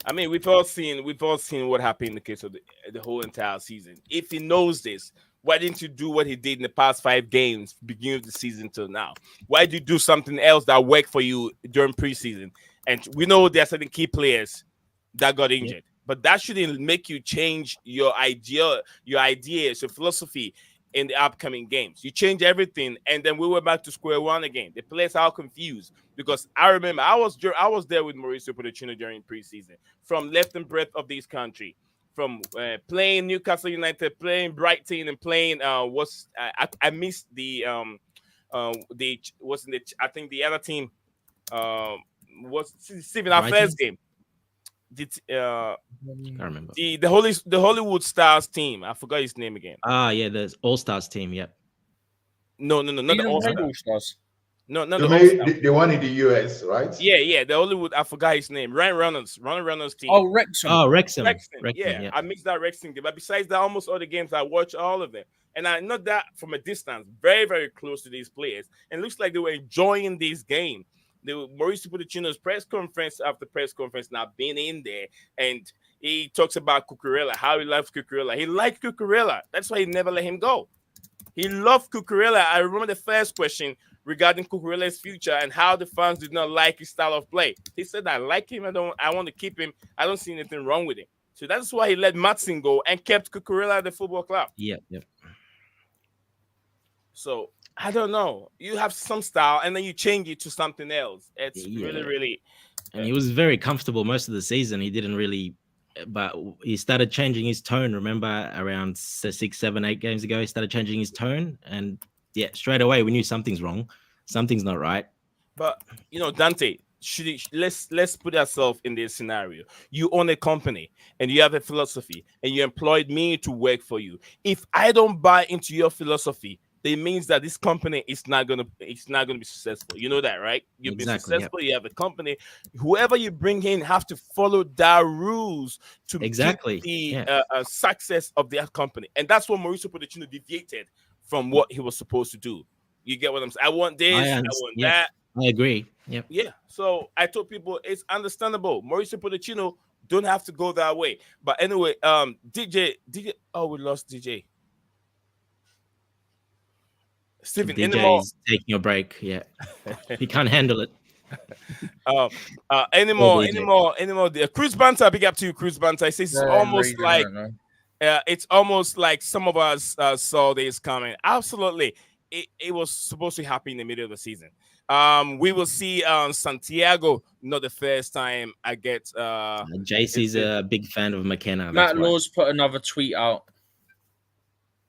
I mean, we've all seen what happened in the case of the whole entire season. If he knows this, why didn't you do what he did in the past 5 games, beginning of the season till now? Why did you do something else that worked for you during preseason? And we know there are certain key players that got injured, but that shouldn't make you change your ideas, your philosophy in the upcoming games. You change everything, and then we were back to square one again. The players are confused because I remember I was there with Mauricio Pochettino during preseason, from left and breadth of this country, from playing Newcastle United, playing Brighton, and playing I missed the I think the other team was Stephen our first game. I remember the Hollywood Stars team. I forgot his name again. Yeah, the All Stars team. Yep. No, not the All Stars. No, the one in the US, right? Yeah, the Hollywood. I forgot his name. Ryan Reynolds team. Oh, Wrexham. Yeah, I mixed that Wrexham game. But besides that, almost all the games I watch all of them, and I know that from a distance, very very close to these players, and it looks like they were enjoying this game. The Mauricio Pochettino's press conference after press conference now being in there, and he talks about Cucurella, how he loves Cucurella. He liked Cucurella. That's why he never let him go. He loved Cucurella. I remember the first question regarding Cucurella's future and how the fans did not like his style of play. He said, I like him. I want to keep him. I don't see anything wrong with him. So that's why he let Matson go and kept Cucurella at the football club. Yep. So I don't know. You have some style, and then you change it to something else. It's really. And he was very comfortable most of the season. He didn't really, but he started changing his tone. Remember, around 6, 7, 8 games ago, he started changing his tone, and straight away we knew something's wrong. Something's not right. But Dante, let's put ourselves in this scenario. You own a company and you have a philosophy, and you employed me to work for you. If I don't buy into your philosophy, it means that this company is not gonna be successful. You know that, right? You've been successful. Yep. You have a company. Whoever you bring in have to follow their rules to keep the success of their company, and that's what Mauricio Pochettino deviated from what he was supposed to do. You get what I'm saying? I want this. I want that. I agree. Yep. Yeah. So I told people it's understandable. Mauricio Pochettino don't have to go that way. But anyway, DJ. Oh, we lost DJ. Steven, DJ's taking a break. Yeah, he can't handle it. Anymore. Cruz Banter, big up to you, Cruz Banter. It says it's almost like some of us saw this coming. Absolutely, it was supposed to happen in the middle of the season. We will see Santiago. Not the first time I get. JC's a big fan of McKenna. Matt Law's put another tweet out.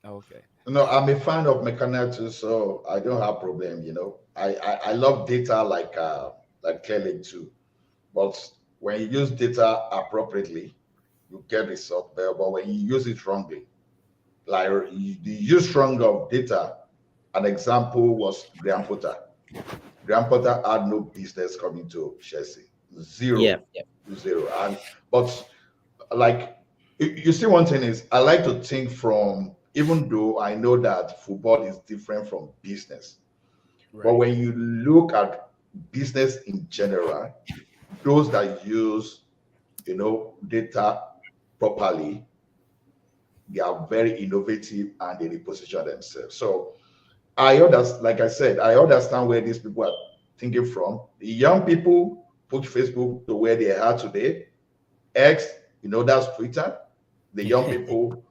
Okay. No, I'm a fan of McKenna too, so I don't have problem. I love data like Kelly too, but when you use data appropriately, you get result better. But when you use it wrongly, like the use wrong of data, an example was Graham Potter. Graham Potter had no business coming to Chelsea. Zero. But like you see, one thing is I like to think from even though I know that football is different from business. Right. But when you look at business in general, those that use, data properly, they are very innovative and they reposition themselves. So I understand, like I said, I understand where these people are thinking from. The young people push Facebook to where they are today. X, that's Twitter. The young people,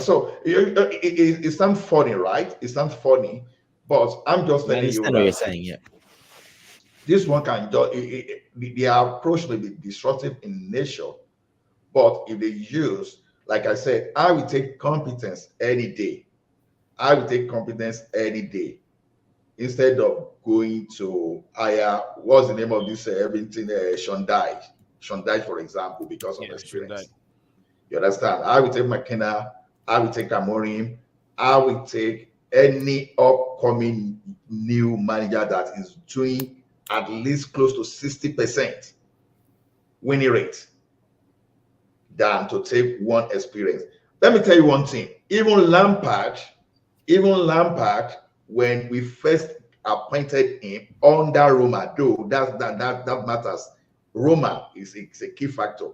so it sounds funny, right? It sounds funny, but I'm just I telling you understand what you're that saying. Yeah. this one can just, their approach may be disruptive in nature, but if they use, like I said, I will take competence any day. I will take competence any day instead of going to hire, what's the name of this everything, Shondai, for example, because of experience. You understand? I will take McKenna, I will take Amorim, I will take any upcoming new manager that is doing at least close to 60% winning rate than to take one experience. Let me tell you one thing. Even Lampard, when we first appointed him under Roma, though that matters. Roma is a key factor.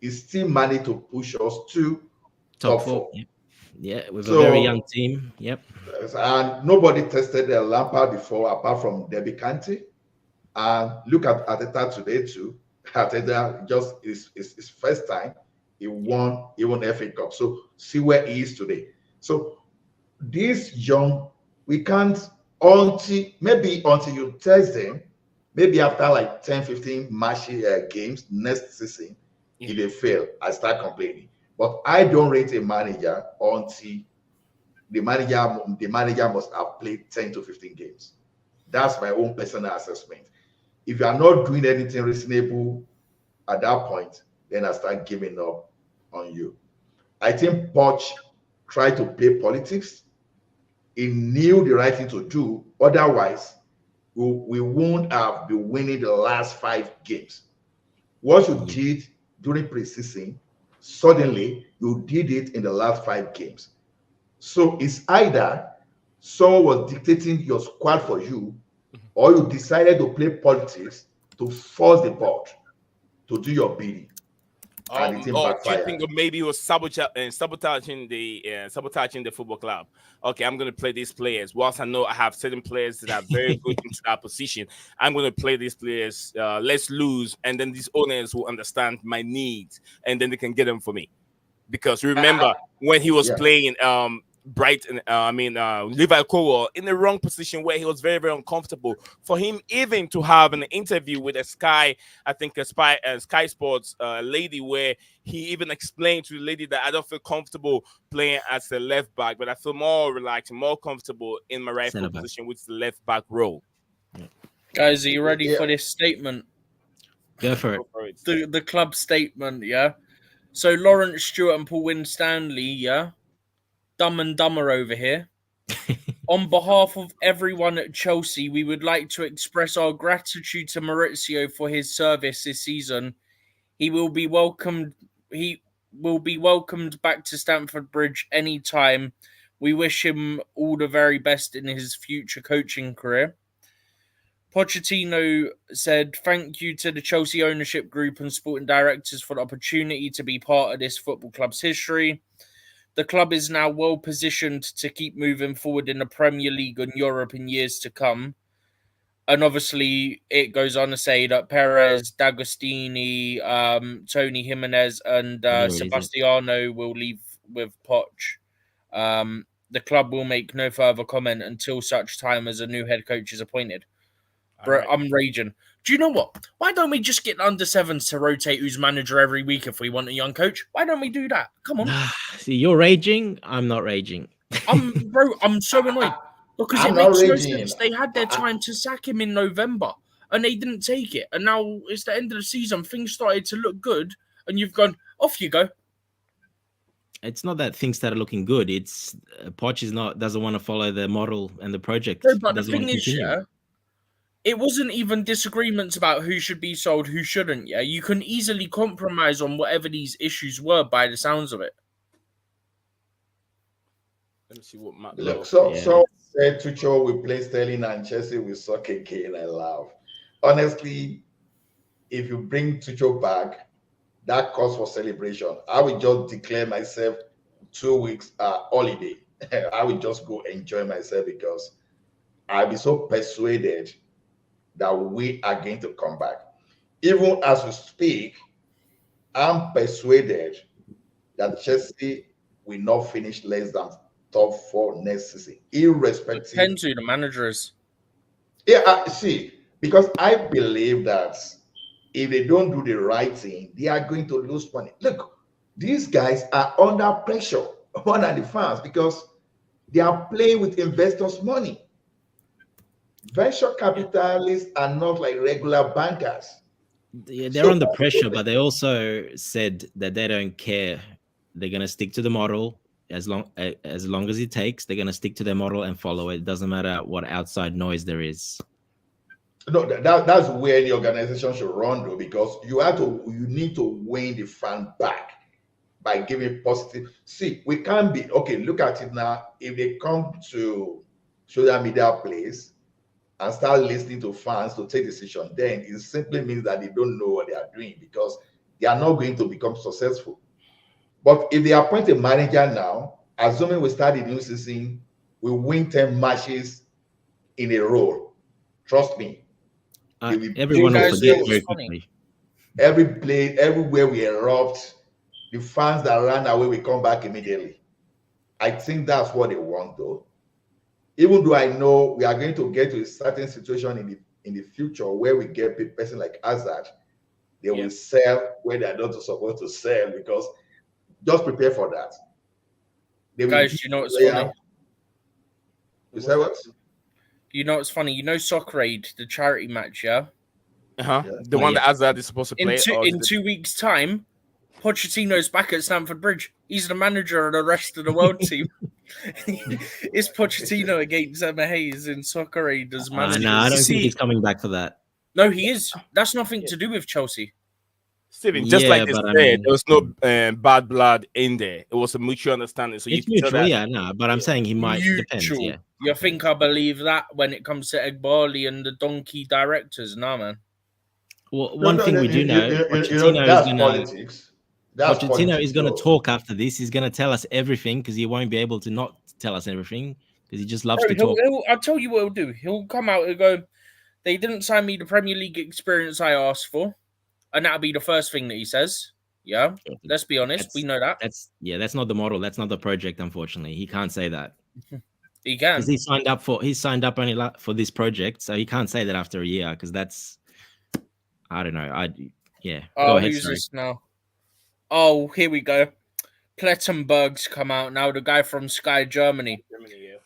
He still managed to push us to top four. Yeah, with a very young team. Yep. And nobody tested the Lampard before, apart from Debbie Kante. And look at Arteta today too. Arteta just his first time he won even FA Cup. So see where he is today. So this young, we can't until you test them, maybe after like 10, 15 match games next season, if they fail, I start complaining. But I don't rate a manager until the manager must have played 10 to 15 games. That's my own personal assessment. If you are not doing anything reasonable at that point, then I start giving up on you. I think Poch tried to play politics. He knew the right thing to do. Otherwise, we won't have been winning the last 5 games. What you did during preseason, suddenly you did it in the last 5 games. So it's either someone was dictating your squad for you, or you decided to play politics to force the board to do your bidding. And it didn't backfire. Do you think maybe he was sabotaging the football club? Okay, I'm going to play these players. Whilst I know I have certain players that are very good into that position, I'm going to play these players. Let's lose, and then these owners will understand my needs, and then they can get them for me. Because remember when he was playing Brighton, Levi Colwill in the wrong position where he was very, very uncomfortable. For him even to have an interview with a Sky Sports lady, where he even explained to the lady that I don't feel comfortable playing as a left back, but I feel more relaxed and more comfortable in my rightful position, which is the left back role. Guys, are you ready for this statement? Go for it. The club statement, yeah? So Lawrence Stewart and Paul Winstanley, yeah? Dumb and Dumber over here. On behalf of everyone at Chelsea, we would like to express our gratitude to Mauricio for his service this season. He will be welcomed back to Stamford Bridge anytime. We wish him all the very best in his future coaching career. Pochettino said, "Thank you to the Chelsea ownership group and sporting directors for the opportunity to be part of this football club's history. The club is now well positioned to keep moving forward in the Premier League and Europe in years to come." And obviously, it goes on to say that Perez, D'Agostini, Tony Jimenez, and Sebastiano will leave with Poch. The club will make no further comment until such time as a new head coach is appointed. Bro, I'm raging. Do you know what? Why don't we just get under sevens to rotate who's manager every week if we want a young coach? Why don't we do that? Come on. See, you're raging. I'm not raging. I'm so annoyed because it makes no sense. They had their time to sack him in November and they didn't take it. And now it's the end of the season. Things started to look good and you've gone, off you go. It's not that things started looking good. It's Poch doesn't want to follow the model and the project. No, but the thing is, it wasn't even disagreements about who should be sold, who shouldn't. Yeah, you can easily compromise on whatever these issues were by the sounds of it. Let me see what Matt Look, Love. so Yeah. so said Tuchel will play Sterling and Chelsea will suck again. I laugh. Honestly, if you bring Tuchel back, that calls for celebration. I will just declare myself 2 weeks holiday. I will just go enjoy myself because I'll be so persuaded that we are going to come back. Even as we speak, I'm persuaded that Chelsea will not finish less than top 4 next season, irrespective. Depends who the manager is. Yeah, see, because I believe that if they don't do the right thing, they are going to lose money. Look, these guys are under pressure more than the fans because they are playing with investors' money. Venture capitalists are not like regular bankers. Yeah, they're So under pressure, but they also said that they don't care. They're going to stick to the model as long as it takes. They're going to stick to their model and follow it. It doesn't matter what outside noise there is. no, that's where the organization should run though, because you need to win the fan back by giving positive. See, we can't be okay. Look at it now. If they come to social media place and start listening to fans to take decision, then it simply means that they don't know what they are doing because they are not going to become successful. But if they appoint a manager now, assuming we start the new season, we win 10 matches in a row. Trust me. They will Everyone will play guys forget know very what's funny? quickly. every play, everywhere we erupt, the fans that ran away will come back immediately. I think that's what they want, though. Even though I know we are going to get to a certain situation in the future where we get a person like Hazard, they will sell where they are not supposed to sell because just prepare for that. They will Guys, give you know what's player- funny? You say what? You know what's funny? You know Soccer Aid, the charity match, yeah? Uh-huh. Yeah. The one that Hazard is supposed to play. In 2 weeks' time, Pochettino's back at Stamford Bridge. He's the manager of the rest of the world team. It's Pochettino against Emma Hayes in Soccer Aid as manager. No, I don't See- think he's coming back for that. No, he is. That's nothing to do with Chelsea. Steven, just Yeah, like they but said, I mean- there was no bad blood in there. It was a mutual understanding. So It's you can tell mutual, that. yeah, no, but I'm saying he might. Depends, Mutual. yeah. You think I believe that when it comes to Egbali and the donkey directors? Nah, man. Well, one thing we do know, Pochettino that's is gonna. politics. That's Pochettino politics, is going to though. talk after this. He's going to tell us everything because he won't be able to not tell us everything because he just loves to talk. I'll tell you what he'll do. He'll come out and go, they didn't sign me the Premier League experience I asked for. And that'll be the first thing that he says. Yeah, let's be honest. We know that. That's not the model. That's not the project, unfortunately. He can't say that. He can. Because he signed up only for this project, so he can't say that after a year because that's, I don't know. Go ahead, Who's sorry. this now? Oh, here we go. Plettenberg's come out now, the guy from Sky Germany.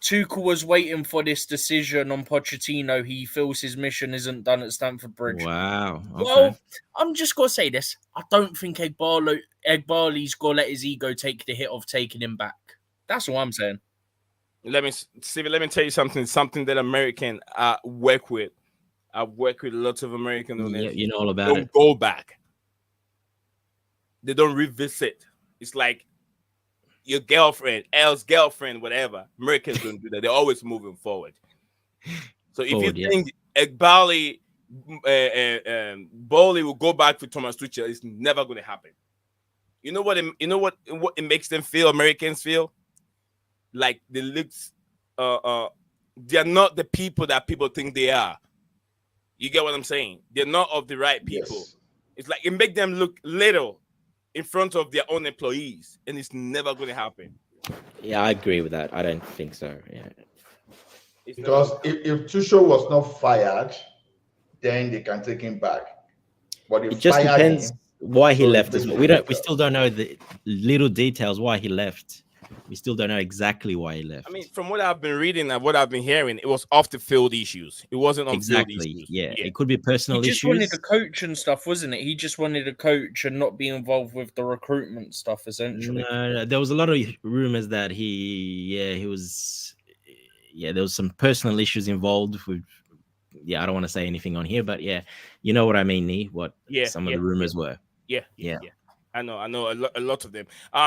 Tuchel was waiting for this decision on Pochettino. He feels his mission isn't done at Stamford Bridge. Wow. Okay. Well, I'm just going to say this. I don't think Egbali's going to let his ego take the hit of taking him back. That's what I'm saying. Let me tell you something that American work with. I work with lots of American owners. Yeah, you know all about it. Don't go back. They don't revisit. It's like your girlfriend, Elle's girlfriend, whatever. Americans don't do that. They're always moving forward. So if you think Egbali, Bowley will go back to Thomas Tuchel, it's never going to happen. You know what it makes them feel? Americans feel like they look. They are not the people that people think they are. You get what I'm saying? They're not of the right people. Yes. It's like it makes them look little in front of their own employees, and it's never going to happen. Yeah, I agree with that. I don't think so. Yeah. Because if Tuchel was not fired, then they can take him back. But It just depends why he left as well. We still don't know the little details why he left. We still don't know exactly why he left. I mean, from what I've been reading and what I've been hearing, it was off the field issues. It wasn't on field issues. Yeah, it could be personal He just issues. wanted a coach and stuff, wasn't it? He just wanted a coach and not be involved with the recruitment stuff, essentially. No, there was a lot of rumors that there was some personal issues involved with. Yeah, I don't want to say anything on here, but yeah, you know what I mean, Nee, what some of the rumors were. Yeah. I know a lot of them.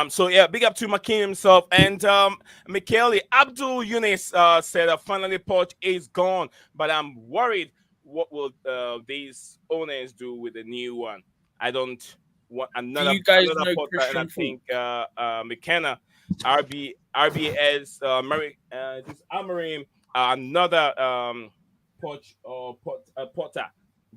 So yeah, big up to Makin himself and Michele Abdul Yunis said finally Poch is gone, but I'm worried what will these owners do with the new one. I don't want Do another you guys know Potter, and I Christian Falk? think McKenna, RBS, this Amarim, another Potter.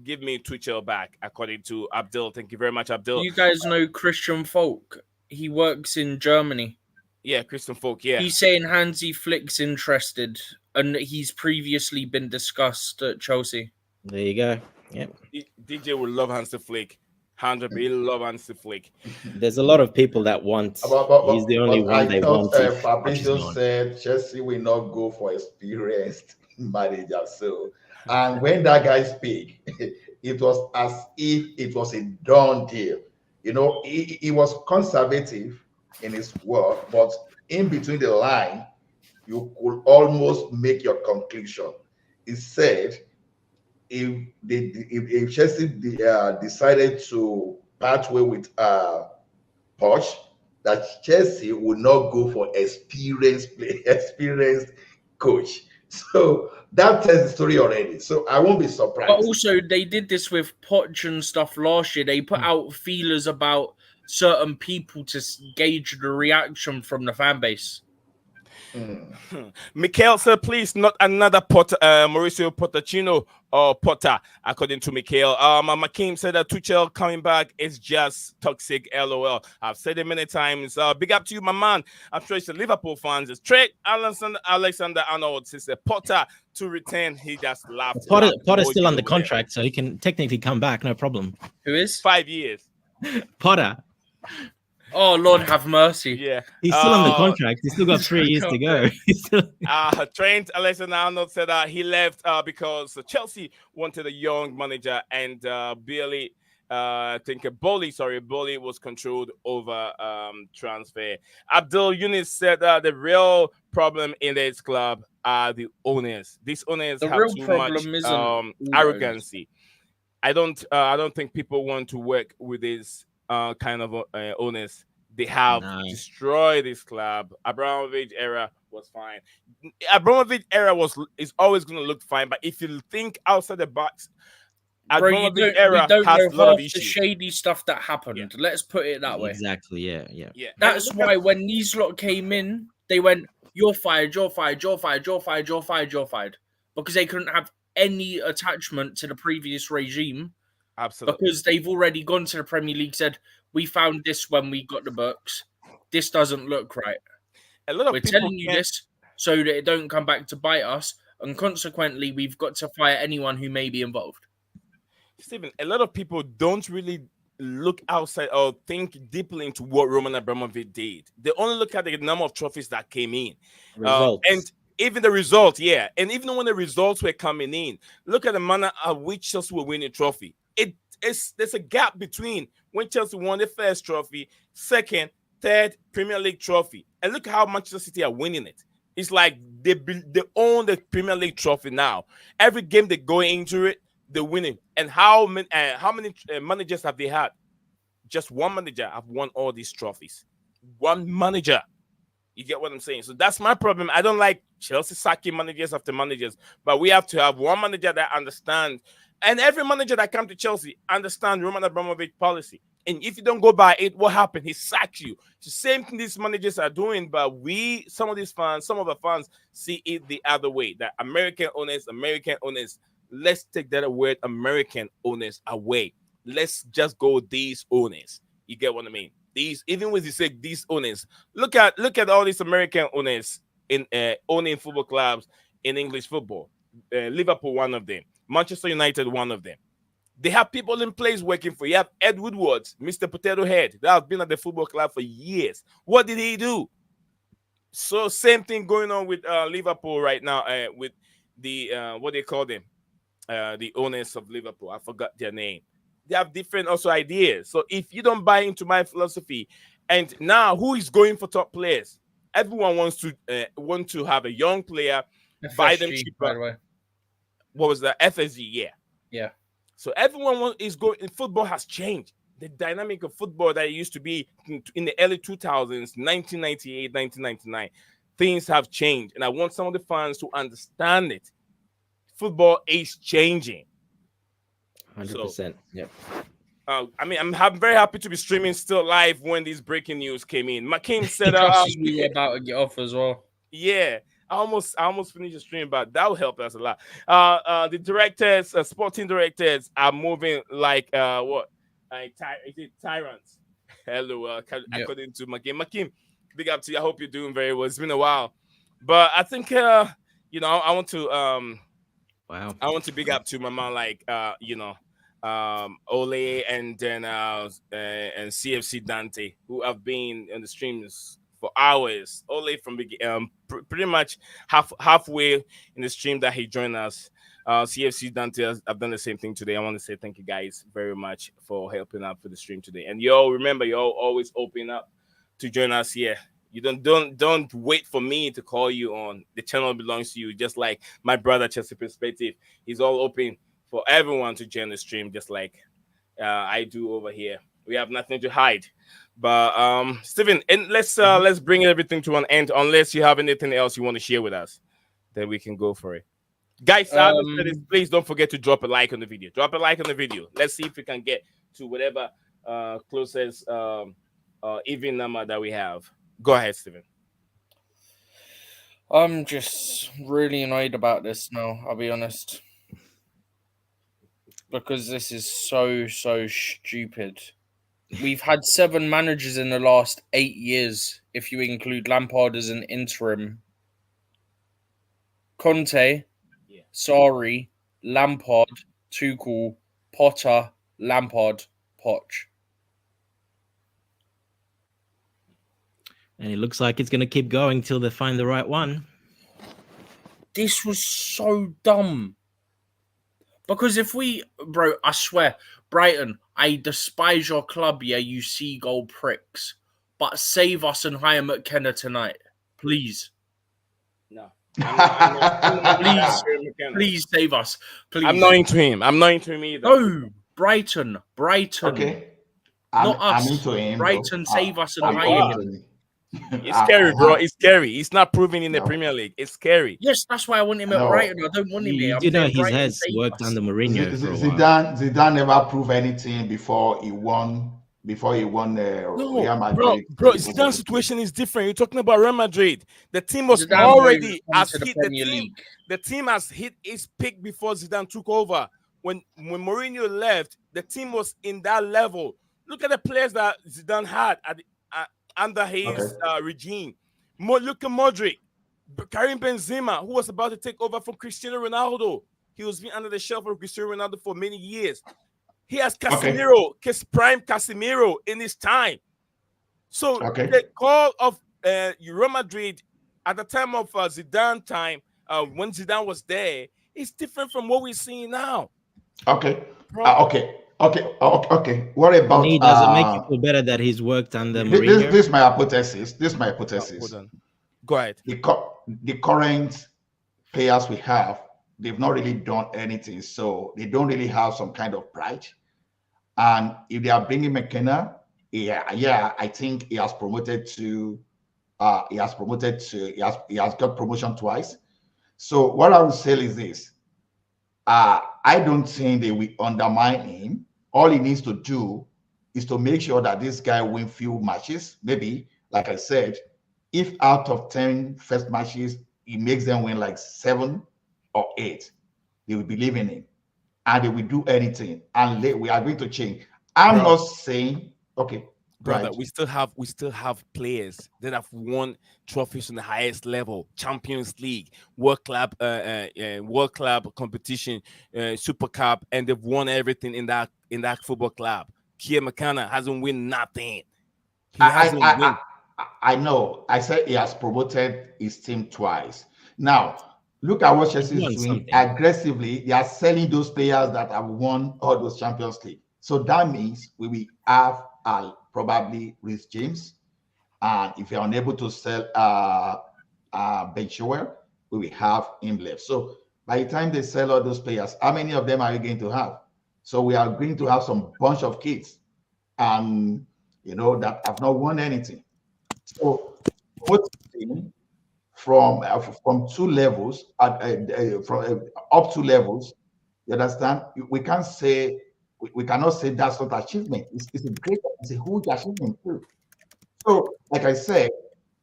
Give me Tuchel back, according to Abdul. Thank you very much, Do Abdul. you guys know Christian Falk? He works in Germany. Yeah, Christian Falk. Yeah, He's saying Hansi Flick's interested, and he's previously been discussed at Chelsea. There you go. Yep. DJ will love Hansi Flick. 100, he love Hansi Flick. There's a lot of people that want. He's the only one they want. Fabrizio said Chelsea will not go for experienced manager. So, and when that guy speak, it was as if it was a done deal. You know, he was conservative in his work, but in between the line, you could almost make your conclusion. He said, if Chelsea decided to part way with Poch, that Chelsea would not go for experienced coach. So that tells the story already. So I won't be surprised. But also, they did this with Poch and stuff last year. They put out feelers about certain people to gauge the reaction from the fan base. Mikel said, please, not another Potter, Mauricio Pochettino or Potter, according to Mikel. Makim said that Tuchel coming back is just toxic, LOL. I've said it many times. Big up to you, my man. I'm sure it's the Liverpool fans. It's Trey Alexander Arnold says Potter to return. He just laughed. Potter's still under contract, so he can technically come back, no problem. Who is? 5 years. Potter. Oh, Lord have mercy. Yeah. He's still under contract. He's still got 3 years to go. Trent Alexander-Arnold said he left because Chelsea wanted a young manager and Bowley was controlled over transfer. Abdul Yunis said the real problem in this club are the owners. These owners have too much arrogancy. I don't think people want to work with these kind of owners. They have destroyed this club. Abramovich era was fine. Abramovich era is always going to look fine, but if you think outside the box, Abramovich era has a lot of issues. The shady stuff that happened. Yeah. Let's put it that way. Exactly. Yeah. That's why when these lot came in, they went, "You're fired. You're fired. You're fired. You're fired. You're fired. You're fired," because they couldn't have any attachment to the previous regime. Absolutely. Because they've already gone to the Premier League, said, we found this when we got the books. This doesn't look right. We're telling you this so that it don't come back to bite us. And consequently, we've got to fire anyone who may be involved. Stephen, a lot of people don't really look outside or think deeply into what Roman Abramovich did. They only look at the number of trophies that came in. And even the results, And even when the results were coming in, look at the manner of which Chelsea were winning trophy. There's a gap between when Chelsea won the first trophy, second, third Premier League trophy, and look how Manchester City are winning it. It's like they own the Premier League trophy now. Every game they go into it, they're winning. And how many managers have they had? Just one manager have won all these trophies. One manager. You get what I'm saying? So that's my problem. I don't like Chelsea sacking managers after managers, but we have to have one manager that understands. And every manager that comes to Chelsea understands Roman Abramovich policy. And if you don't go by it, what happened? He sacks you. It's the same thing these managers are doing, but some of the fans see it the other way. That American owners, let's take that word American owners away. Let's just go these owners. You get what I mean? Even when you say these owners, look at all these American owners in owning football clubs in English football. Liverpool, one of them. Manchester United, one of them. They have people in place working for you. You have Ed Woodward, Mr. Potato Head, that has been at the football club for years. What did he do? So same thing going on with Liverpool right now with the what they call them, the owners of Liverpool. I forgot their name. They have different also ideas. So if you don't buy into my philosophy, and now who is going for top players? Everyone wants to have a young player, buy them cheaper. By the way. What was that? FSG, yeah. Yeah. So everyone is going. Football has changed. the dynamic of football that it used to be in the early 2000s, 1998, 1999. Things have changed, and I want some of the fans to understand it. Football is changing. 100%. Yep. I mean, I'm very happy to be streaming still live when this breaking news came in. Makim said, Just as we were about to get off as well. Yeah, I almost finished the stream, but that will help us a lot. The directors, sporting directors, are moving like what? Is it tyrants? Hello, according to Makim. Makim, big up to you. I hope you're doing very well. It's been a while, but I think I want to Wow. I want to big up to my man, like Ole, and then and CFC Dante, who have been on the streams for hours. Ole from pretty much halfway in the stream that he joined us. CFC Dante have done the same thing today. I want to say thank you guys very much for helping out for the stream today. And remember, always open up to join us here. You don't wait for me to call you on. The channel belongs to you, just like my brother Chelsea Perspective. He's all open for everyone to join the stream, just like I do over here. We have nothing to hide. But Steven, and let's bring everything to an end. Unless you have anything else you want to share with us, then we can go for it. Guys, please don't forget to drop a like on the video. Drop a like on the video. Let's see if we can get to whatever closest even number that we have. Go ahead, Steven. I'm just really annoyed about this now, I'll be honest. Because this is so stupid. We've had 7 managers in the last 8 years, if you include Lampard as an interim. Conte, Sarri, Lampard, Tuchel, Potter, Lampard, Poch. And it looks like it's going to keep going till they find the right one. This was so dumb. Because bro, I swear, Brighton, I despise your club, you seagull pricks. But save us and hire McKenna tonight. Please. No. Please save us. Please. I'm not into him. I'm not into him either. No, Brighton. Okay. Not us. I'm into him. Brighton, save us and I'm hire into him. him. It's scary, bro. It's scary. It's not proving in the Premier League. It's scary. Yes, that's why I want him at Brighton. I don't want him here. You know, his head's worked under Mourinho for a while. Zidane never proved anything before he won. Real Madrid. Bro, Zidane's situation is different. You're talking about Real Madrid. The team was already has hit the team has hit its peak before Zidane took over. When Mourinho left, the team was in that level. Look at the players that Zidane had under his regime. Luka Modric, Karim Benzema, who was about to take over from Cristiano Ronaldo. He was being under the shelf of Cristiano Ronaldo for many years. He has Casemiro, prime Casemiro in his time. So the call of Real Madrid at the time of Zidane time, when Zidane was there, is different from what we're seeing now. Okay. What about? He doesn't make it feel better that he's worked under Mourinho. This is my hypothesis. Go ahead. The current players we have, they've not really done anything, so they don't really have some kind of pride. And if they are bringing McKenna, I think he has promoted to. He has got promotion twice. So what I would say is this: I don't think they will undermine him. All he needs to do is to make sure that this guy wins few matches. Maybe, like I said, if out of 10 first matches, he makes them win like 7 or 8, they will believe in him. And they will do anything. And we are going to change. I'm not saying, brother, right. we still have players that have won trophies on the highest level, Champions League, World Club competition, Super Cup, and they've won everything in that football club. Kieran McKenna hasn't won nothing. I know. I said he has promoted his team twice. Now, look at what Chelsea is doing aggressively. They are selling those players that have won all those Champions League. So that means we will have probably Reece James. And if you're unable to sell Ben Chilwell, we will have him left. So by the time they sell all those players, how many of them are you going to have? So we are going to have some bunch of kids. and that have not won anything. So motivating from two levels from up two levels, you understand? We can't say we cannot say that's not achievement. It's a great, it's a huge achievement too. So, like I said,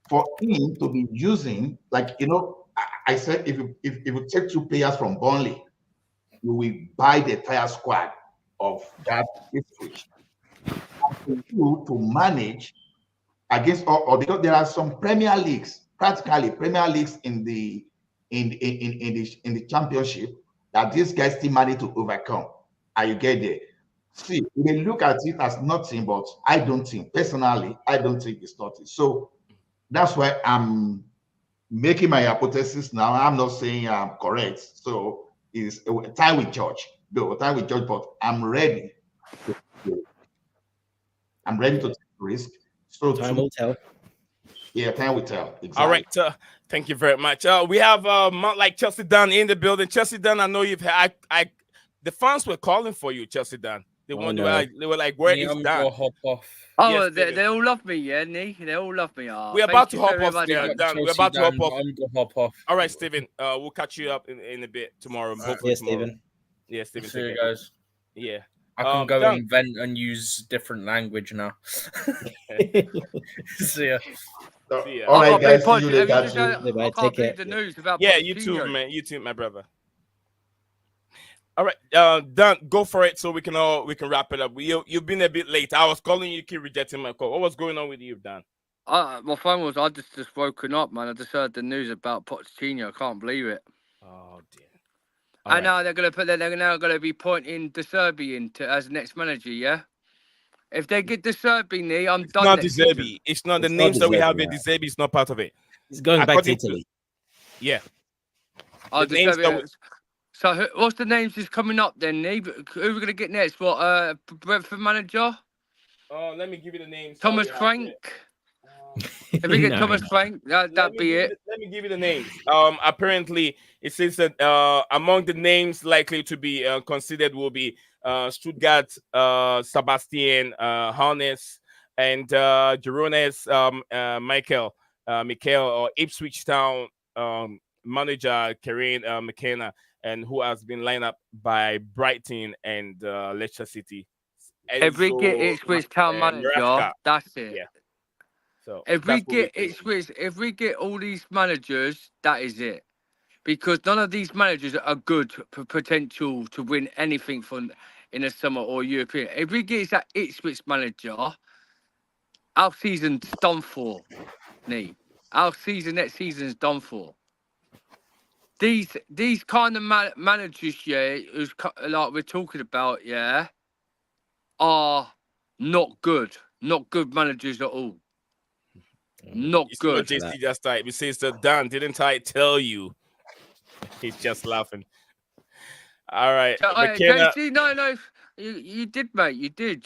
for him to be using, I said, if you take two players from Burnley, you will buy the entire squad of that switch. For you to manage against or because there are some Premier Leagues, practically Premier Leagues in the championship that these guys still manage to overcome. And you get there. See, we may look at it as nothing, but I don't think personally, I don't think it's nothing. So that's why I'm making my hypothesis now. I'm not saying I'm correct. So it's time with George. No, time with George, but I'm ready. I'm ready to take risk. So Time will tell. Yeah, time will tell. Exactly. All right. Thank you very much. We have like Chelsea Dunn in the building. Chelsea Dunn, I know you've had the fans were calling for you, Chelsea Dunn. They were like, where is Dunn? Hop off. Oh, Yes, they all love me, yeah, Nee. They all love me. Oh, We're about to hop off there, Dan. We're about to hop off. I'm gonna hop off. All right, Stephen. We'll catch you up in a bit tomorrow. Hopefully tomorrow. Stephen. Yeah, Stephen. See you guys. Yeah. I can go Dan. invent and use different language now. See ya. All right, guys. See you later. I can't believe the news about you too, man. You too, my brother. All right, Dan, go for it so we can wrap it up. You've been a bit late. I was calling you, keep rejecting my call. What was going on with you, Dan? My phone was I just woken up, man. I just heard the news about Pochettino. I can't believe it. Oh dear. And now they're now gonna be pointing De Zerbi into as next manager, yeah? If they get De Zerbi, Nee, I'm done. Not De Zerbi. It's not the names that we have here. De Zerbi is not part of it. He's going back to Italy. Yeah. Oh, the names so what's the names is coming up then, Nee? Who are we gonna get next? What Brentford manager? Oh, let me give you the names. Thomas Frank. If we get Thomas Frank, that'd be it. Let me give you the names. Apparently, it says that among the names likely to be considered will be Stuttgart, Sebastian Harness, and Girona's Michael or Ipswich Town manager Kieran McKenna, and who has been lined up by Brighton and Leicester City. If we get Ipswich Town manager, Nebraska. that's it. Yeah. So if we get all these managers, that is it. Because none of these managers are good for potential to win anything from in the summer or European. If we get that Ipswich manager, our season's done for. Nee. Our season next season's done for. These kind of managers, yeah, who's like we're talking about, yeah, are not good. Not good managers at all. Not it's good. JC just type. He says that Dan, didn't I tell you? He's just laughing. All right. McKenna. JC, no, you did, mate. You did.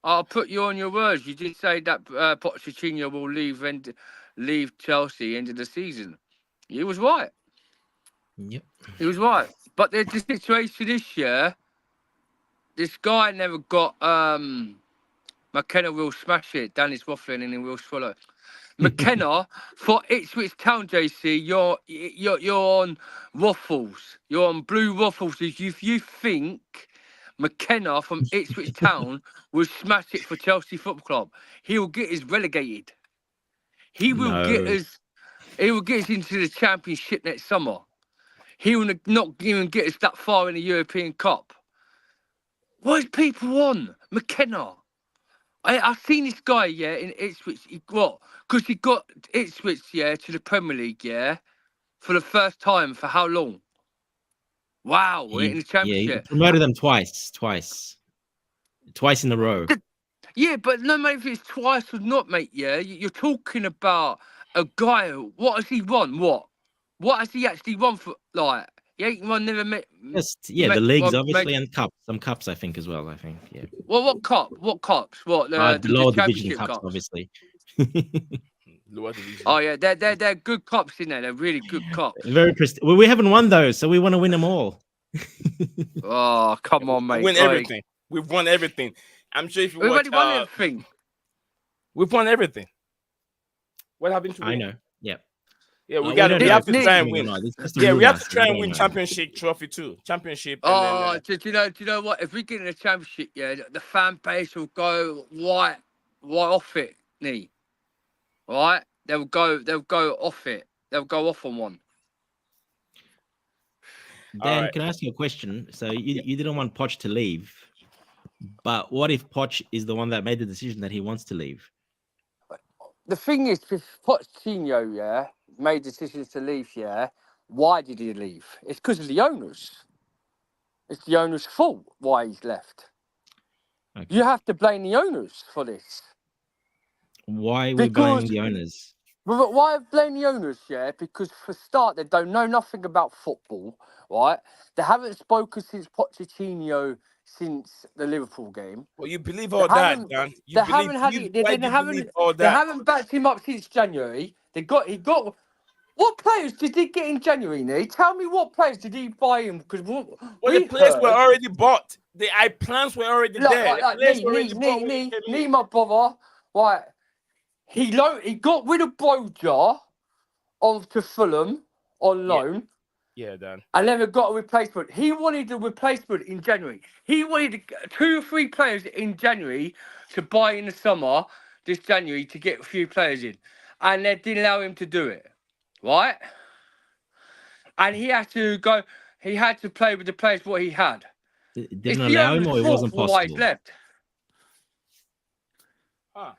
I'll put you on your words. You did say that Pochettino will leave Chelsea end of the season. He was right. Yep. He was right. But the situation this year, this guy never got McKenna will smash it. Danny's waffling and he will swallow. McKenna for Ipswich Town, JC, you're on waffles. You're on blue waffles. If you think McKenna from Ipswich Town will smash it for Chelsea Football Club, he will get us relegated. He will get us into the Championship next summer. He will not even get us that far in the European Cup. What is people on? McKenna. I've seen this guy, yeah, in Ipswich. Because he got Ipswich, yeah, to the Premier League, yeah, for the first time for how long? Wow, in the Championship. Yeah, he promoted them twice in a row. Yeah, but no matter if it's twice or not, mate, yeah, you're talking about a guy. What has he won? What has he actually won for, like, he ain't won never met. The leagues, obviously, and cups. Some cups, I think, as well, yeah. Well, what cup? What cups? What, the lower division Championship cups, obviously. Lower division. Oh, yeah, they're good cups, in there. They're really good cups. Very prestigious. Well, we haven't won those, so we want to win them all. Oh, come on, mate. We win everything. We've won everything. I'm sure if you We've watch, already won everything. we've won everything. What happened to I win? know. Yeah. Yeah, We we don't know have if to it's try and coming or win. not. It's just a Yeah, we have rumor, to so try we and don't win know. championship trophy too. Championship, and Oh, then do you know what? If we get in the championship, yeah, the fan base will go right off it, knee. Right? They'll go off it. They'll go off on one. Dan, right. can I ask you a question? So you didn't want Poch to leave, but what if Poch is the one that made the decision that he wants to leave? The thing is, if Pochettino, yeah, made decisions to leave, yeah, why did he leave? It's because of the owners. It's the owners' fault why he's left. Okay. You have to blame the owners for this. Why are we blaming the owners? But why blame the owners, yeah? Because for start, they don't know nothing about football, right? They haven't spoken since Pochettino since the Liverpool game. Well, you believe all that, Dan. You They believe, haven't had you, it. why do you believe all They that? haven't backed him up since January. He got. What players did he get in January, Nee? Tell me what players did he buy him? Because Well, we the players were heard, already bought. The plans were already there. The players were already bought when he came in. my brother, right? He got rid of Broja on to Fulham on loan. Yeah, Dan. And never got a replacement. He wanted a replacement in January. He wanted 2 or 3 players in January to buy in the summer, this January, to get a few players in. And they didn't allow him to do it. Right? And he had to play with the players what he had. Didn't allow him, or it wasn't why he's possible? left. Huh.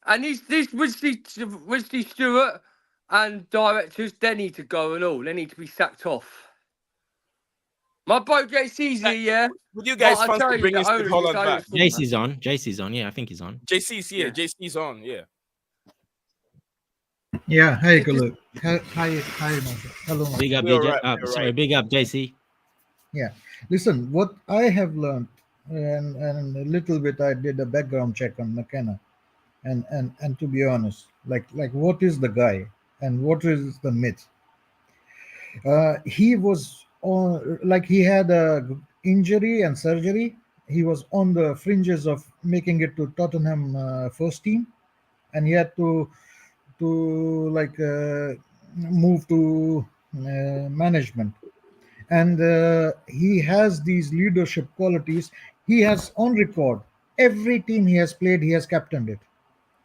And this Wesley Stewart and directors, they need to go and all. They need to be sacked off. My boy JC's here, yeah. Would you guys But I fancy tell you, bringing the Steve owners- Holland the back? owners- JC's on. JC's on. Yeah, I think he's on. JC's here. Yeah. JC's on. Yeah. Yeah, hi, Kulu. Hi, Marshall. Hello, Marshall. Big up, You're DJ. right, you're Sorry, right. big up, JC. Listen, what I have learned, and a little bit, I did a background check on McKenna, and to be honest, like what is the guy and what is the myth? He was on, like, he had a injury and surgery. He was on the fringes of making it to Tottenham first team, and he had to move to management. And he has these leadership qualities. He has on record every team he has played, he has captained it.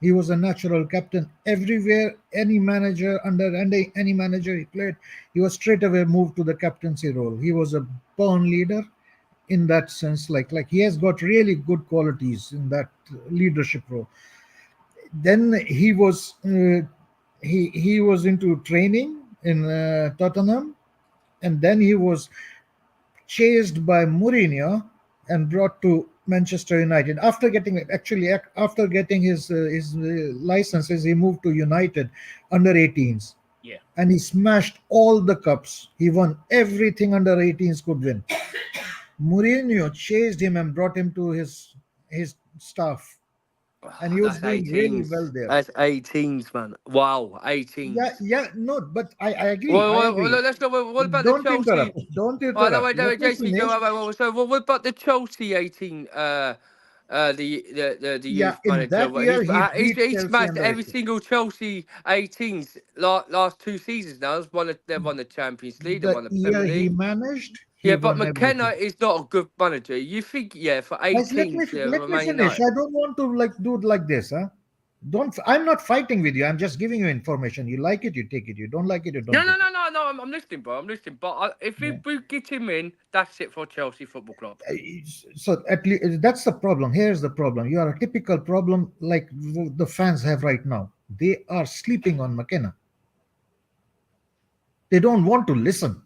He was a natural captain everywhere. Any manager any manager he played, he was straight away moved to the captaincy role. He was a born leader in that sense. Like he has got really good qualities in that leadership role. Then he was he was into training in Tottenham, and then he was chased by Mourinho and brought to Manchester United. After getting his licenses, he moved to United under 18s. Yeah. And he smashed all the cups. He won everything under 18s could win. Mourinho chased him and brought him to his staff. And he was doing really well there. That's 18s, man. Wow, 18s. No, but I agree. Well, I agree. let's go. What about Don't the Chelsea? interrupt. Don't interrupt. Oh, no, wait, Let me JC. finish. So, what about the Chelsea 18? The youth in manager. that year, he beat He's Chelsea smashed under every 18. single Chelsea 18s last 2 seasons now. They've won the Champions League. They've won the The Premier year he League. managed, he Yeah, but won McKenna everything. is not a good manager. You think, for Guys, 18s, let me Man finish. United. I don't want to do it like this, huh? I'm not fighting with you. I'm just giving you information. You like it, you take it. You don't like it, you don't. No. take it. I'm listening, bro. I'm listening. But if we get him in, that's it for Chelsea Football Club. So at least that's the problem. Here's the problem. You are a typical problem like the fans have right now. They are sleeping on McKenna. They don't want to listen.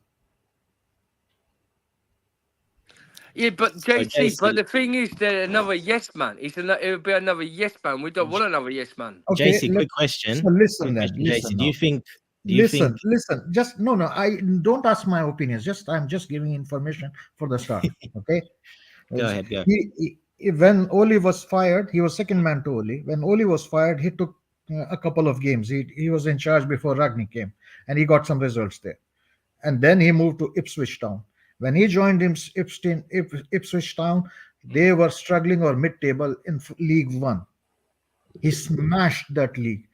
Yeah, but JC, JC. but the thing is, they're another yes man. It would be another yes man. We don't want another yes man. Okay, JC, quick question. So listen Quick then. question, Listen JC, do now. you think? Listen. Just no. I don't ask my opinions. I'm just giving information for the start. Okay. Go ahead. Go. When Oli was fired, he was second man to Oli. When Oli was fired, he took a couple of games. He was in charge before Ragni came, and he got some results there. And then he moved to Ipswich Town. When he joined Ipswich Town, They were struggling or mid-table in League One. He smashed that league.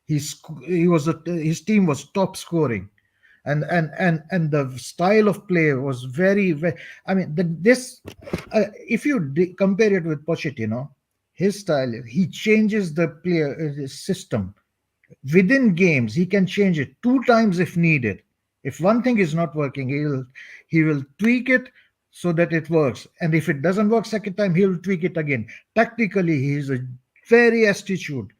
His team was top scoring, and the style of play was very. I mean, this if you compare it with Pochettino, his style, he changes the player system within games. He can change it 2 times if needed. If one thing is not working, he will tweak it so that it works, and if it doesn't work second time, he'll tweak it again. Tactically, he is a very astute.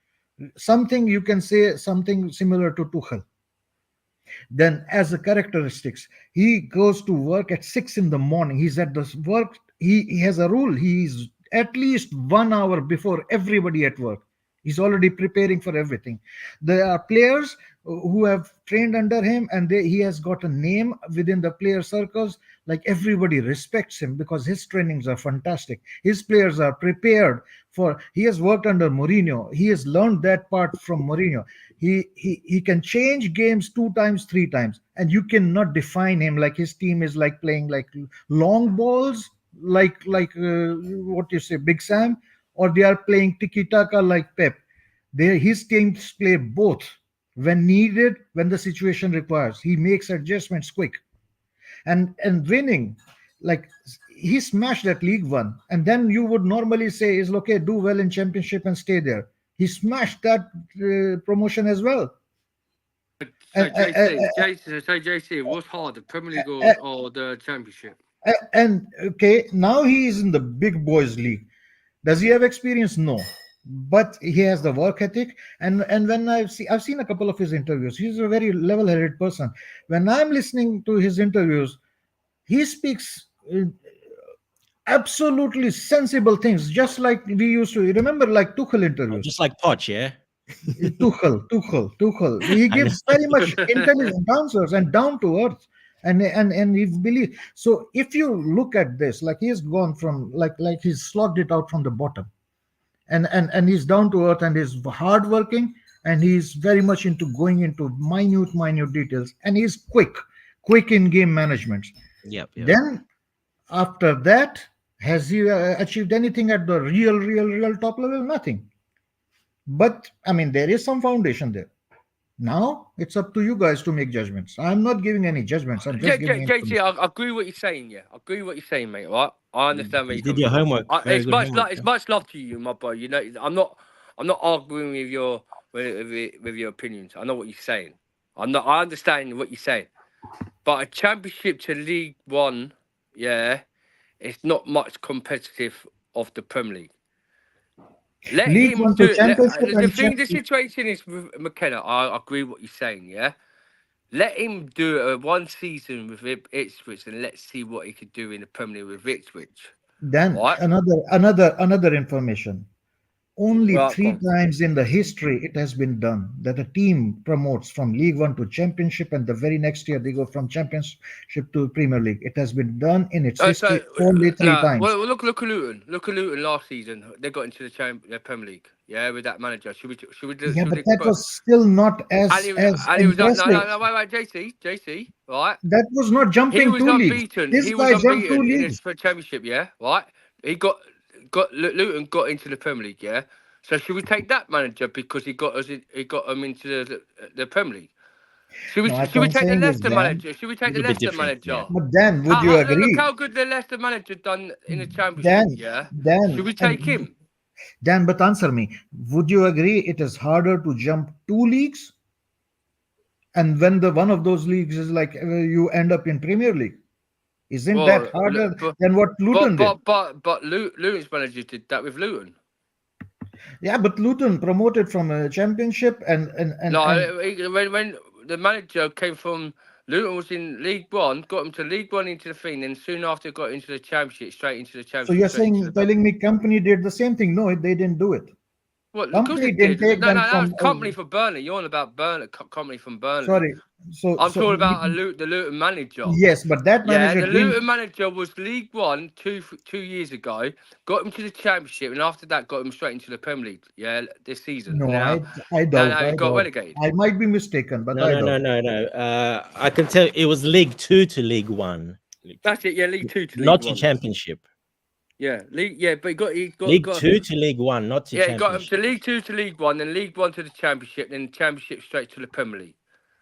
Something you can say something similar to Tuchel. Then, as a characteristics, he goes to work at 6 in the morning. He's at the work. He has a rule. He's at least 1 hour before everybody at work. He's already preparing for everything. There are players who have trained under him, and he has got a name within the player circles. Like, everybody respects him because his trainings are fantastic. His players are prepared for. He has worked under Mourinho. He has learned that part from Mourinho. He can change games 2 times, 3 times, and you cannot define him. Like, his team is like playing like long balls, like what you say, Big Sam, or they are playing tiki taka like Pep. His teams play both when needed, when the situation requires. He makes adjustments quick, and winning. Like, he smashed that League One, and then you would normally say is okay, do well in Championship and stay there. He smashed that promotion as well. So JC, what's hard, the Premier League or the Championship? And okay, now he is in the big boys league. Does he have experience? No, but he has the work ethic. And when I've seen a couple of his interviews, he's a very level-headed person. When I'm listening to his interviews, he speaks absolutely sensible things, just like we used to remember, like Tuchel interviews. Just like Poch, yeah. Tuchel. He gives very much intelligent answers and down to earth, and he believes. So if you look at this, like, he has gone from like he's slogged it out from the bottom, and he's down to earth, and he's hardworking, and he's very much into going into minute details, and he's quick in game management. Yep. Then after that, has he achieved anything at the real top level? Nothing. But I mean, there is some foundation there. Now it's up to you guys to make judgments. I'm not giving any judgments. I'm just giving JC, I agree with what you're saying. Yeah, I agree with what you're saying, mate. Right? I understand where You you're did your coming from. homework. It's much love to you, my boy. You know, I'm not arguing with your opinions. I know what you're saying. I understand what you're saying. But a Championship to League One, yeah, it's not much competitive of the Premier League. Let League him One do to it. Championship The situation is with McKenna. I agree with what you're saying. Yeah, let him do one season with Ipswich, and let's see what he could do in the Premier League with Ipswich. Then Right? another information. Only Right, 3 times in the history it has been done that a team promotes from League One to Championship, and the very next year they go from Championship to Premier League. It has been done in its history only 3 times. Well, look at Luton. Look at Luton last season. They got into the Premier League. Yeah, with that manager. Should we Yeah, but that was still not as and he was impressive. no, wait, JC, right? That was not He jumping was 2 leagues. unbeaten. This He guy was jumped 2 unbeaten in leagues. his Championship. Yeah, right. Luton got into the Premier League. Yeah. So should we take that manager because he got them into the Premier League? Should we take the Leicester manager? Should we take the Leicester manager? Yeah. But Dan, would you agree? Look how good the Leicester manager done in the Championship. Dan, should we take him? Dan, but answer me. Would you agree it is harder to jump 2 leagues? And when one of those leagues is like you end up in Premier League, isn't that harder than what Luton did? But Luton's manager did that with Luton. Yeah, but Luton promoted from a Championship and when the manager came from Luton was in League One, got him to League One into the thing, and soon after got into the Championship, straight into the Championship. So you're telling me Company did the same thing? No, they didn't do it. What? Company didn't take them that was from Company for Burnley. You're on about Burnley, Company from Burnley. Sorry. I'm talking about the Luton manager. Yes, but that manager. The Luton manager was League One 2 years ago. Got him to the Championship, and after that, got him straight into the Premier League. Yeah, this season. No, now, I don't. He got relegated. I might be mistaken, but No. I can tell it was League 2 to League 1. That's it. Yeah, League 2 to League not 1. to Championship. Yeah, league. Yeah, but he got League 2 to League 1, not to Yeah, he got him Championship. to League 2 to League 1, then League 1 to the Championship, then the Championship straight to the Premier League.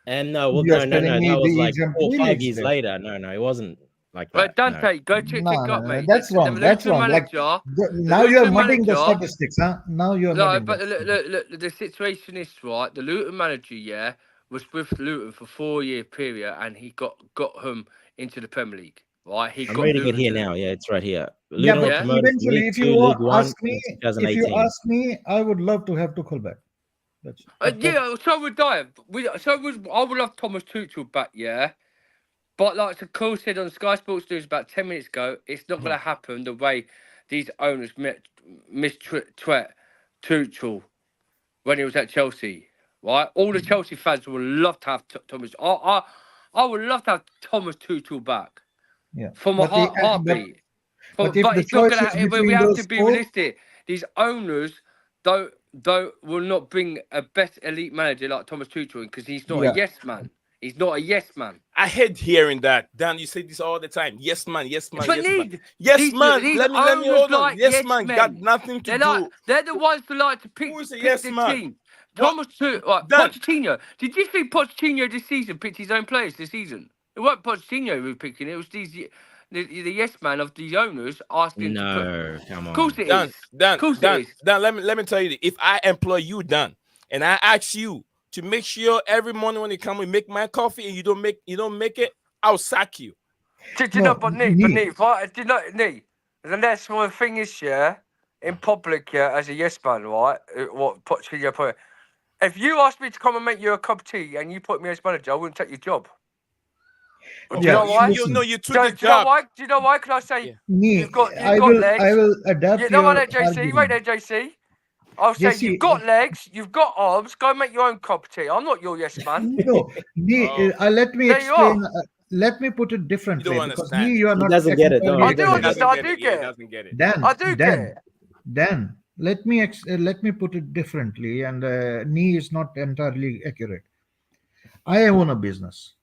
And no, well, You're no, telling me that was he like jumped 4 or 3 5 leagues years there. later. No, it wasn't like that. Dante, go check No, up, no, mate. that's wrong. That's Luton wrong. Like manager. now you're Luton mudding the manager- statistics, huh? Now you're No, mudding. but the look, the situation is right. The Luton manager, yeah, was with Luton for 4-year period, and he got him into the Premier League. Right, he I'm got reading it Luton here to- now. Yeah, it's right here. Yeah, Luton but were promoted from eventually, League if 2, you League 1 ask me, in 2018. I would love to have Tuchel back. Yeah, so would I. I would love Thomas Tuchel back, yeah. But like Cole said on Sky Sports News about 10 minutes ago, it's not going to happen the way these owners mistreat Tuchel when he was at Chelsea, right? All the Chelsea fans would love to have Thomas. I would love to have Thomas Tuchel back. Yeah, From a heartbeat. But if But the it's not going choice is to. We between have those to be four, realistic. These owners will not bring a best elite manager like Thomas Tuchel because he's not Yeah. a yes man. He's not a yes man. I hate hearing that. Dan, you say this all the time. Yes, man. Yes, man. But Yes, man. these- Yes, these- man. these Let me hold on. owners Yes, like man. yes Got men. nothing to They're do. they're the ones that like to pick, Who is a pick yes the man? team. What? Thomas Pochettino. Did you think Pochettino this season picked his own players this season? It wasn't Pochettino who was picking it. It was the yes man of these owners asking to put. No, come on. Of course it Dan, is. Dan, Of course Dan, it is. Dan, let me tell you, if I employ you, Dan, and I ask you to make sure every morning when you come, we make my coffee, and you don't make it, I'll sack you. Do you know, but Nick, right? Do you know, Nick? The next one thing is, yeah, in public, yeah, as a yes man, right? What Pochettino put? If you asked me to come and make you a cup of tea and you put me as manager, I wouldn't take your job. Do you know why? You know, you took Do the you know job. why? Do you know why? Can I say me, you've got I legs? will adapt You know your what, JC? argument. Wait there, JC. I'll say JC, you've got legs, you've got arms. Go make your own cup of tea. I'm not your yes man. No, me. Let me There you explain. are. Let me put it differently You don't because understand. you are He not. doesn't get it, don't technically he? I do He understand. I do Yeah, get he it. doesn't get it. Dan, I do get it. Dan, let me put it differently, and knee is not entirely accurate. I own a business,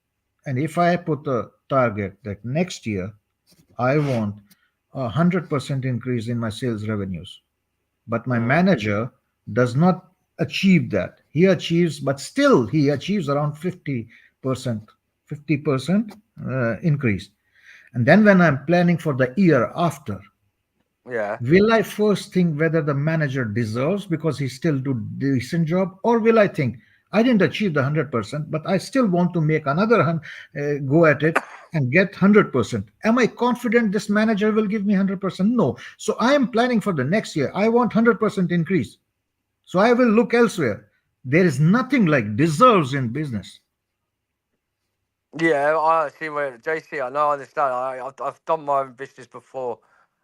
and if I put a target that next year I want 100% increase in my sales revenues, but my manager does not achieve that. He achieves, but still he achieves around 50%, 50% increase. And then when I'm planning for the year after, Yeah. will I first think whether the manager deserves because he still do decent job, or will I think I didn't achieve the 100%, but I still want to make another go at it and get 100%? Am I confident this manager will give me 100%? No. So I am planning for the next year. I want 100% increase. So I will look elsewhere. There is nothing like deserves in business. Yeah, I see where JC. I know, I understand. I've done my own business before.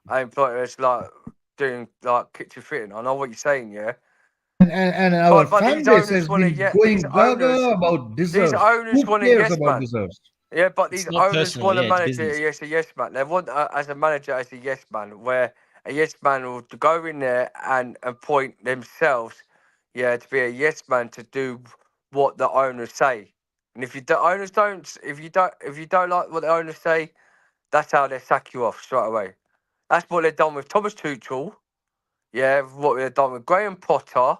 I employ it's like doing like kitchen fitting. I know what you're saying, yeah. And our But fan these base owners has want been it, yeah. going These gaga owners, about deserves. owners Who want a cares yes about man. deserves? Yeah, but It's these not owners personal, want a yeah, it's manager business. as a yes man. They want as a manager as a yes man, where a yes man will go in there and appoint themselves, yeah, to be a yes man to do what the owners say. And if the owners don't, if you don't like what the owners say, that's how they sack you off straight away. That's what they've done with Thomas Tuchel. Yeah, what they've done with Graham Potter.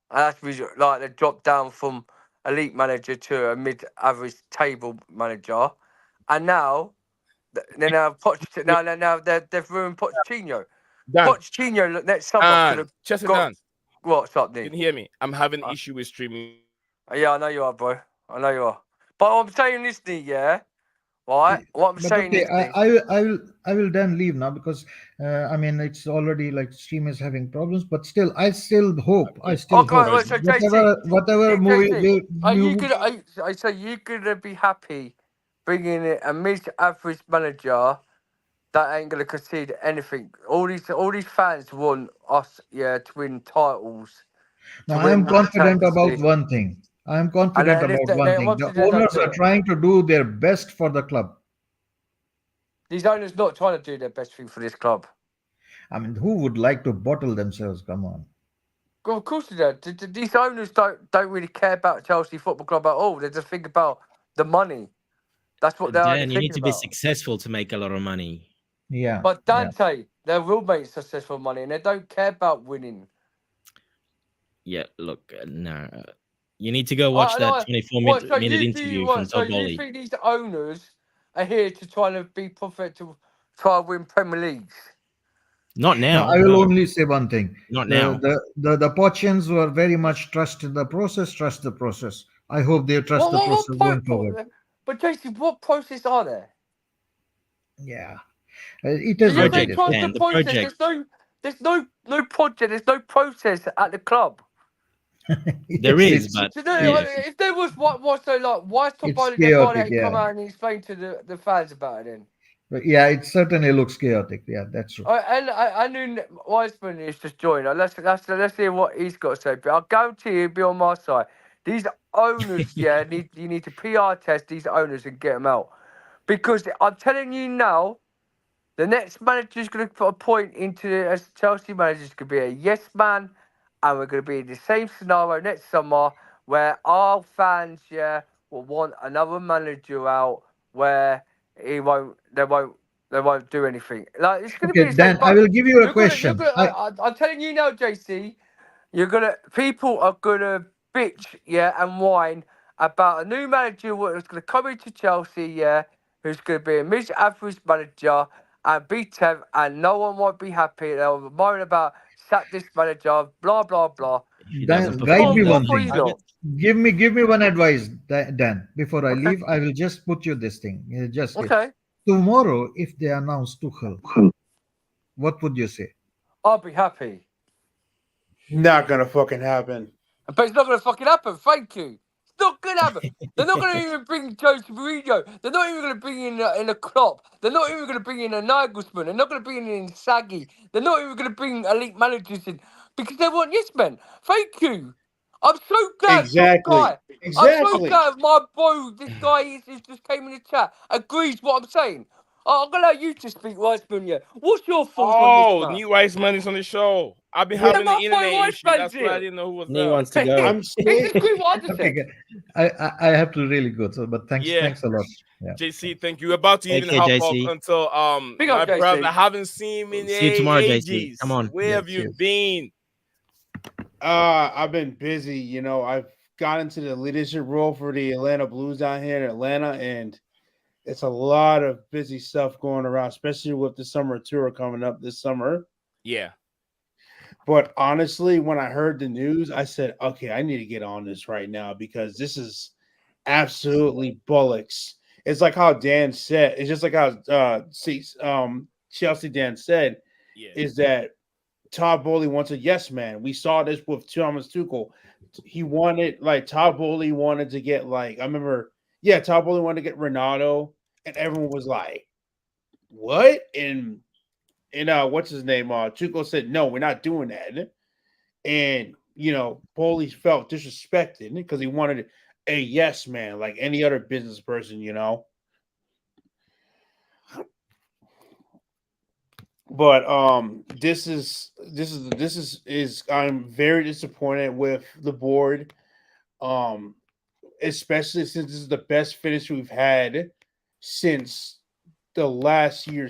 And that's like they dropped down from elite manager to a mid-average table manager, and now they've ruined Pochettino. Dan, Pochettino next summer could have Chester got Dan, what's up, can Nick? you hear me? I'm having an issue with streaming. Yeah, I know you are, bro. I know you are. But I'm saying this, Nick, yeah. Right? What I'm But saying okay, is, Nick, I will then leave now because I mean it's already like stream is having problems. But still, I still hope. I still okay, hope right, so JC, whatever movie. JC, are you gonna? So you gonna be happy bringing in a mid-average manager that ain't gonna concede anything? All these fans want us, yeah, to win titles. Now, To I am win confident Champions about League. one thing. I am And confident then if about one thing. once The they don't owners do are it, trying to do their best for the club. these owners not trying to do their best thing for this club. I mean, who would like to bottle themselves? Come on. Well, of course they don't. These owners don't really care about Chelsea Football Club at all. They just think about the money. That's what they're only Dan, you need thinking to be about. successful to make a lot of money. Yeah. But yeah. Dante, they will make successful money, and they don't care about winning. Yeah, look, no. You need to go watch that 24-minute interview from So Todd you Bowley. think these owners are here to try and be profit to try and win Premier Leagues? Not No, now. I will No, only say one thing. not The now. the Pochins were very much trust the process, trust the process. I hope they trust the process going forward. But JC, what process are there? Yeah, it is You what say it is. trust the And the process. project. There's no project. There's no process at the club. There Yes, is, but So yeah. if there was, what's so like? Why is Todd it's Bowley the guy chaotic. that Yeah, come out and explain to the fans about it then? but yeah, it certainly looks chaotic. Yeah, that's true. And I knew Wiseman is just joined. Let's hear what he's got to say. But I'll guarantee he'll be on my side. These owners, you need to PR test these owners and get them out. Because I'm telling you now, the next manager is going to put a point into as Chelsea manager is going to be a yes man, and we're going to be in the same scenario next summer where our fans, will want another manager out where they won't do anything. Like it's going to be Okay, the same. Dan, I But will give you a you're question. gonna. I'm telling you now, JC. People are gonna bitch, and whine about a new manager who's gonna come into Chelsea, who's gonna be a mid-average manager and be 10th, and no one won't be happy. They'll moan about sack this manager, blah blah blah. If he doesn't Dan, guide perform me the one What you thing. not? Give me one advice, Dan. Before I Okay, leave, I will just put you this thing. Just here. okay. Tomorrow, if they announce Tuchel, what would you say? I'll be happy. Not gonna fucking happen. But it's not going to fucking happen. Thank you. It's not going to happen. They're not going to even bring Jose Mourinho. They're not even going to bring in a Klopp. They're not even going to bring in a Nagelsmann. They're not going to bring in Saggy. They're not even going to bring elite managers in because they want yes men. Thank you. I'm so glad Exactly. some guy. I'm so Exactly. glad my bro, this guy is just came in the chat, agrees what I'm saying. I'm going to allow you to speak, Wiseman. Yeah. What's your thoughts on this, Oh, man? Neil Wiseman is on the show. I've been Yeah, having my an internet boy issue. That's Wiseman's why I here. didn't know who was He up. wants to go. I'm He saying just agreed what I just Okay, said. I have to really go. So, but thanks Yeah. thanks a lot. Yeah. JC, thank you. We're about to Take even care, hop JC. off until Big my up, JC. brother. I haven't seen him in See you tomorrow, JC. ages. Come on. Where Yeah, have you cheers. been? I've been busy. You know, I've got into the leadership role for the Atlanta Blues down here in Atlanta, and it's a lot of busy stuff going around, especially with the summer tour coming up this summer. Yeah. But honestly, when I heard the news, I said, okay, I need to get on this right now because this is absolutely bullocks. It's like how Dan said, it's just like how Chelsea Dan said, Yeah. is that Todd Bowley wants a yes man. We saw this with Thomas Tuchel. He wanted, like, Todd Bowley wanted to get, like, I remember, Todd Bowley wanted to get Ronaldo, and everyone was like, what? And what's his name? Tuchel said, no, we're not doing that. And, Bowley felt disrespected because he wanted a yes man, like any other business person, But this is I'm very disappointed with the board, especially since this is the best finish we've had since the last year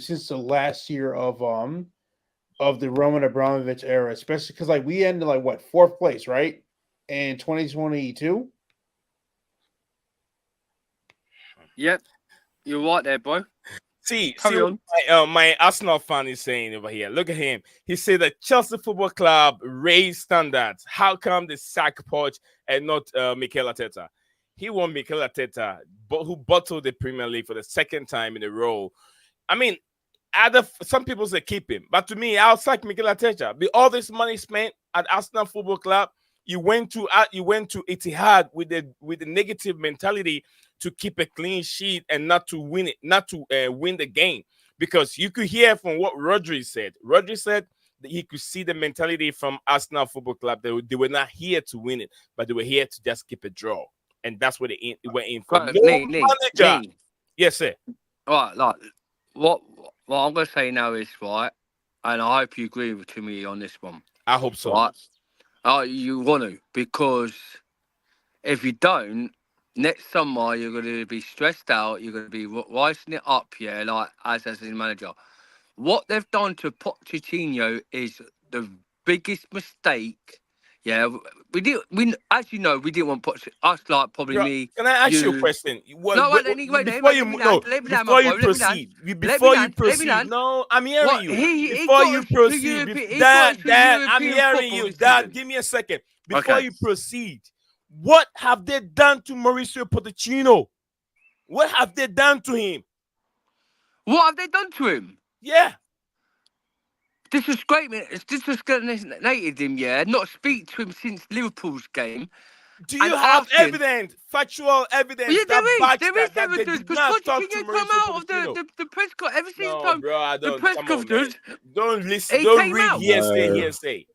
of the Roman Abramovich era, especially because like we ended like what, fourth place, right, in 2022. Yep, you're right there, boy. See Carry on. what my Arsenal fan is saying over here. Look at him. He said that Chelsea Football Club raised standards. How come they sack Poch and not Mikel Arteta? He won Mikel Arteta, who bottled the Premier League for the second time in a row. I mean, some people say keep him, but to me, I'll sack Mikel Arteta. With all this money spent at Arsenal Football Club, you went to Etihad with the negative mentality to keep a clean sheet and not to win the game, because you could hear from what Rodri said. Rodri said that he could see the mentality from Arsenal Football Club. They were not here to win it, but they were here to just keep a draw, and that's what they went in for. Manager. Yes, sir. Right, like what I'm gonna say now is right, and I hope you agree with me on this one. I hope so. Right? You want to, because if you don't, next summer you're going to be stressed out. You're going to be rising it up, like as a manager. what they've done to Pochettino is the biggest mistake. Yeah, as you know, we didn't want Pochettino. Us, like probably Bro, me. can I ask you a You. question? No, wait, Before you no, let me land, my before you bro. Let me land. proceed, before you Let me proceed, land. no, I'm hearing What you. he Before got you us to proceed, European, he got us Dan, to I'm European hearing football you. this Dan, season. give me a second. Before Okay. you proceed, what have they done to Mauricio Pochettino? What have they done to him? What have they done to him? Yeah. Disrespected him, yeah. Not speak to him since Liverpool's game. Do you And have asking, evidence, factual evidence yeah, that there is that they evidence did because not talk to Pochettino come Mauricio out of Pochettino? the press conference every single No, time. bro, I The don't. press Come on, man. conference. Don't listen. He Don't came read out. hearsay.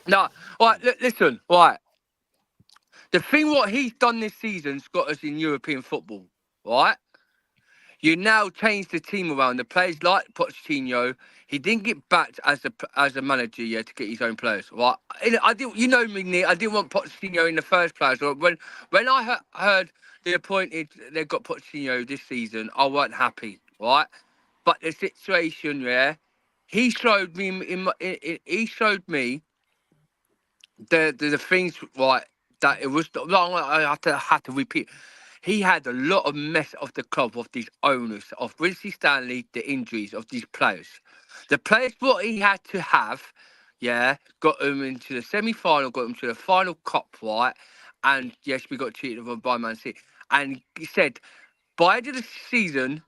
No, right. Listen, right. The thing what he's done this season's got us in European football, right? You now change the team around. The players like Pochettino, he didn't get backed as a manager yet to get his own players. Right? I didn't. You know me, Nick. I didn't want Pochettino in the first place. When I heard they got Pochettino this season, I weren't happy. Right? But the situation, yeah, he showed me he showed me the things right that it was. I had to repeat. He had a lot of mess of the club, of these owners, of Willie Stanley, the injuries of these players. The players what he had to have, yeah, got him into the semi-final, got him to the final cup, right? And yes, we got cheated by Man City. And he said, by the end of the season,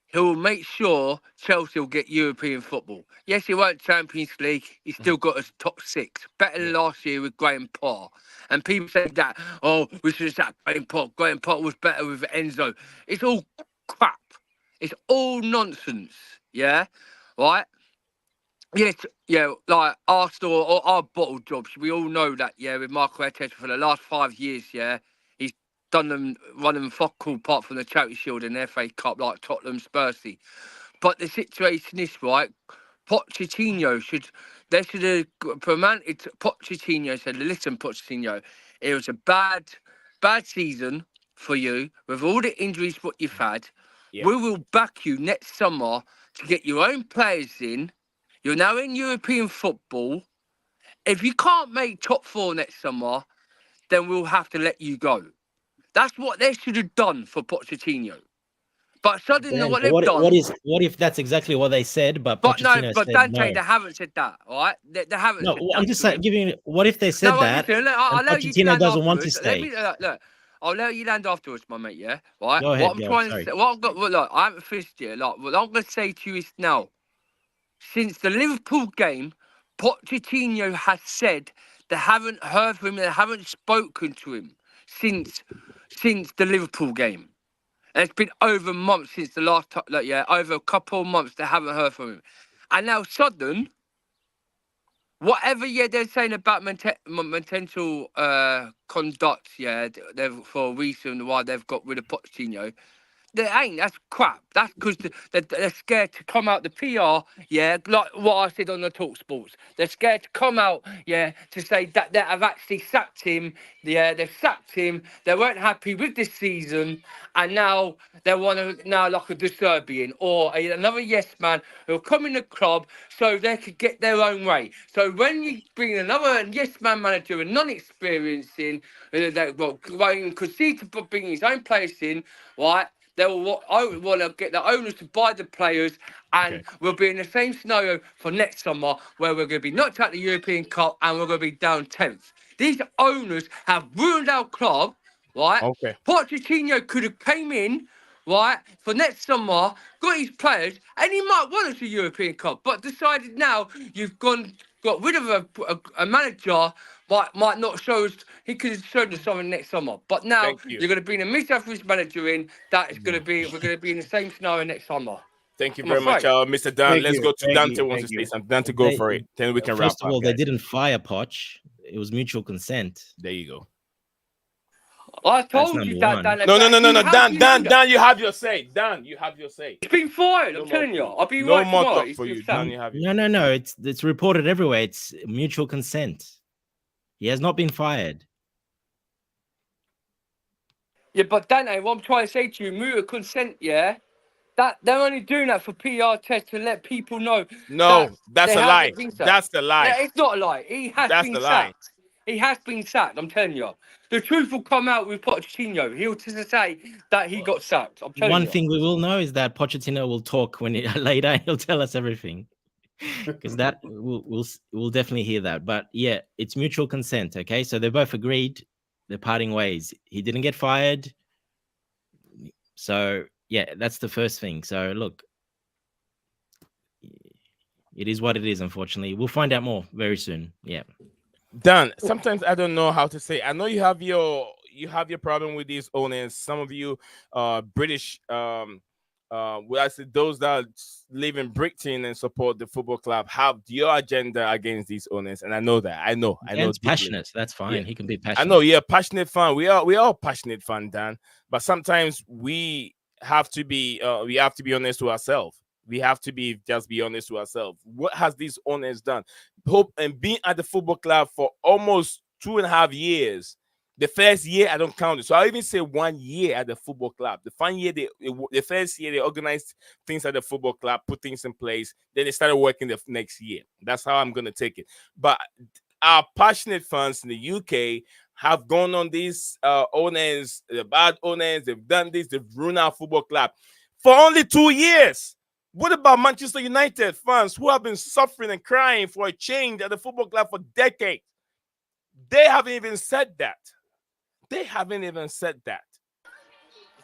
he will make sure Chelsea will get European football. Yes, he won't Champions League. He's still got us top 6. Better than last year with Graham Potter. And people say that, oh, we should have sacked Graham Potter. Graham Potter was better with Enzo. It's all crap. It's all nonsense. Yeah? Right? Yes, yeah, like Arsenal or our bottle jobs. We all know that, yeah, with Marco Arteta for the last 5 years, yeah. He's run them fuck all apart from the Charity Shield and the FA Cup like Tottenham Spursy. But the situation is, right, Pochettino should have promoted Pochettino, said, listen, Pochettino, it was a bad season for you with all the injuries what you've had. Yeah. We will back you next summer to get your own players in. You're now in European football. If you can't make top 4 next summer, then we'll have to let you go. That's what they should have done for Pochettino. But suddenly, Dan, what they've done. What if that's exactly what they said, but But no, Pochettino but said Dante, no? they haven't said that, all right? They haven't No, said that. I'm just saying, what if they said no, that, listen, look, and I'll let you Pochettino land doesn't want to afterwards. stay? Let me look. I'll let you land afterwards, my mate. Yeah, right. Go ahead, sorry. What I've got. Look, I haven't finished yet. Like, what I'm going to say to you is now. Since the Liverpool game, Pochettino has said they haven't heard from him. They haven't spoken to him since the Liverpool game. And it's been over a month since the last time. Like, yeah, over a couple of months they haven't heard from him. And now sudden. Whatever, yeah, they're saying about mental conduct, yeah, they've for a reason why they've got rid of Pochettino. They ain't. That's crap. That's because they're scared to come out the PR, yeah, like what I said on the Talk Sports. They're scared to come out, yeah, to say that they have actually sacked him. Yeah, they've sacked him. They weren't happy with this season, and now they want to like a Serbian or another yes man who'll come in the club so they could get their own way. So when you bring another yes man manager and non-experienced in, that concede to bring his own place in, right? They will want to get the owners to buy the players, and we'll be in the same scenario for next summer where we're going to be knocked out the European Cup and we're going to be down 10th. These owners have ruined our club, right? Okay. Pochettino could have came in, right, for next summer, got his players, and he might want us a European Cup, but decided now you've got rid of a manager might not show us. He could have showed us something next summer, but now you're going to bring a mid-average manager in. That is going to be we're going to be in the same scenario next summer. Thank you very much, Mr. Dan. Let's go to Dante. Wants to say something. Dante, go for it. Then we can wrap up. First of all, they didn't fire Poch. It was mutual consent. There you go. I told you that. No. Dan, you have your say. Dan, you have your say. It's been fired. I'm telling you. I'll be no right more tomorrow. talk for you. Dan, you have your No. It's reported everywhere. It's mutual consent. He has not been fired. Yeah, but Dante, what I'm trying to say to you, mutual consent, yeah, That they're only doing that for PR tests to let people know. No, that's they a lie. haven't been sacked. That's the lie. Yeah, it's not a lie. He has That's been the lie. sacked. He has been sacked. I'm telling you. The truth will come out with Pochettino. He'll just say that he got sacked. I'm telling you. One thing we will know is that Pochettino will talk when later. He'll tell us everything, because that we'll definitely hear that. But yeah, it's mutual consent. Okay, so they both agreed. They're parting ways. He didn't get fired. So yeah, that's the first thing. So look, it is what it is. Unfortunately, we'll find out more very soon. Yeah. Dan, sometimes I don't know how to say. I know you have your problem with these owners. Some of you British well, I said those that live in Britain and support the football club have your agenda against these owners, and I know that. I know. It's passionate. That's fine. Yeah. He can be passionate. I know you're a passionate fan. We are passionate fan, Dan. But sometimes we have to be honest to ourselves. We have to be honest to ourselves. What has these owners done? Hope and being at the football club for almost 2.5 years. The first year I don't count it, so I even say 1 year at the football club. The first year they organized things at the football club, put things in place. Then they started working the next year. That's how I'm gonna take it. But our passionate fans in the UK have gone on these owners, the bad owners. They've done this. They've ruined our football club for only 2 years. What about Manchester United fans who have been suffering and crying for a change at the football club for decades? They haven't even said that. They haven't even said that.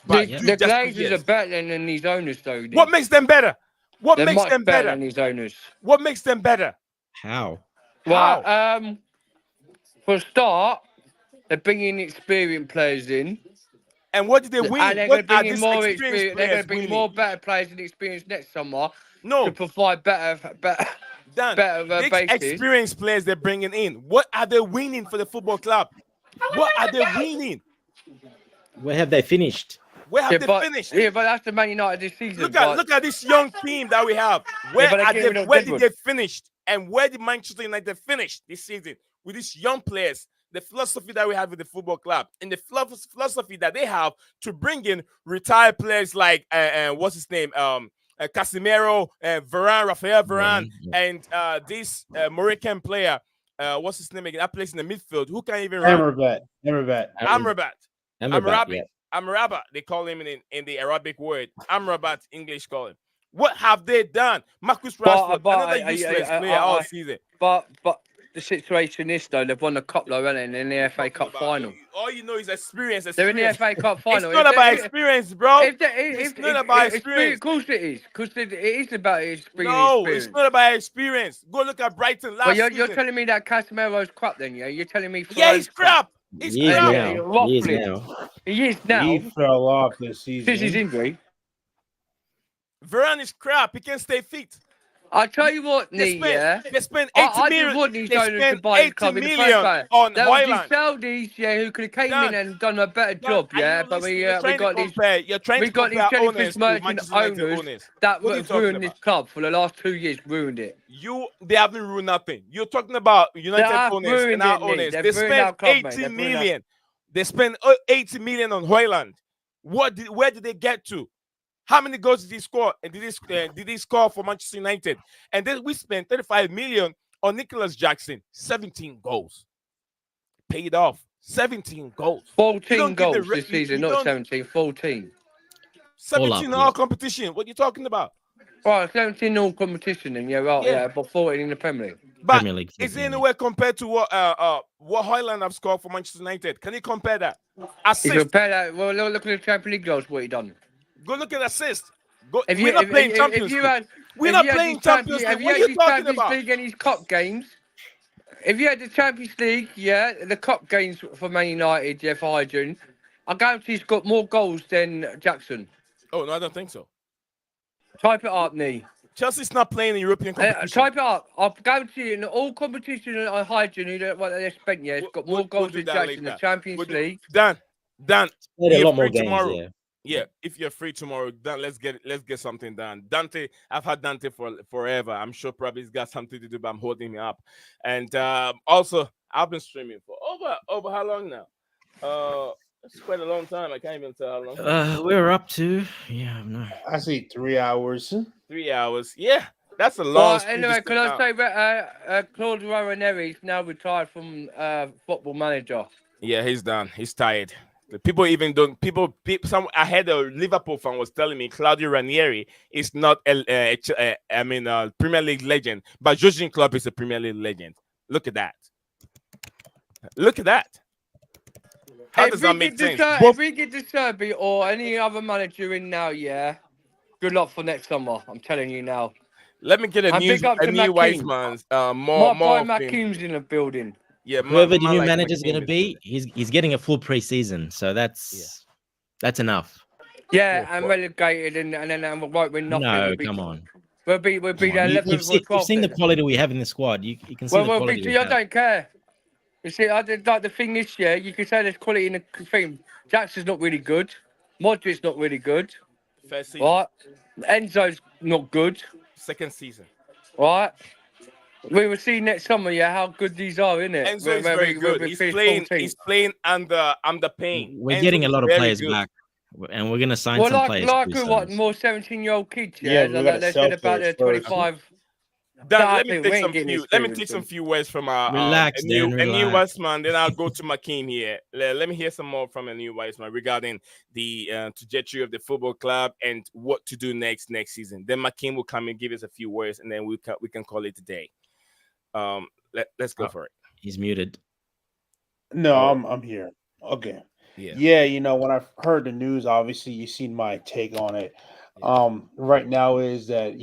But the Glazers are better than these owners, though. What makes them better? What They're makes much them better than these owners? What makes them better? How? Well, for a start, they're bringing experienced players in. And what did they win? And they're what going are to bring these more experienced experience. They're going players to bring winning? more better players and experience next summer. No. To provide better Big basis. experienced players they're bringing in. What are they winning for the football club? What are they winning? Where have they finished? Where have they finished? Yeah, but that's the Man United this season. Look at this young team that we have. Where did they finish? And where did Manchester United finish this season with these young players? The philosophy that we have with the football club and the philosophy that they have to bring in retired players like what's his name? Casemiro, Varane, Rafael Varane, and this Moroccan player, what's his name again? That plays in the midfield. Who can't even run? Amrabat. They call him in the Arabic word. Amrabat, English call him. What have they done? Marcus Rashford, another useless player all season. But the situation is, though, they've won the cup, though, haven't they, in the FA Cup final. All you know is experience. They're in the FA Cup final. It's not about experience, bro. It's not about experience. Of course it is. Because it is about experience. No, it's not about experience. Go look at Brighton last season. You're telling me that Casemiro's crap, then, yeah? You're telling me... Yeah, he's crap. He is now. He is now. He fell off this season. Since his injury. Varane is crap. He can't stay fit. I'll tell you what, They spent 80 million on Højlund. Saudis, who could have came in and done a better job, but we got these Jellyfish merchant owners that ruined this club for the last 2 years, ruined it. They haven't ruined nothing. You're talking about United owners and our owners. They spent 80 million. They spent 80 million on Højlund. Where did they get to? How many goals did he score? And did he score for Manchester United? And then we spent 35 million on Nicholas Jackson. 17 goals. Paid off. 17 goals. 14 goals this season, not 17. 14. 17 all competition. What are you talking about? Right, 17 all competition, and but 14 in the Premier League. But is it anywhere compared to what Højlund have scored for Manchester United? Can you compare that? Assist. Compare that. Well, look at the Champions League goals. What he done? Go look at assists. We're not playing Champions League. We're not playing Champions League. What are you talking about? League and his cup games. If you had the Champions League, the cup games for Man United, for Hygiene, I guarantee he's got more goals than Jackson. Oh, no, I don't think so. Type it up, Nee. Chelsea's not playing in European competition. Type it up. I'll guarantee you in all competition on Hygiene, what they spent, it's got more goals than Jackson in the Champions League. Dan, a lot more games, tomorrow. Yeah, if you're free tomorrow, Dan, let's get something done. Dante, I've had Dante for forever. I'm sure probably he's got something to do, but I'm holding him up. And also, I've been streaming for over how long now? That's quite a long time. I can't even tell how long. We're up to no. I say 3 hours. 3 hours. Yeah, that's a long. Well, stream to anyway, sit can I down. say that Claude Ranieri is now retired from Football Manager. Yeah, he's done. He's tired. The people even don't. Some I had a Liverpool fan was telling me Claudio Ranieri is not a Premier League legend, but Jurgen Klopp is a Premier League legend. Look at that. Look at that. How does that make sense? If we get the Zerbi or any other manager in now, yeah, good luck for next summer. I'm telling you now. Let me get a new Weissman's more boy Makim's in the building. Yeah, whoever the new manager is going to be, he's getting a full pre-season, so that's enough. Yeah, and relegated, and then we won't win nothing. No, come on. We'll be there. You've seen the quality we have in the squad. You can see the quality. I don't care. You see, I did like the thing this year. You can say there's quality in the thing. Jackson's not really good. Modric's not really good. First season. Right. Enzo's not good. Second season. Right. We will see next summer, how good these are, innit? Enzo is very good. He's playing under pain. We're getting a lot of players back, and we're going to sign some players. More 17-year-old kids, Yeah, they said about their 25. Dan, let me take some few words from our relax. New Weissman. Then I'll go to Makim here. Let me hear some more from a new Weissman regarding the trajectory of the football club and what to do next season. Then Makim will come and give us a few words, and then we can call it a day. Let's go for it. He's muted. No, I'm here. Okay. Yeah. When I heard the news, obviously you seen my take on it. Right now is that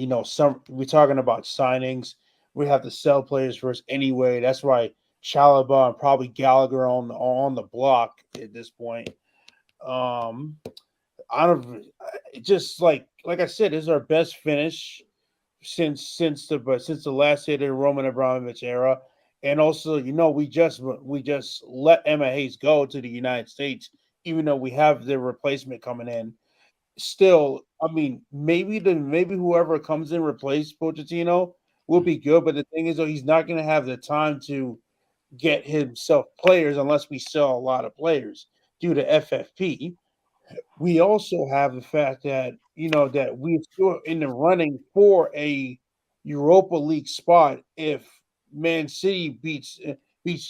we're talking about signings. We have to sell players first anyway. That's why Chalobah and probably Gallagher on the block at this point. I don't just like I said, this is our best finish since the last hit of the Roman Abramovich era. And also, we just let Emma Hayes go to the United States, even though we have the replacement coming in. Still, I mean, maybe whoever comes in replace Pochettino will be good, but the thing is, though, he's not going to have the time to get himself players unless we sell a lot of players due to FFP. We also have the fact that that we're still in the running for a Europa League spot if Man City beats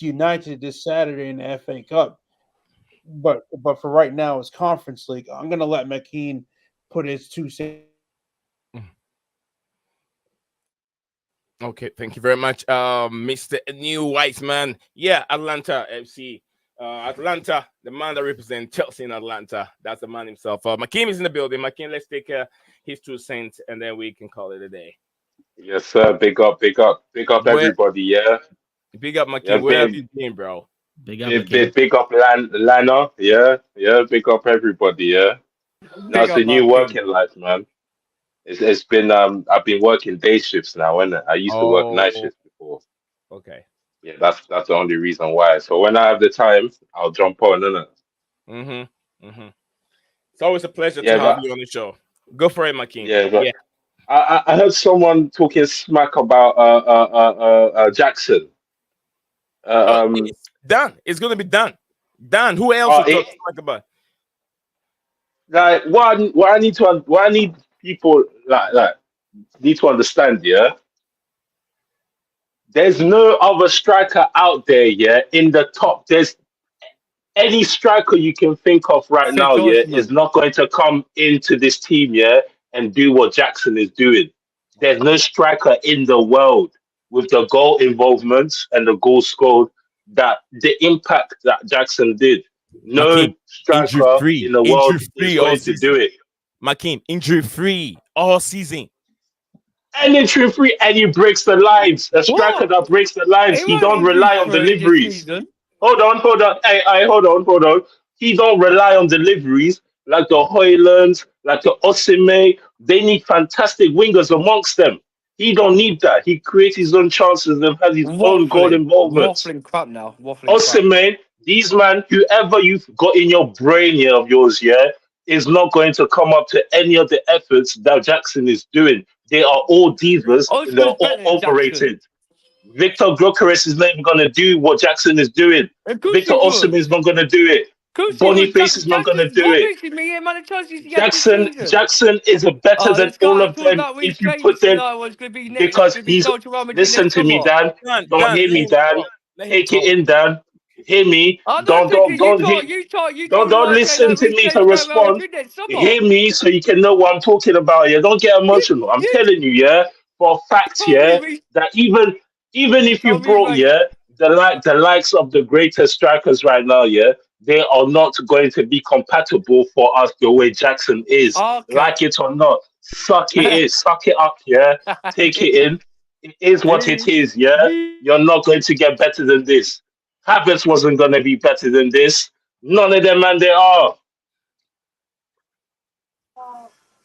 United this Saturday in the FA Cup. But for right now, it's Conference League. I'm going to let McKean put his 2 cents. Okay, thank you very much, Mr. New Weissman. Yeah, Atlanta FC. Atlanta, the man that represents Chelsea in Atlanta. That's the man himself. Makim is in the building. Makim, let's take his 2 cents, and then we can call it a day. Yes, sir. Big up everybody, yeah? Big up, Makim. Where have you been, bro? Big up, Lana, yeah, big up everybody, yeah. That's the new working life, man. It's been I've been working day shifts now, innit? I used to work night shifts before. Okay. Yeah, that's the only reason why. So when I have the time, I'll jump on, innit? It's always a pleasure to have you on the show. Go for it, Makim. Yeah, but I heard someone talking smack about Jackson. It's done. It's gonna be done. Done. Who else to talk about? Like what I need people like need to understand, yeah. There's no other striker out there, yeah, in the top. There's any striker you can think of right now, yeah, is not going to come into this team, yeah, and do what Jackson is doing. There's no striker in the world with the goal involvements and the goal scored that the impact that Jackson did. No striker in the world is going to do it. Makim, injury-free all season. And injury-free, and he breaks the lines. A striker that breaks the lines, he don't rely on deliveries. Hold on. Hey, hold on. He don't rely on deliveries like the Hoylands, like the Osimhen. They need fantastic wingers amongst them. He don't need that. He creates his own chances and has his own goal involvement. Waffling crap now. Osimhen, these man, whoever you've got in your brain here of yours, yeah, is not going to come up to any of the efforts that Jackson is doing. They are all divas. They're all overrated. Victor Gyökeres is not even going to do what Jackson is doing. Victor Osimhen is not going to do it. Boniface is not going to do it. Jackson is a better than all of them if you put them, because he's. Listen to me, Dan. Don't hear me, Dan. Take it in, Dan. Hear me. Don't listen to me to respond. Hear me so you can know what I'm talking about. Yeah, don't get emotional. I'm telling you, yeah, for a fact, yeah, that even if you brought, yeah, the likes of the greatest strikers right now, yeah, they are not going to be compatible for us the way Jackson is. Like it or not, suck it up, yeah. Take it in. It is what it is, yeah. You're not going to get better than this. Havertz wasn't going to be better than this. None of them, man, they are.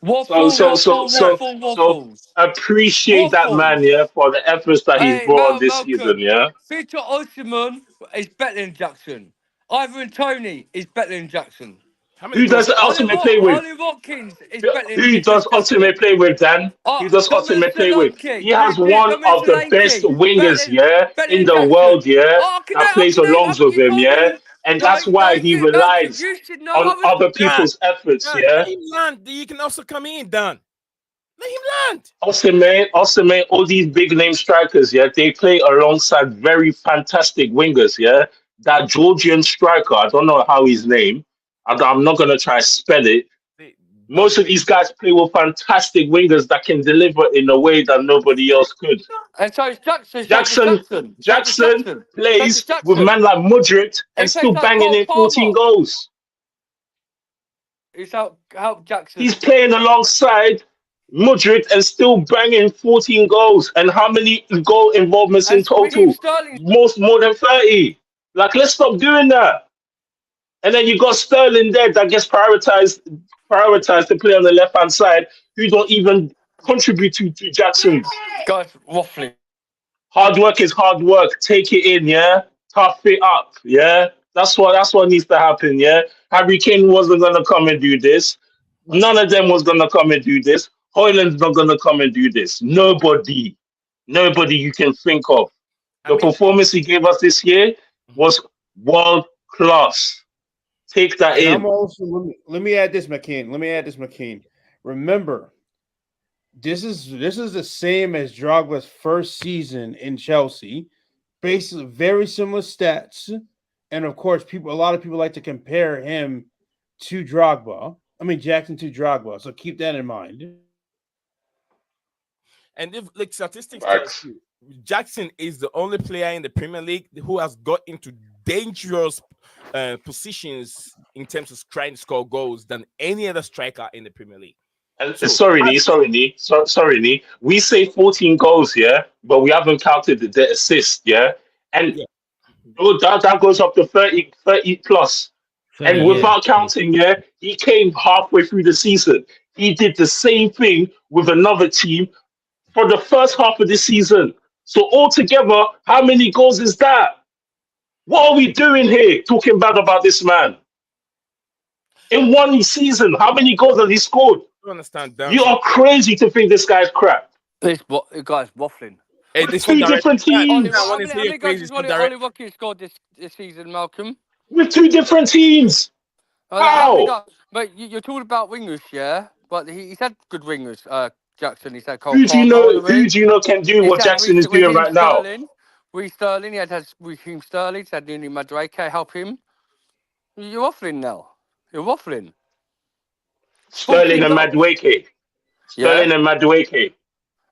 So appreciate that man, yeah, for the efforts that he's brought on this season, yeah. Victor Osimhen is better than Jackson. Ivan Tony is better than Jackson. Who does Osimhen play with? Ollie Watkins is better than Who does Osimhen play with, Dan? Who does Osimhen play with? He has one of the best wingers, yeah, in the world, yeah, that plays along with him, yeah. And that's why he relies on other people's efforts, yeah. Let him land. You can also come in, Dan. Let him land. Osimhen, all these big name strikers, yeah, they play alongside very fantastic wingers, yeah. That Georgian striker, I don't know how his name. I'm not going to try to spell it. Most of these guys play with fantastic wingers that can deliver in a way that nobody else could. And so it's Jackson plays with a man like Mudryk and still banging in 14 goals. It's help Jackson. He's playing alongside Mudryk and still banging 14 goals. And how many goal involvements in total? More than 30. Like, let's stop doing that. And then you got Sterling there that gets prioritized to play on the left-hand side, who don't even contribute to Jackson's. Guys, waffling. Hard work is hard work. Take it in, yeah? Tough it up, yeah? That's what needs to happen, yeah? Harry Kane wasn't going to come and do this. None of them was going to come and do this. Højlund's not going to come and do this. Nobody you can think of. The performance he gave us this year was world class. Take that in. I'm also, let me add this, McKean. Remember, this is the same as Drogba's first season in Chelsea. Basically, very similar stats, and of course, a lot of people like to compare him to Drogba. I mean, Jackson to Drogba. So keep that in mind. And if like statistics tell you, Jackson is the only player in the Premier League who has got into dangerous positions in terms of trying to score goals than any other striker in the Premier League. Sorry, Nee. We say 14 goals, yeah, but we haven't counted the assist, yeah, and that goes up to 30 plus. And without counting, yeah, he came halfway through the season. He did the same thing with another team for the first half of the season. So altogether, how many goals is that? What are we doing here talking bad about this man? In one season, how many goals has he scored? I understand. You are crazy to think this guy's crap. This guy's waffling. Hey, with two different teams. Ollie Watkins scored this season, Malcolm. With two different teams. How? But you're talking about wingers, yeah? But he's had good wingers. Jackson, he's had Cole Who do you know can do what Jackson is doing right now? Sterling, he had Raheem Sterling, he's had Nuni Madueke help him. You're waffling now. You're waffling. Sterling and Madueke.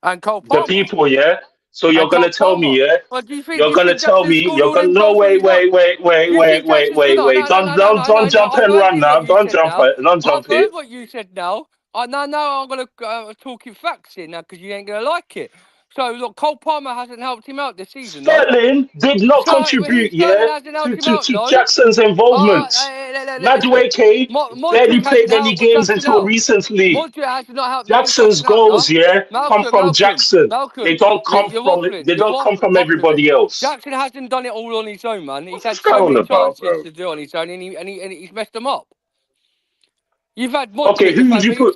And Cole Palmer. The people, yeah? So you're going to tell me, yeah? Well, you're going to tell me, you're going to, no, wait. Don't jump and run now. Don't jump it. I've heard what you said now. Now I'm going to talk in facts here now because you ain't going to like it. So, look, Cole Palmer hasn't helped him out this season. Sterling did not contribute, to Jackson's involvement. Madueke barely played any games until recently. Jackson's goals, come from Jackson. They don't come from everybody else. Jackson hasn't done it all on his own, man. He's had so many chances to do on his own, and he's messed them up. You've had okay. Who do you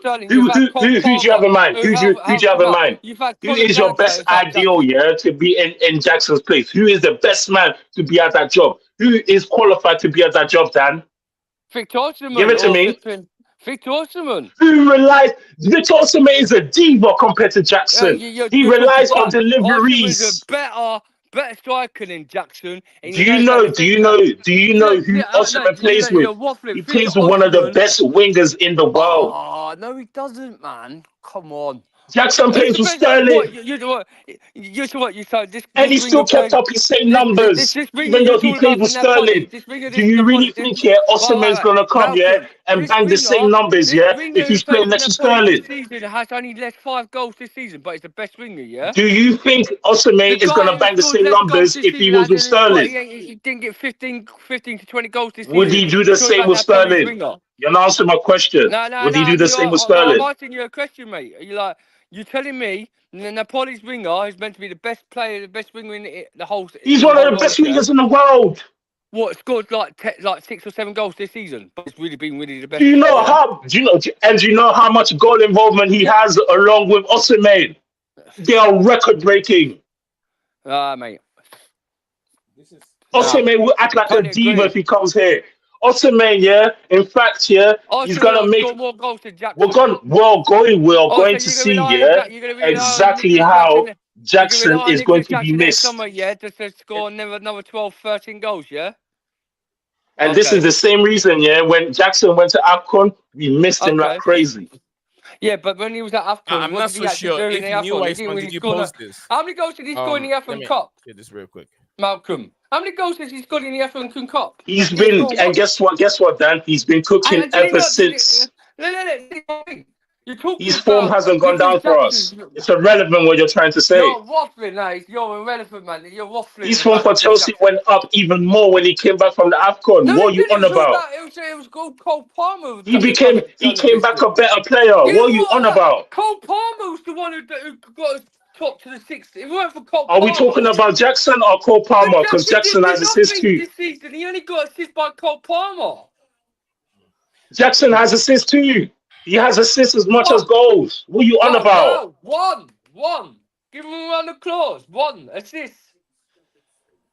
have in mind? Who do you have in mind? Who is your best ideal, to be in Jackson's place? Who is the best man to be at that job? Who is qualified to be at that job, Dan? Victor Osimhen. Give it to me. Victor Osimhen. Who relies? Victor Osimhen is a diva compared to Jackson. He relies on Osimhen's a deliveries. better striker than Jackson. And Do you know who Osimhen plays with? You're waffling. He Victor plays with one of the Osimhen. best wingers in the world. Oh, no, he doesn't, man. Come on. Jackson plays with Sterling. And he still kept up his same numbers, even though he played with Sterling. Do you really think, Osimhen's going to come, and bang the same numbers, if he's playing next to Sterling? This season has only left 5 goals this season, but he's the best winger, yeah? Do you think Osimhen is going to bang the same numbers if he was with Sterling? He didn't get 15 to 20 goals this season. Would he do the same with Sterling? You're not answering my question. Would he do the same with Sterling? I'm asking you a question, mate. You're telling me Napoli's winger is meant to be the best player, the best winger in the whole. He's one of the best wingers in the world. What, scored like 6 or 7 goals this season? But it's really been the best. Do you know how much goal involvement he has along with Osimhen? They are record breaking. Mate. Osimhen will act like a diva if he comes here. Osimhen, in fact, he's gonna make more goals than Jackson. We're going to see, exactly how Jackson is going to be missed. Just to score another 12, 13 goals, yeah? And this is the same reason, when Jackson went to AFCON, we missed him like crazy. Yeah, but when he was at AFCON, I'm not so sure. If you knew did you post this? How many goals did he score in the AFCON Cup? Get this real quick. Malcolm, how many goals has he scored in the AFCON Cup? He's been, and guess what, Dan? He's been cooking ever since. His form hasn't gone down for us. It's irrelevant what you're trying to say. You're waffling, You're irrelevant, man. You're waffling. His form for Chelsea went up even more when he came back from the AFCON. What are you on about? It was Cole Palmer. He came back a better player. What are you on about? Cole Palmer was the one who got us top to the 6th. If it weren't for Cole Palmer. Are we talking about Jackson or Cole Palmer? Because Jackson has assists too. This season, he only got assists by Cole Palmer. Jackson has assists too. He has assists as much as goals. What are you on about? One. Give him a round of applause. 1 assist.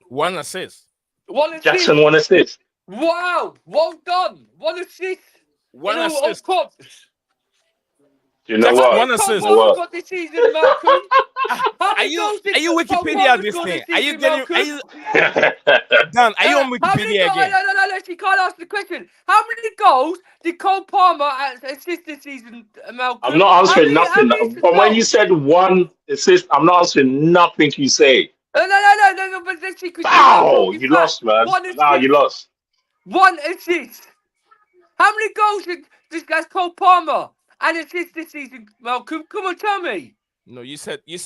1 assist. 1 assist. Jackson 1 assist. Wow. Well done. 1 assist. 1 assist. You know what? 1 assist. Got this season, Malcolm. Are you Wikipedia this thing? Are you Dan, are you on Wikipedia again? No, she can't ask the question. How many goals did Cole Palmer assist this season, Malcolm? I'm not answering nothing. But when you said 1 assist, I'm not answering nothing you say. No, but let's see. Wow, you lost, man. Nah, you lost. 1 assist. How many goals did this guy's Cole Palmer and assist this season, Malcolm? Come on, tell me. No, you said No,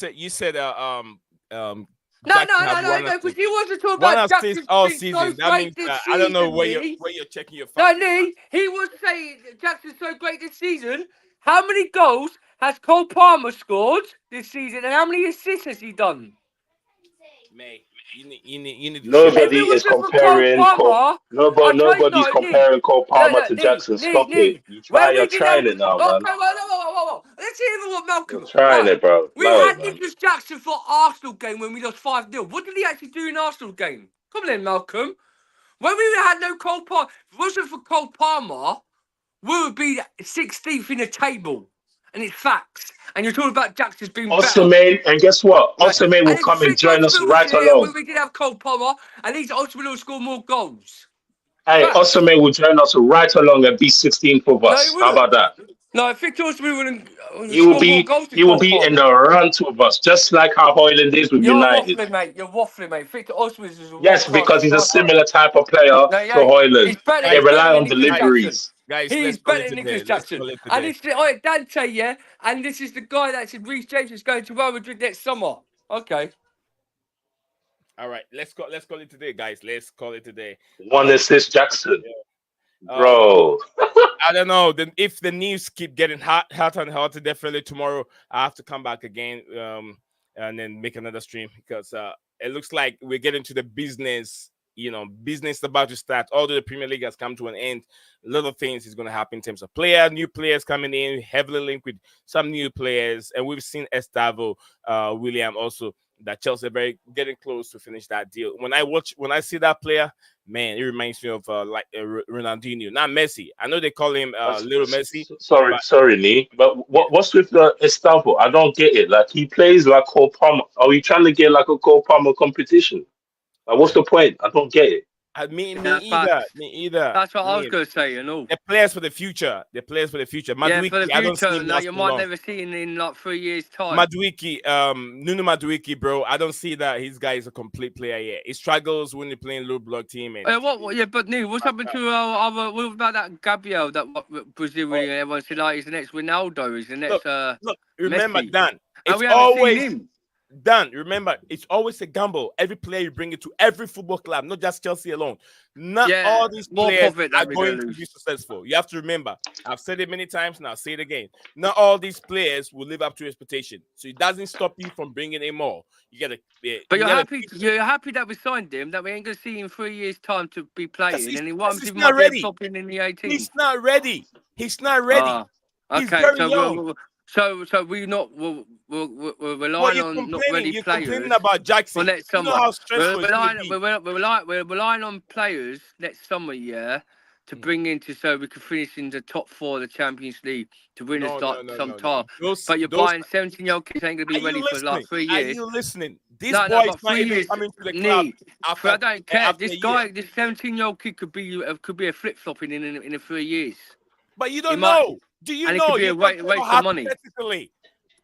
because he wasn't talking about Jackson's all season. That means I don't know where you're checking your facts. No, he was saying Jackson's so great this season. How many goals has Cole Palmer scored this season, and how many assists has he done? Mate, you need to nobody is comparing nobody's comparing Cole Palmer to Jackson. Stop it. You're trying it now, man. Whoa. Let's hear what Malcolm. You're trying it, bro. We had Nicholas Jackson for Arsenal game when we lost 5-0. What did he actually do in Arsenal game? Come on, Malcolm. When we had no Cole Palmer, if it wasn't for Cole Palmer, we would be 16th in the table. And it's facts. And you're talking about Jackson's being Osimhen, and guess what? Osimhen will come and join us right along. We did have Cole Palmer, at least Osimhen will score more goals. Hey, Osimhen will join us right along and be 16th of us. How about that? No, I think Osimhen wouldn't. He will be in the run with us, just like how Hoyland is with United. You're waffling, mate. Victor Osimhen is yes, because he's a similar type of player to Hoyland. They rely on deliveries. Guys, he's better than Nicholas Jackson. And it's Dante, and this is the guy that said Reece James is going to Real Madrid next summer. Okay. All right, let's call it today, guys. Let's call it today. 1 assist, Jackson. Bro. I don't know. Then if the news keep getting hotter and hotter, definitely tomorrow I have to come back again and then make another stream because it looks like we're getting to the business. Business about to start. Although the Premier League has come to an end, a lot of things is going to happen in terms of new players coming in, heavily linked with some new players. And we've seen Estavo, William also, that Chelsea are very getting close to finish that deal. When I see that player, man, it reminds me of Ronaldinho, not Messi. I know they call him little Messi. Sorry, Nee. But what's with the Estavo? I don't get it. Like he plays like Cole Palmer. Are we trying to get like a Cole Palmer competition? Like, what's the point? I don't get it. Me either. That's what I was going to say, you know. They're players for the future. Madueke, for the I don't see future. him No, last you for might long. never see him in like 3 years' time. Madueke, Nuno Madueke, bro. I don't see that his guy is a complete player yet. He struggles when they play in low block team. And but Neil, what's happened to our other? What about that Gabriel, that Brazilian? Everyone said like he's the next Ronaldo. He's the next. Look, remember, Messi. Dan. It's we haven't always seen him. Dan. Remember, it's always a gamble. Every player you bring it to every football club, not just Chelsea alone. Not all these players are going to be successful. You have to remember. I've said it many times, and I'll say it again. Not all these players will live up to expectation. So it doesn't stop you from bringing in more. You gotta. But you're happy that we signed him. That we ain't gonna see him in 3 years' time to be playing. And he wants to be stopping in the 18th. He's not ready. He's okay, very young. So we're relying on not ready you're players. Complaining about Jackson. For next summer. You know how stressful we're relying on players next summer, to bring in so we can finish in the top 4 of the Champions League to win some time. But you're buying 17-year-old kids ain't gonna be ready for like 3 years. Are you listening? This boy is not even coming to the club. I don't care. This 17-year-old kid could be a flip-flopping in 3 years. But you don't know. Do you know? Could be a waste of money.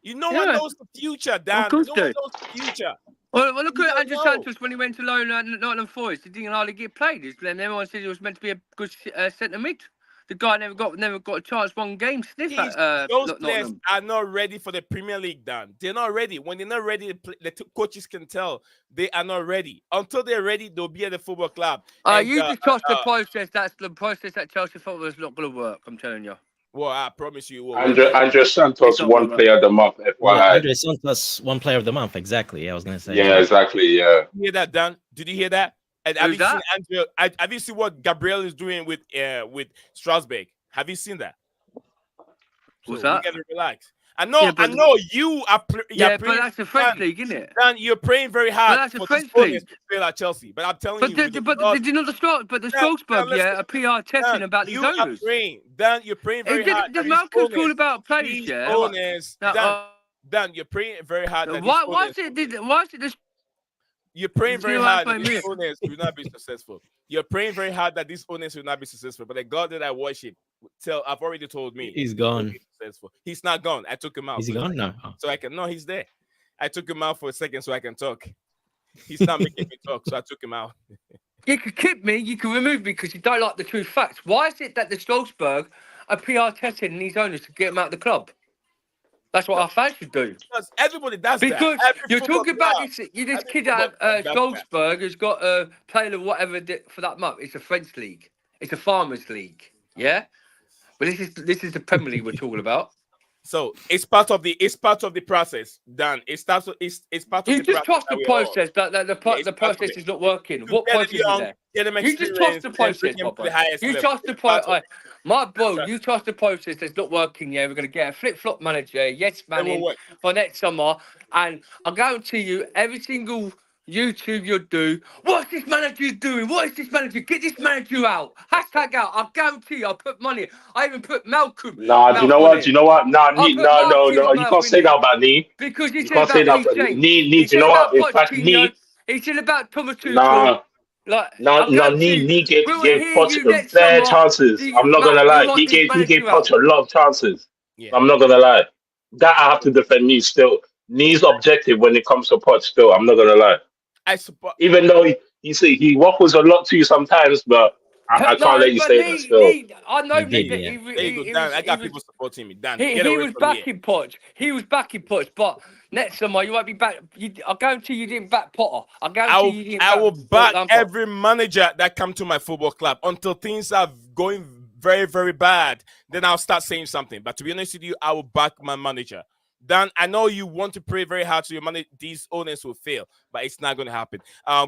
No one knows the future, Dan. No one knows the future. Well, look at Andrew Santos when he went to loan at Nottingham Forest. He didn't hardly get played. Then everyone said he was meant to be a good centre mid. The guy never got a chance. 1 game sniff at those players are not ready for the Premier League, Dan. They're not ready. When they're not ready, the coaches can tell they are not ready. Until they're ready, they'll be at the football club. You just trust the process. That's the process that Chelsea thought was not going to work. I'm telling you. Well, I promise you. Andrew Santos, 1 player of the month. FYI. Andrew Santos, 1 player of the month. Exactly. I was going to say. Yeah, exactly. Yeah. Did you hear that, Dan? Did you hear that? And have you seen Andrew? Have you seen what Gabriel is doing with Strasbourg? Have you seen that? What's that? You gotta relax. I know you are. But that's the French league, isn't it? Dan, you're praying very hard. But that's the French league. To fail at Chelsea, but I'm telling you. But did you know the Strasbourg? A PR testing about these owners. Dan, you're praying very hard. The Malcolm's talking about players, owners. Dan, you're praying very hard. Why is it this? You're praying very hard that these owners will not be successful. You're praying very hard that these owners will not be successful. But the God that I worship, I've already told me. He's gone. He's not gone. I took him out. Is he gone? No. So I can. No, he's there. I took him out for a second so I can talk. He's not making me talk, so I took him out. You can keep me, you can remove me because you don't like the true facts. Why is it that the Strasbourg are PR testing these owners to get them out of the club? That's what our fans should do. Because everybody does that. Because you're talking about this kid at Strasbourg who's got a player of whatever for that month. It's a French league. It's a farmers league. Yeah? But this is the Premier League we're talking about. So it's part of the process, Dan. It's part of you just trust the process that the process is not working. What process is there? You just trust the process, you trust the process. My bro, you trust the process that's not working. Yeah, we're gonna get a flip-flop manager, yes man, in for next summer, and I guarantee you, every single YouTube you'll do. What's this manager doing? What is this manager? Get this manager out. Hashtag out. I guarantee you, I'll put money. I even put Malcolm. Nah, do you know what? No. You can't say that about me. Because you can't say that about me. Do you know what? In fact, me. It's all about Thomas Tuchel. Nah. Nee gave Poch bare chances. I'm not gonna lie. He gave Poch a lot of chances. Yeah. I'm not gonna lie. That I have to defend me still. Nee's objective when it comes to Poch still. I'm not gonna lie. I support. Even though he waffles a lot to you sometimes, but I can't let you say that still. I know I got people supporting me. Dan, he was backing Poch. He was backing Poch, but next summer you won't be back. I guarantee you didn't back Potter. I will back every manager that come to my football club until things are going very, very bad. Then I'll start saying something. But to be honest with you, I will back my manager. Dan, I know you want to pray very hard so your money, these owners will fail, but it's not going to happen.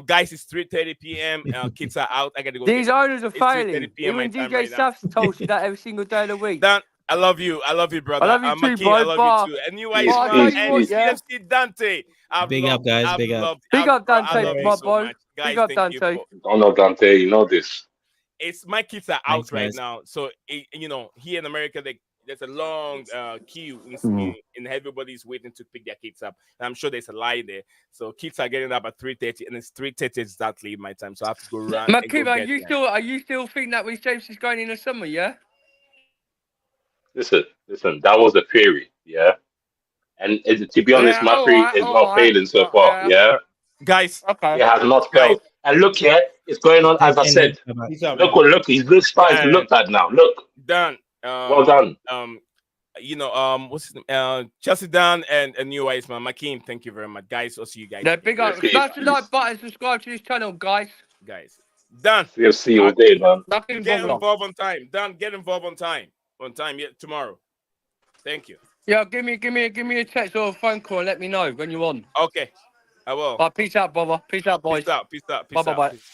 Guys, it's 3:30 p.m. Kids are out. I got to go. These owners are failing. Even DJ Saf's told you that every single day of the week. Dan, I love you, brother. I love you too, bro. I love you too. And you are CFC Dante. Big up, guys. Big up. Big up, Dante, my boy. Guys, Big up, thank you. Dante. Don't know Dante, you know this. It's my kids are out Thanks, right guys. now, so you know, here in America, there's a long queue in everybody's waiting to pick their kids up. And I'm sure there's a line there. So kids are getting up at 3:30, and it's 3:30 exactly my time. So I have to go run and go Makiba, get them. are you still think that Reece James is going in the summer? Yeah. Listen, that was a theory, yeah. And to be honest, my theory is not failing so far, yeah. Guys, it has not failed. And look here, it's going on as I said. Peace out, Look, man. look, he's starting to look bad now. Look, done. well done. You know, what's his name? Chelsea down and a new ice man. Makeem, thank you very much, guys. I'll see you guys. Yeah, big up. Smash the like button, subscribe to this channel, guys. Done. CFC all day, man. Get involved on time. Done. Get involved on time. On time. Yeah, tomorrow. Thank you. Yeah, give me a text or a phone call and let me know when you're on. Okay, I will. Peace out, brother. Peace out, boys. Peace out. Bye. Peace.